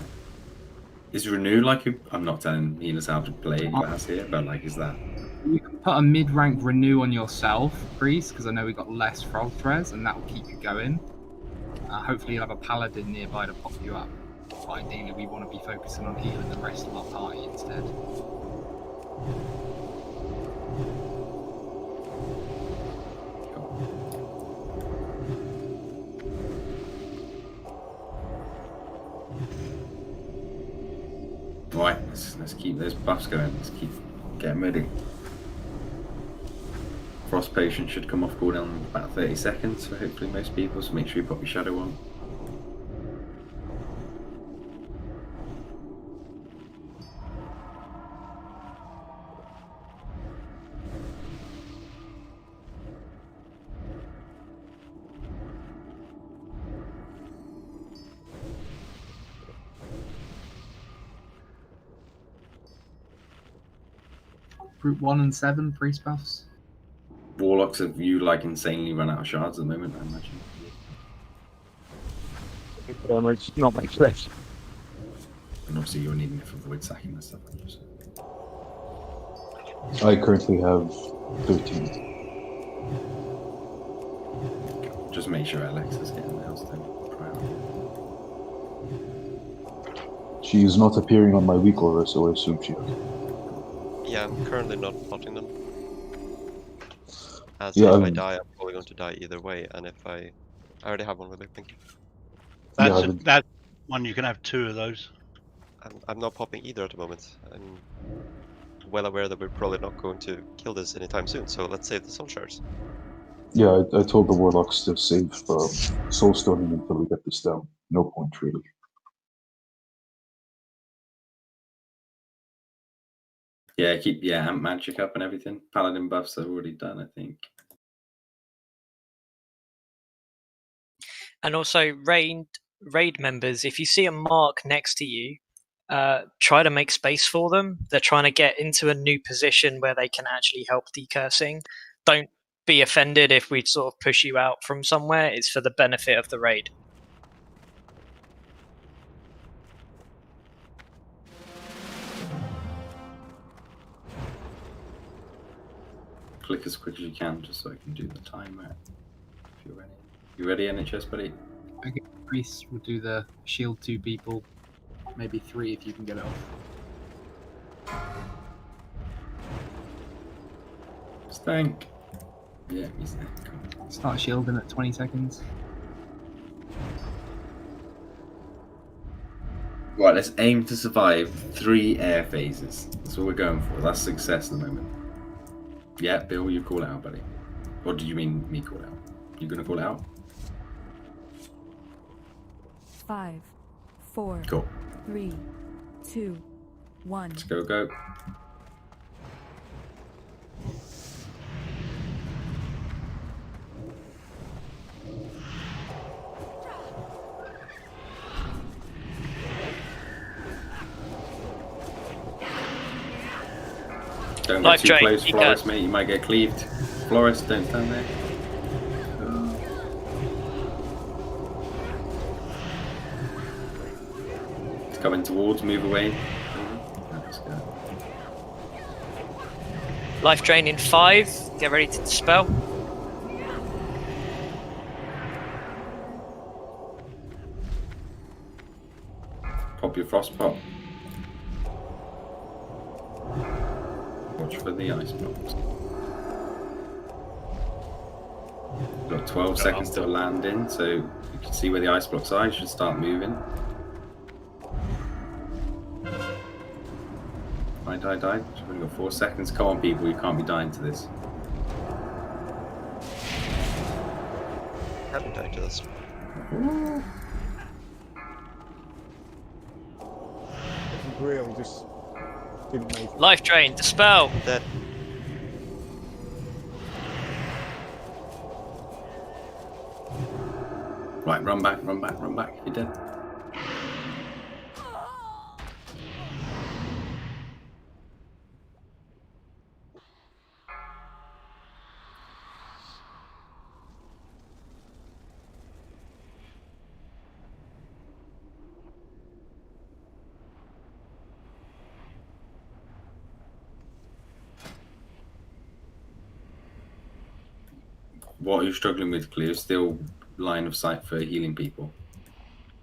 Is Renew like I'm not telling healers how to play class here, but like, is that? You can put a mid-rank Renew on yourself, Priest, because I know we got less frost res, and that will keep you going. Hopefully you'll have a paladin nearby to pop you up. But ideally we want to be focusing on healing the rest of our party instead. Right, let's keep those buffs going. Let's keep getting ready. Frost Potion should come off cooldown in about 30 seconds for hopefully most people, so make sure you pop your shadow on. Group 1 and 7 priest buffs. Warlocks have you like insanely run out of shards at the moment, I imagine. It's not much less. And obviously you're needing it for void sacking and stuff like that. I currently have 13. Just make sure Alexa's getting the house then. She is not appearing on my weak aura, so I assume she is. Yeah, I'm currently not plotting them. As Yeah, if I die, I'm probably going to die either way, and if I already have one with it, thank you. That's one you can have 2 of those. I'm not popping either at the moment. I'm well aware that we're probably not going to kill this anytime soon, so let's save the soul shards. Yeah, I told the warlocks to save soul stoning until we get this down. No point really. Yeah, keep amp magic up and everything. Paladin buffs are already done, I think. And also raid members, if you see a mark next to you, try to make space for them. They're trying to get into a new position where they can actually help decursing. Don't be offended if we sort of push you out from somewhere. It's for the benefit of the raid. Click as quick as you can, just so I can do the timer. If you're ready. You ready, NHS buddy? Okay, priests will do the shield 2 people, maybe 3 if you can get it off. Stank. Yeah, he's there. Start shielding at 20 seconds. Right, let's aim to survive 3 air phases. That's what we're going for. That's success at the moment. Yeah, Bill, you call it out, buddy. Or do you mean me call it out? You gonna call it out? 5, 4, Cool. 3, 2, 1. Let's go. Don't get too close, Flores, mate. You might get cleaved. Flores, don't stand there. It's coming towards, move away. Let's go. Life drain in 5. Get ready to dispel. Pop your frost pop. Watch for the ice blocks. Got 12 seconds to land in, so you can see where the ice blocks are. You should start moving. Die. You've only got 4 seconds. Come on, people, you can't be dying to this. I haven't died to this. Real, just didn't make it. Life drain, dispel. Dead. Right, run back. You're dead. What are you struggling with, Cleo? Still line of sight for healing people?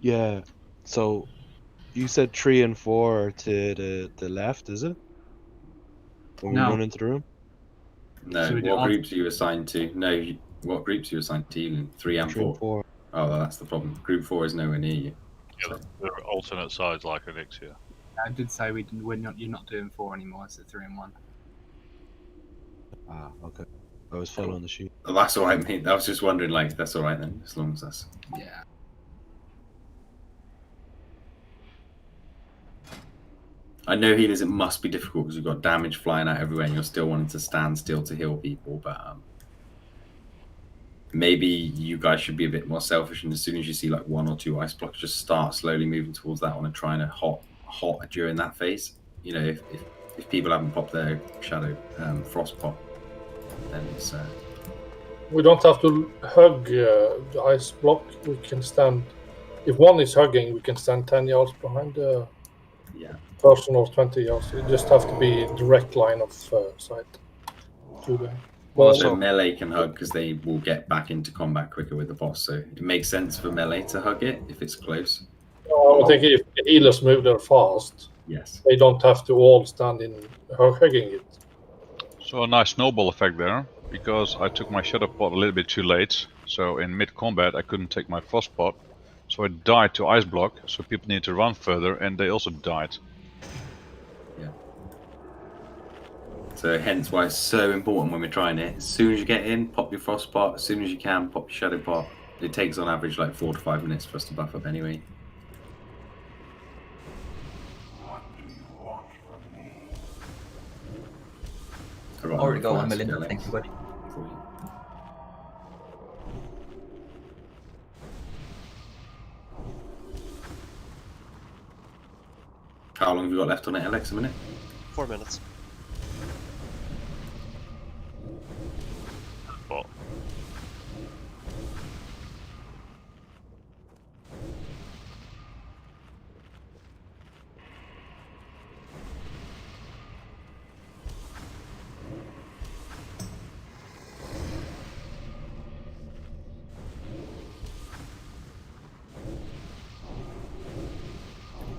Yeah. So you said 3 and 4 to the left, is it? When we No. run into the room? No. So we do What all- groups are you assigned to? No. What groups are you assigned to healing? 3 and 3 4. and 4. Oh, well, that's the problem. Group 4 is nowhere near you. Yeah, they're alternate sides like Naxx here. I did say you're not doing 4 anymore. It's a 3 and 1. Ah, okay. I was following the sheet. Oh, that's all right, mate. I was just wondering, like, that's all right then, as long as that's. Yeah. I know healers, it must be difficult because you've got damage flying out everywhere and you're still wanting to stand still to heal people, but maybe you guys should be a bit more selfish, and as soon as you see like 1 or 2 ice blocks, just start slowly moving towards that one and trying to hot during that phase. You know, if people haven't popped their shadow frost pop, then it's We don't have to hug the ice block. We can stand. If one is hugging, we can stand 10 yards behind the person or 20 yards. You just have to be direct line of sight to them. also melee can hug because they will get back into combat quicker with the boss, so it makes sense for melee to hug it if it's close. I think if the healers move there fast, yes, they don't have to all stand in hugging it. So a nice snowball effect there, because I took my shadow pot a little bit too late. So in mid-combat I couldn't take my frost pot, so I died to ice block. So people need to run further, and they also died. Yeah. So hence why it's so important when we're trying it. As soon as you get in, pop your frost pot. As soon as you can, pop your shadow pot. It takes on average like 4 to 5 minutes for us to buff up anyway. Already got 1 million. Thank you, buddy. How long have you got left on it, Alex? A minute? 4 minutes. But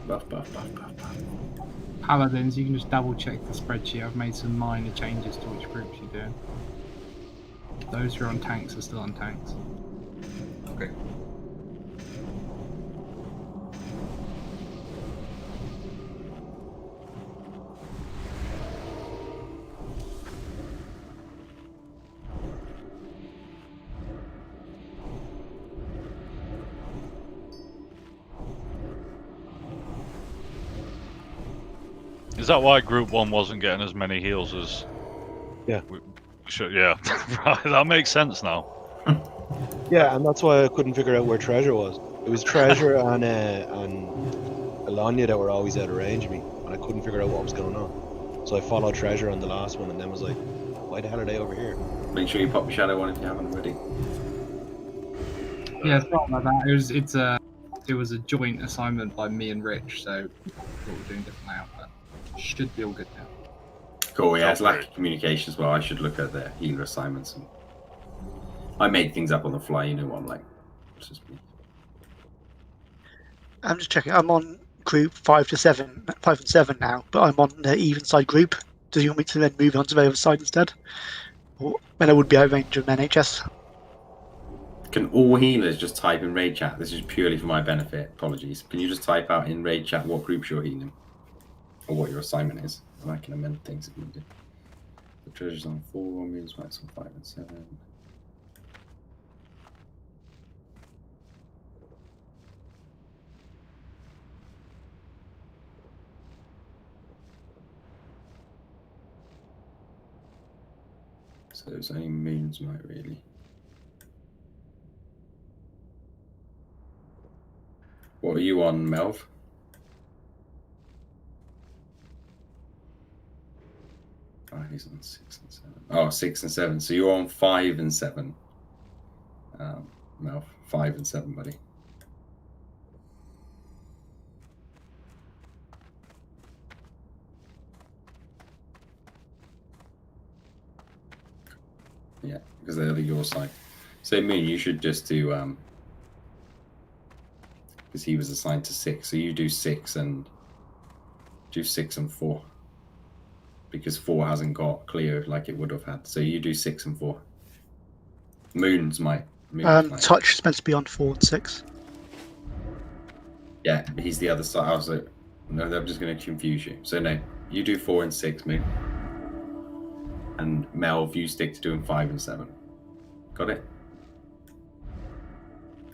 Buff, buff, buff, buff, buff. Paladins, you can just double check the spreadsheet. I've made some minor changes to which groups you're doing. Those who are on tanks are still on tanks. Okay. is that why Group 1 wasn't getting as many heals as? Yeah. We should, yeah. Right, that makes sense now. Yeah, and that's why I couldn't figure out where Treasure was. It was Treasure and Alanya that were always out of range of me, and I couldn't figure out what was going on. So I followed Treasure on the last one, and then was like, why the hell are they over here? Make sure you pop your shadow one if you haven't already. Yeah, it's not like that. It was a joint assignment by me and Rich, so what we're doing differently out there. Should be all good now. Cool, yeah, it's lack of communication as well. I should look at the healer assignments. And I make things up on the fly, you know what I'm like. It's just me. I'm just checking. I'm on group 5 and 7 now, but I'm on the even side group. Do you want me to then move on to the other side instead? Or when I would be out of range of NHS? Can all healers just type in raid chat? This is purely for my benefit. Apologies. Can you just type out in raid chat what groups you're healing? Or what your assignment is? And I can amend things if you do. The treasure's on 4, moves rights on 5 and 7. So it's only moons might really. What are you on, Melv? Oh, he's on 6 and 7. Oh, 6 and 7. So you're on 5 and 7. Melv, 5 and 7, buddy. Yeah, because they're your side. So Moon, you should just do because he was assigned to 6, so you do 6 and 4 because 4 hasn't got clear like it would have had. So you do 6 and 4. Moon's might. Touch is meant to be on 4 and 6. Yeah, he's the other side. I was like, no, I'm just going to confuse you. So no, you do 4 and 6, Moon. And Melv, you stick to doing 5 and 7. Got it?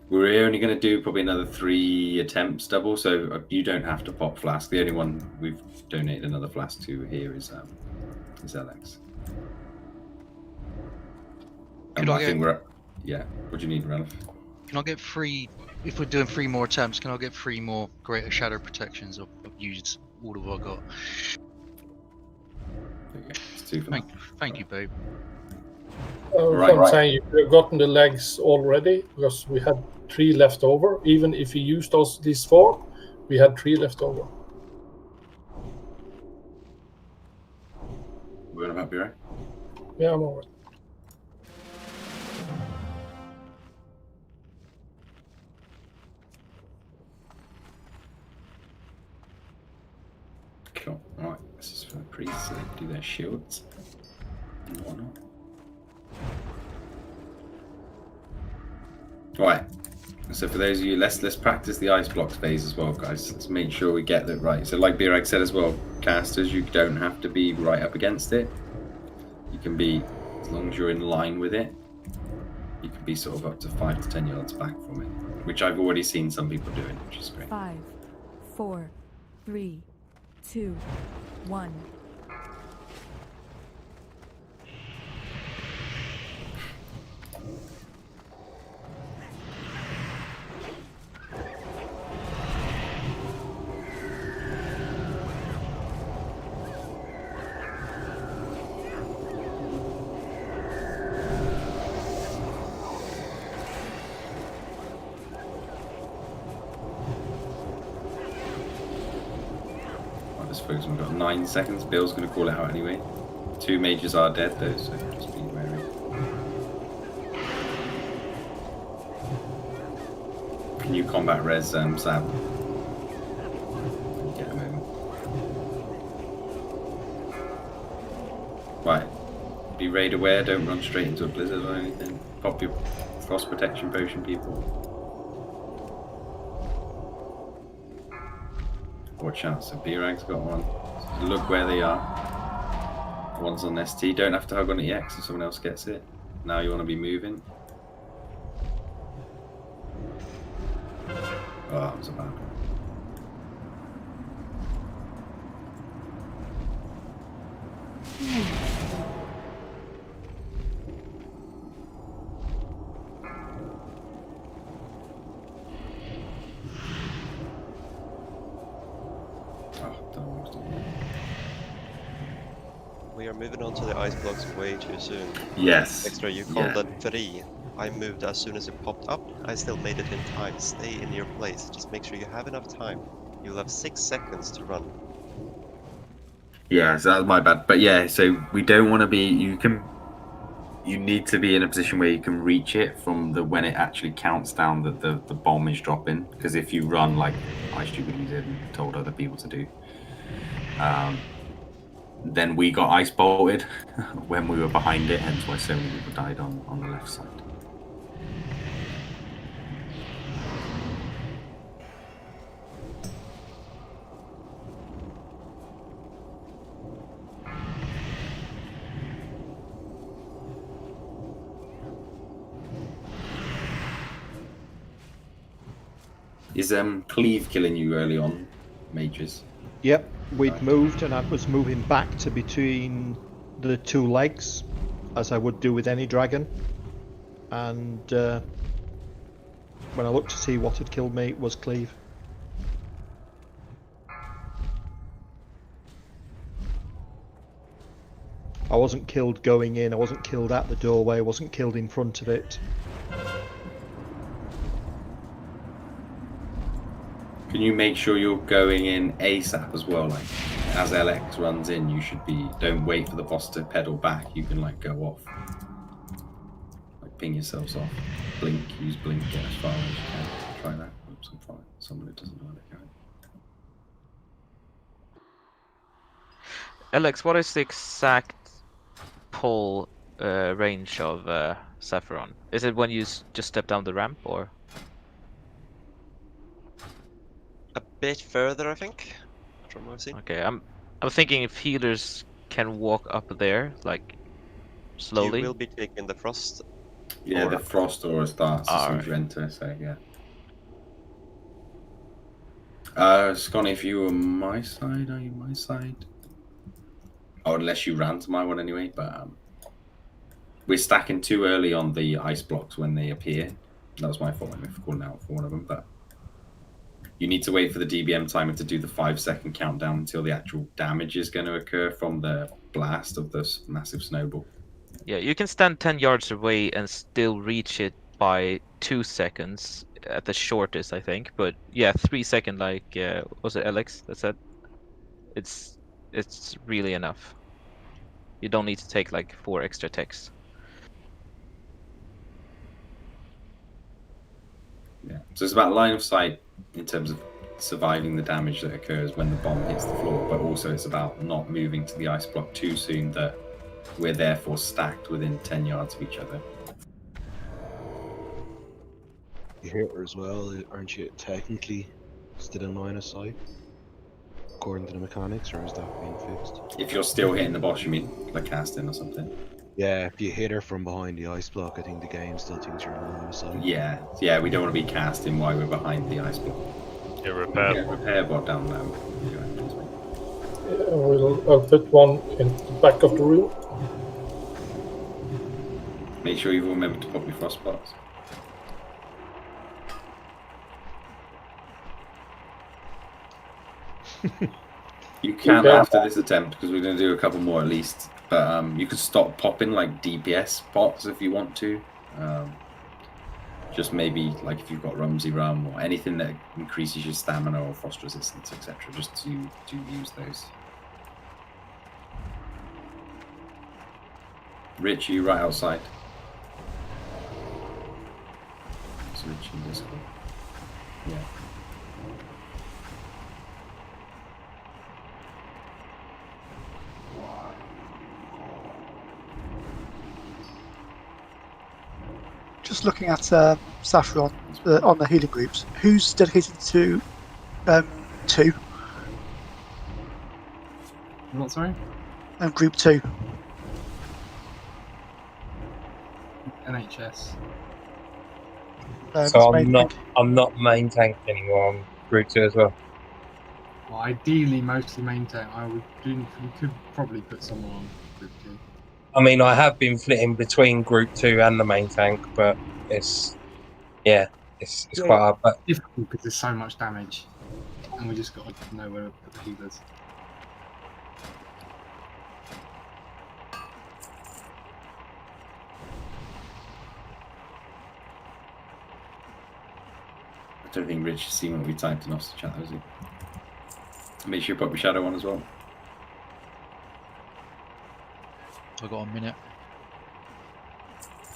We're only going to do probably another 3 attempts double, so you don't have to pop flask. The only one we've donated another flask to here is Alex. Could I think we're... Yeah, what do you need, Ralph? Can I get 3, if we're doing 3 more attempts, can I get 3 more greater shadow protections? I've used all of what I got. It's 2 for that. Thank you, babe. I'm saying you could have gotten the legs already because we had 3 left over. Even if you used these 4, we had 3 left over. We're gonna be right. Yeah, I'm alright. Cool. Alright, this is for the priests so they can do their shields and whatnot. Alright, so for those of you, let's practice the ice blocks phase as well, guys. Let's make sure we get that right. So like Birag said as well, casters, you don't have to be right up against it. You can be, as long as you're in line with it, you can be sort of up to 5 to 10 yards back from it, which I've already seen some people doing, which is great. 5, 4, 3, 2, 1. Folks, we've got 9 seconds. Bill's going to call it out anyway. 2 mages are dead though, so just be wary. Can you combat res Sam? Get a moment. Right. Be raid aware, don't run straight into a blizzard or anything. Pop your frost protection potion, people. Watch out, so Birag's got one. So look where they are. One's on ST. Don't have to hug on the X if someone else gets it. Now you want to be moving. Oh, that was a bad one. We are moving on to the ice blocks way too soon. Yes. Extra, you called that 3. I moved as soon as it popped up. I still made it in time. Stay in your place. Just make sure you have enough time. You'll have 6 seconds to run. Yeah, so that's my bad. But yeah, so we don't want to be. You need to be in a position where you can reach it from the when it actually counts down that the bomb is dropping. Because if you run like I stupidly did and told other people to do, then we got ice bolted when we were behind it. Hence why so many people died on the left side. Is Cleave killing you early on, mages? Yep, we'd moved and I was moving back to between the 2 legs, as I would do with any dragon. And when I looked to see what had killed me, it was Cleave. I wasn't killed going in, I wasn't killed at the doorway, I wasn't killed in front of it. Can you make sure you're going in ASAP as well? Like, as LX runs in, you should be. Don't wait for the boss to pedal back. You can like go off. ping yourselves off. Blink, use blink, get as far as you can. Try that. Oops, I'm following someone who doesn't know where they're going. Alex, what is the exact pull range of Saffron? Is it when you just step down the ramp, or? A bit further, I think. From what I've seen. Okay, I'm thinking if healers can walk up there, like slowly. You will be taking the frost. Yeah, the frost aura starts as soon as you Alright. enter, so yeah. Scotty, if you were my side, are you my side? Oh, unless you ran to my one anyway, but we're stacking too early on the ice blocks when they appear. That was my fault for calling out for one of them, but you need to wait for the DBM timer to do the 5-second countdown until the actual damage is going to occur from the blast of this massive snowball. Yeah, you can stand 10 yards away and still reach it by 2 seconds at the shortest, I think. But yeah, 3 second, like was it Alex that said? It's really enough. You don't need to take like 4 extra ticks. Yeah, so it's about line of sight in terms of surviving the damage that occurs when the bomb hits the floor, but also it's about not moving to the ice block too soon that we're therefore stacked within 10 yards of each other. You hit her as well, aren't you technically still in line of sight? According to the mechanics, or is that being fixed? If you're still hitting the boss, you mean? Like casting or something? Yeah, if you hit her from behind the ice block, I think the game still thinks you're in line of sight. Yeah, we don't want to be casting while we're behind the ice block. Yeah, repair. Yeah, repair bot down now. I'll put one in the back of the room. Make sure you remember to pop your frost bots. You can after this attempt, because we're going to do a couple more at least. But you could stop popping like DPS bots if you want to. Just maybe like if you've got Rumsy Rum or anything that increases your stamina or frost resistance, etc. Just to use those. Rich, you right outside. So Rich in Discord. Yeah. Just looking at Saffron on the healing groups, who's dedicated to 2? What, sorry? Group 2. NHS. So I'm not main tank anymore. I'm group 2 as well. Well, ideally, mostly main tank. We could probably put someone on group 2. I mean, I have been flitting between group 2 and the main tank, but it's quite hard. But difficult because there's so much damage, and we just got to know where to put the healers. I don't think Rich has seen what we typed in off the chat, has he? Make sure you put your shadow on as well. I've got a minute.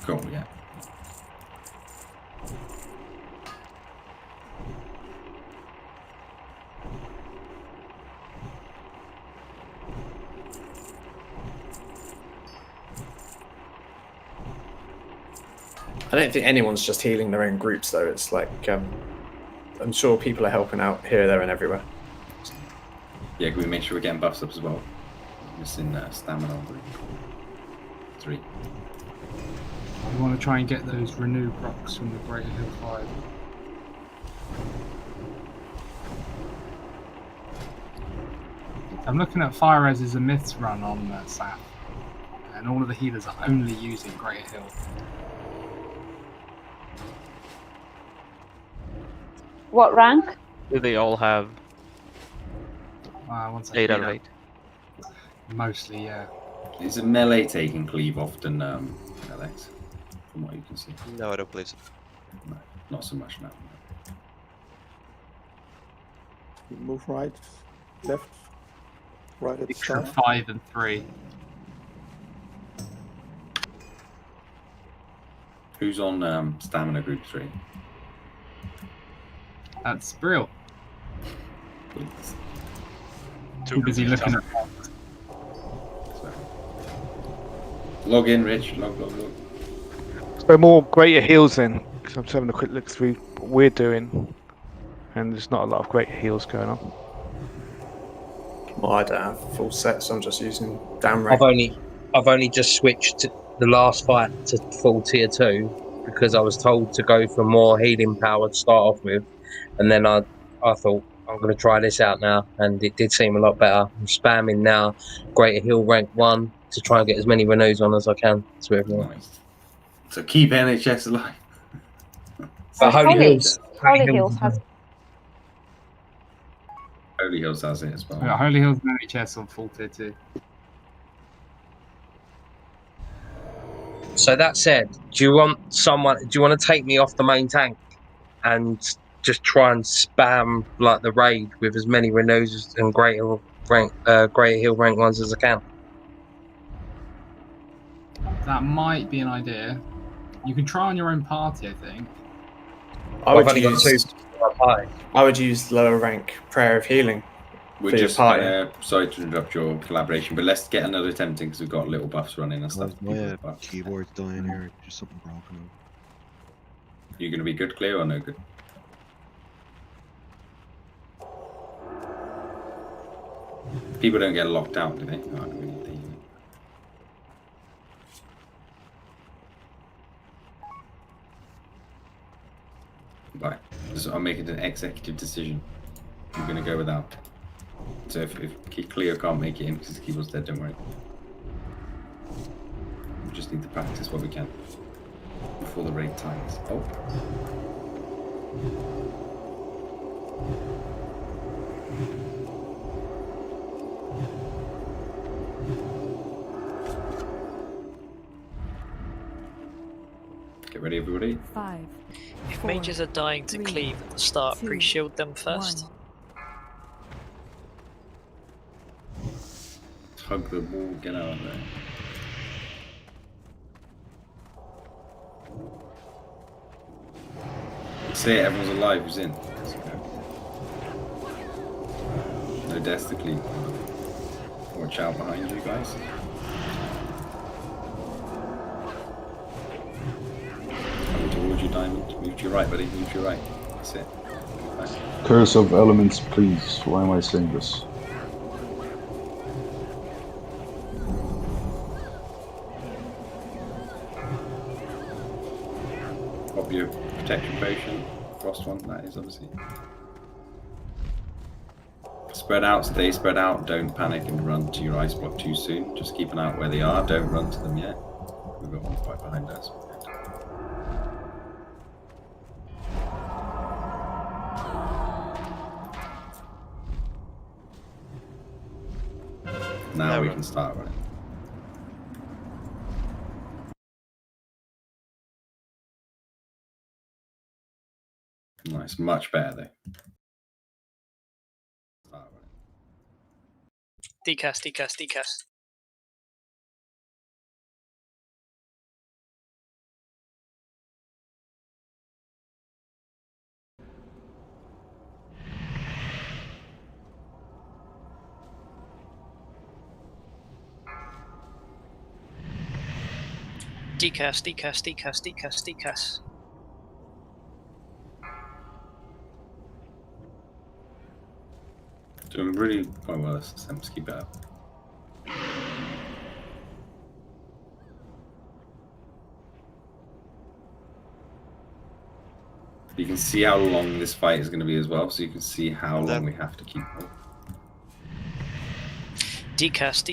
Cool, yeah. I don't think anyone's just healing their own groups though. It's like I'm sure people are helping out here, there, and everywhere. Yeah, can we make sure we're getting buffs up as well? Missing stamina on group 3. We want to try and get those renew procs from the Greater Hill 5. I'm looking at Fire Res as a myths run on Saf, and all of the healers are only using Greater Hill. What rank? Do they all have 8 out of 8? Mostly, yeah. Is a melee taking cleave often, Alex? From what you can see. No, I don't believe so. No, not so much now. You move right, left, right at the Picture start. 5 and 3. Who's on stamina group 3? That's Brill. Please. Too busy looking at. Log in, Rich. Log. So more greater heals then, because I'm just having a quick look through what we're doing, and there's not a lot of greater heals going on. Well, I don't have full set, so I'm just using damn rank. I've only just switched the last fight to full tier 2 because I was told to go for more healing power to start off with, and then I thought I'm going to try this out now, and it did seem a lot better. I'm spamming now greater heal rank 1 to try and get as many renews on as I can to everyone. Nice. So keep NHS alive. But Holy Hills has. Holy Hills has it as well. Yeah, Holy Hills and NHS on full tier 2. So that said, do you want to take me off the main tank and just try and spam like the raid with as many renews and greater heal rank 1s as I can? That might be an idea. You can try on your own party, I think. I would use lower rank Prayer of Healing. We're for your just party. sorry to interrupt your collaboration, but let's get another tempting because we've got little buffs running and stuff. My keyboard's dying here. Just something broken. You going to be good, Cleo, or no good? People don't get locked out, do they? Oh, we need the... Right, so I'm making an executive decision. I'm going to go without. So if Cleo can't make it in because his keyboard's dead, don't worry. We just need to practice what we can before the raid times. Oh. Get ready, everybody. 5. If mages are dying to cleave at the start, pre-shield them first. Hug the wall, get out of there. Say it, everyone's alive, who's in? No deaths to cleave. Watch out behind you guys. Coming towards you, Diamond. Move to your right, buddy. Move to your right. That's it. Back. Curse of elements, please. Why am I saying this? Pop your protection potion. Frost one, that is obviously. Spread out, stay spread out. Don't panic and run to your ice block too soon. Just keep an eye out where they are. Don't run to them yet. We've got one quite behind us. Now we can start running. Nice, much better though. Decast. Decast. Doing really quite well this time, just keep it up. You can see how long this fight is going to be as well, so you can see how long we have to keep on. Decast.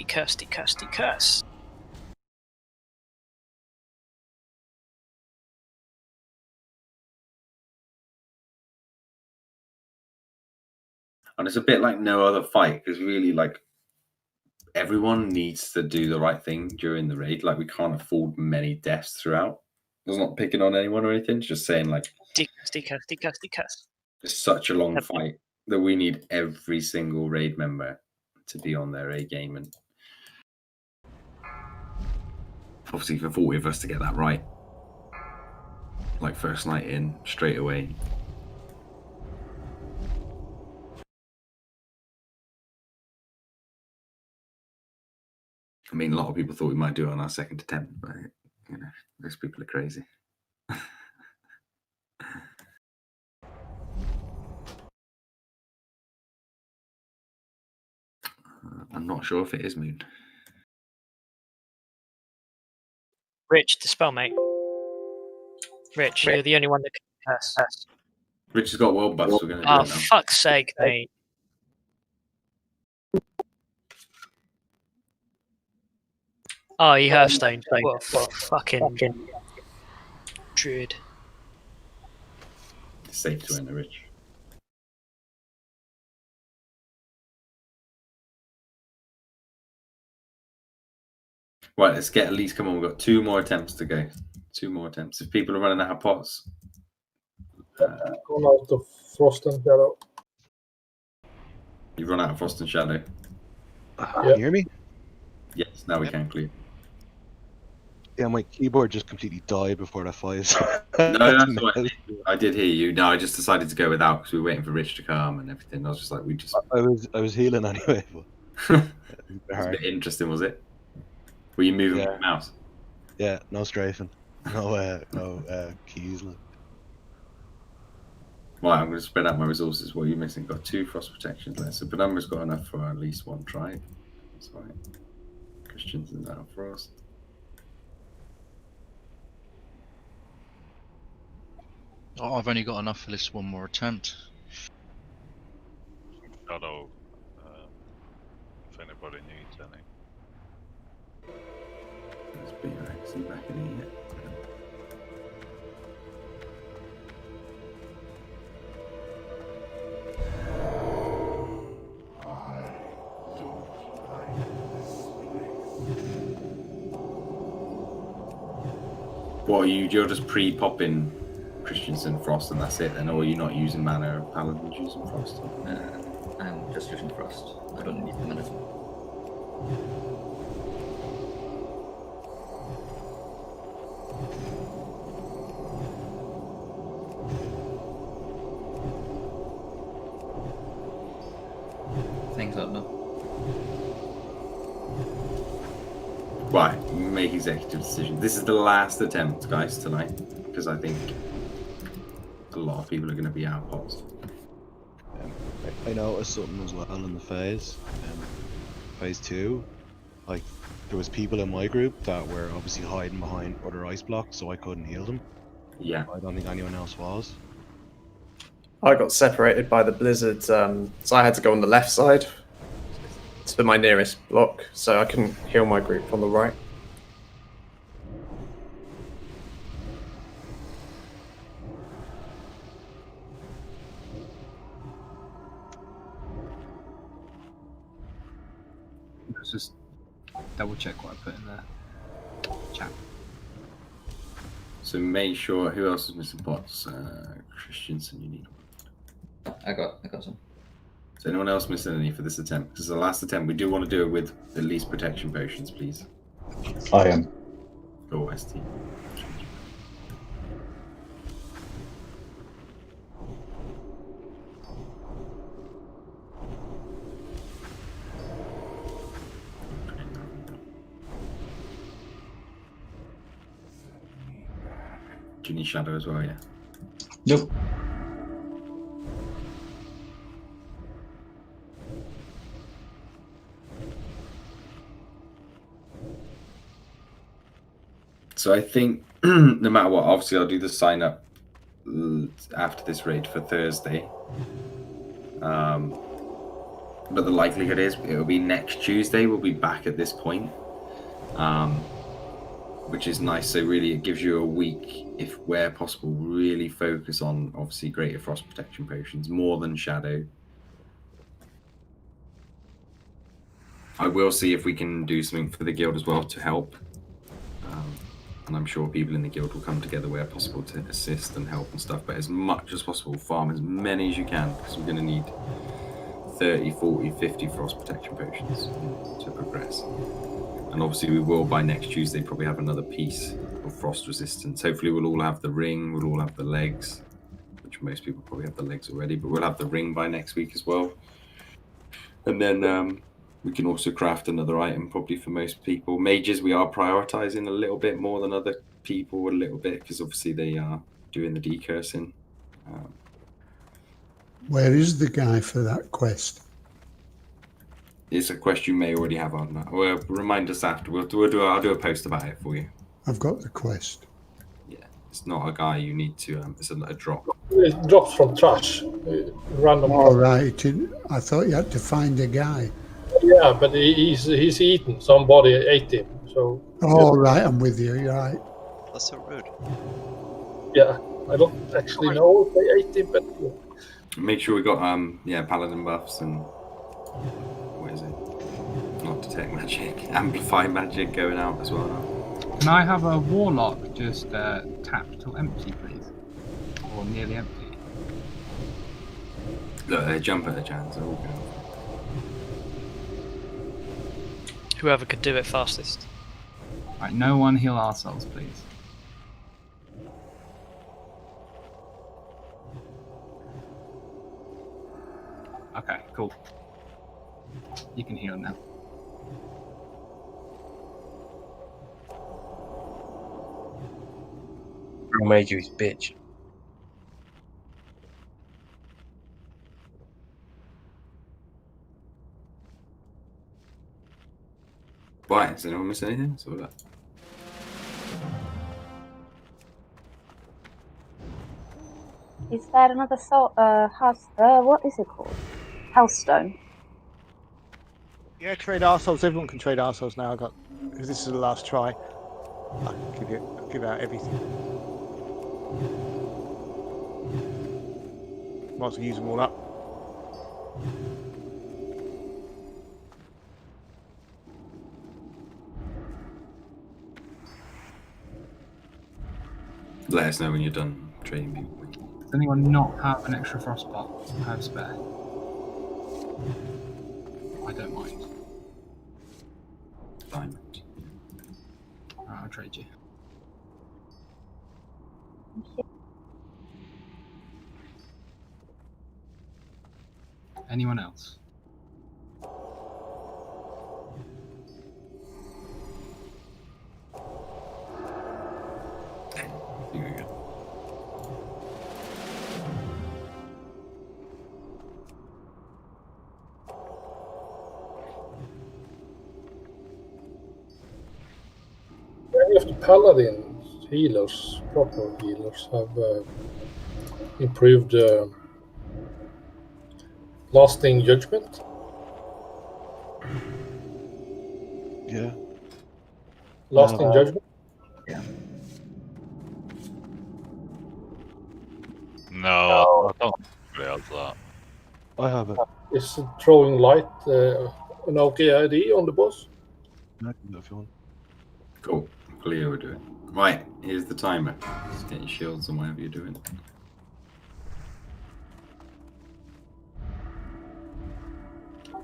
And it's a bit like no other fight, because really, like, everyone needs to do the right thing during the raid. Like, we can't afford many deaths throughout. It's not picking on anyone or anything, it's just saying, like, Decast. it's such a long fight that we need every single raid member to be on their A game, and obviously for 40 of us to get that right. like first night in, straight away. I mean, a lot of people thought we might do it on our second attempt, but you know, those people are crazy. I'm not sure if it is Moon. Rich, dispel, mate. Rich, you're the only one that can curse. Rich has got world buffs. We're going to do Oh, it now. fuck's sake, mate. Oh, he Hearthstone. What a fucking druid. It's safe to enter, Rich. Right, let's get at least, come on, we've got 2 more attempts to go. 2 more attempts. If people are running out of pots. Gone out of Frost and Shadow. You've run out of Frost and Shadow. Can you hear me? Yes, now we can clear. Yeah, my keyboard just completely died before that 5. No, that's what I did hear you. No, I just decided to go without because we were waiting for Rich to come and everything. I was just like, we just. I was healing anyway. But... It was a bit interesting, was it? Were you moving with your mouse? Yeah, no strafing, no keys. Like. Right, I'm going to spread out my resources. What are you missing? Got 2 frost protections there. So Penumbra's got enough for at least 1 tribe. That's right. Christians is out of frost. Oh, I've only got enough for this one more attempt. Shadow, if anybody needs any. Let's be right. See back in here. What are you? You're just pre-popping Christensen Frost and that's it, then, or are you not using mana? Paladins using Frost? I'm just using Frost. I don't need the mana. Thanks, Abner. Right, make executive decision. This is the last attempt, guys, tonight, because I think a lot of people are going to be out of pots. I noticed something as well in the phase. Phase 2, like there was people in my group that were obviously hiding behind other ice blocks, so I couldn't heal them. Yeah. I don't think anyone else was. I got separated by the blizzard, so I had to go on the left side to my nearest block, so I couldn't heal my group on the right. Let's just double check what I put in the chat. So make sure, who else is missing pots? Christensen, you need one. I got some. Is anyone else missing any for this attempt? Because the last attempt, we do want to do it with at least protection potions, please. I am. Go ST. Do you need shadow as well, yeah? Nope. So I think no matter what, obviously I'll do the sign up after this raid for Thursday. But the likelihood is it'll be next Tuesday. We'll be back at this point, which is nice. So really, it gives you a week, if where possible, really focus on obviously greater frost protection potions more than shadow. I will see if we can do something for the guild as well to help. And I'm sure people in the guild will come together where possible to assist and help and stuff. But as much as possible, farm as many as you can, because we're going to need 30, 40, 50 frost protection potions to progress. And obviously we will, by next Tuesday, probably have another piece or frost resistance. Hopefully we'll all have the ring, we'll all have the legs, which most people probably have the legs already, but we'll have the ring by next week as well. And then we can also craft another item probably for most people. Mages we are prioritizing a little bit more than other people, a little bit, because obviously they are doing the decursing. Where is the guy for that quest? It's a quest you may already have on that. Well, remind us after. I'll do a post about it for you. I've got the quest. Yeah, it's not a guy you need to. It's a drop. It drops from trash. Random. All right. I thought you had to find a guy. Yeah, but he's eaten. Somebody ate him. So. All right, I'm with you. You're right. That's so rude. Yeah, I don't actually know if they ate him, but. Make sure we got paladin buffs and what is it? Not detect magic, amplify magic going out as well. Can I have a warlock just tapped till empty, please, or nearly empty? Look, they jump at a chance. They're all going. Whoever could do it fastest. Right, no one heal ourselves, please. Okay, cool. You can heal now. Who made you his bitch? Why? Has anyone missed anything? Let's have a look. Is there another what is it called? Hellstone. Yeah, trade arseholes. Everyone can trade arseholes now. Because this is the last try. I'll give out everything. Might as well use them all up. Let us know when you're done trading people. Does anyone not have an extra frostbot? I have spare. I don't mind. Diamond. Right, I'll trade you. Anyone else? Here we go. Many of the paladin healers, proper healers, have improved lasting judgment. Yeah. Lasting judgment. Yeah. No, I don't think that. I have it. Is throwing light an okay idea on the boss? I can do it if you want. Cool. Clear we're doing. Right, here's the timer. Just get your shields and whatever you're doing.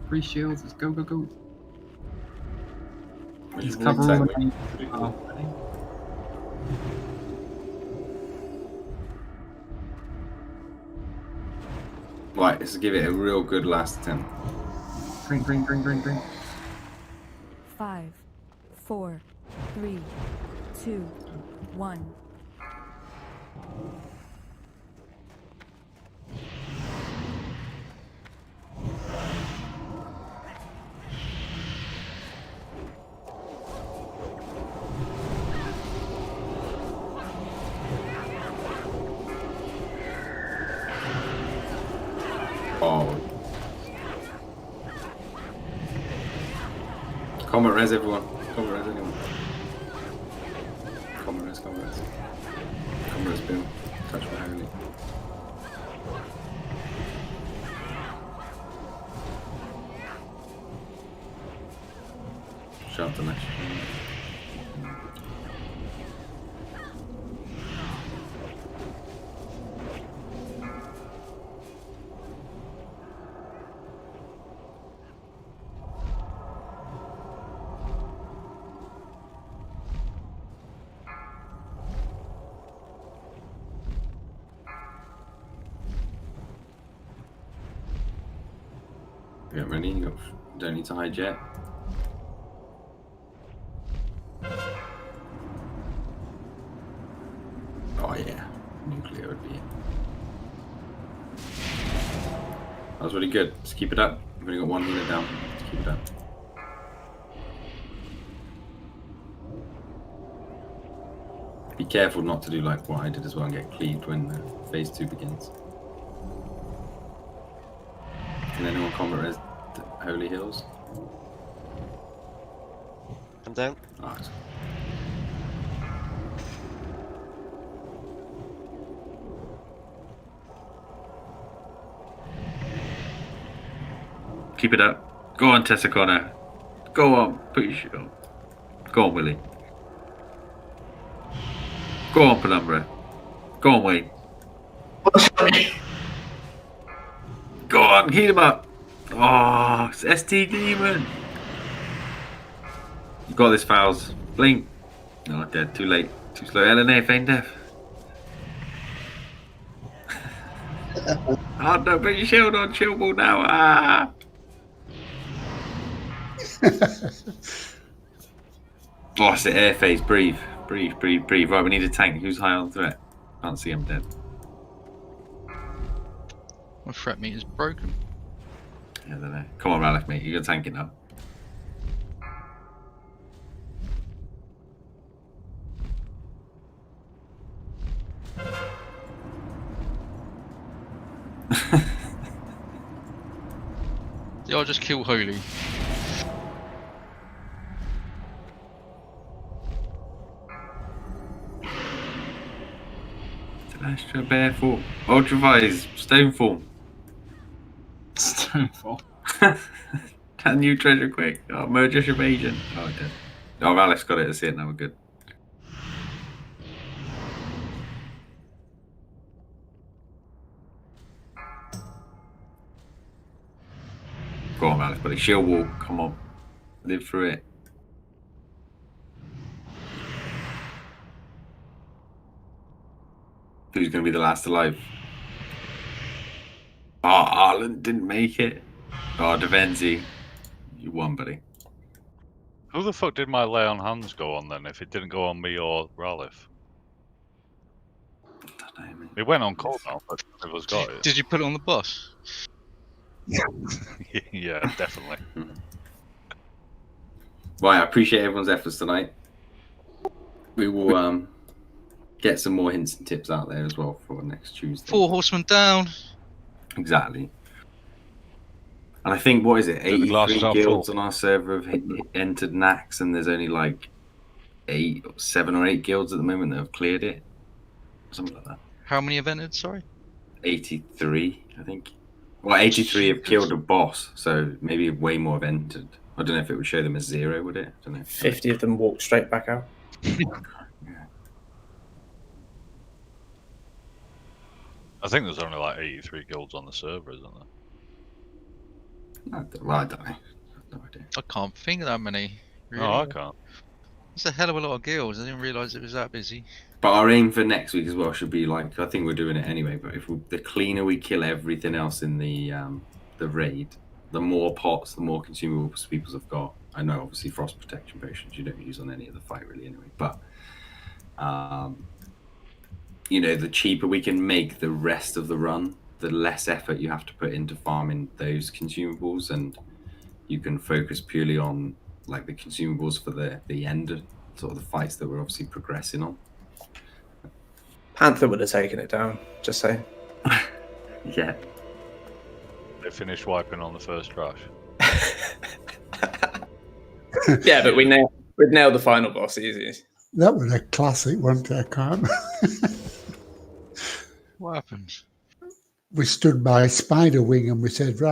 Three shields, let's go, go, go. Which Just is cover all the exactly. Right, let's give it a real good last attempt. Drink, drink, drink, drink, drink. 5, 4, 3, 2, 1. Oh. Comment res everyone. Comment res everyone. Comment res, comment res. Comment res Bill. Touch my holy. Shout to Naxx. Get ready. You don't need to hide yet. Oh yeah, nuclear would be it. That was really good. Just keep it up. We've only got one healer down. Just keep it up. Be careful not to do like what I did as well and get cleaved when phase 2 begins. Can anyone combat res Holy Hills? I'm down. Alright. Keep it up. Go on, Tessa Connor. Go on. Put your shit on. Go on, Willie. Go on, Penumbra. Go on, Wayne. Go on, heal him up. Oh, it's ST Demon. You got this, Fouls. Blink. No, dead. Too late. Too slow. LNA, feign death. Oh no, put your shield on. Shield ball now. Ah. Oh, it's the air phase. Breathe. Breathe, breathe, breathe. Right, we need a tank. Who's high on threat? Can't see him dead. My threat meter's broken. Yeah, I don't know. Come on, Ralph, mate. You're tanking up. Yeah, I'll just kill Holy. Astra, Barefoot, Ultravise, Stonefall. Stonefall. That new treasure quick. Oh, Merger Evasion. Oh, dead. Oh, Alex got it. That's it. Now we're good. Go on, Alex, buddy. Shield wall. Come on. Live through it. Who's going to be the last alive? Oh, Arlen didn't make it. Oh, Devenzi. You won, buddy. Who the fuck did my lay on hands go on then, if it didn't go on me or Ralph? It went on cooldown, but none of us got it. Did you put it on the bus? Yeah, definitely. Right, I appreciate everyone's efforts tonight. We will get some more hints and tips out there as well for next Tuesday. 4 horsemen down. Exactly. And I think, what is it, 83 guilds on our server have entered Naxx, and there's only like 7 or 8 guilds at the moment that have cleared it. Something like that. How many have entered, sorry? 83, I think. Well, 83 have killed a boss, so maybe way more have entered. I don't know if it would show them as 0, would it? I don't know. 50 of them walked straight back out. I think there's only like 83 guilds on the server, isn't there? Well, I don't know. No idea. I can't think of that many. Really. No, I can't. It's a hell of a lot of guilds. I didn't realise it was that busy. But our aim for next week as well should be like, I think we're doing it anyway, but if the cleaner we kill everything else in the raid, the more pots, the more consumables people have got. I know obviously frost protection potions you don't use on any of the fight really anyway, but you know, the cheaper we can make the rest of the run, the less effort you have to put into farming those consumables, and you can focus purely on like the consumables for the end, sort of the fights that we're obviously progressing on. Panther would have taken it down, just saying. Yeah. They finished wiping on the first trash. Yeah, but we nailed the final boss easy. That was a classic, wasn't it? I can't. What happens? We stood by Spider Wing and we said, right,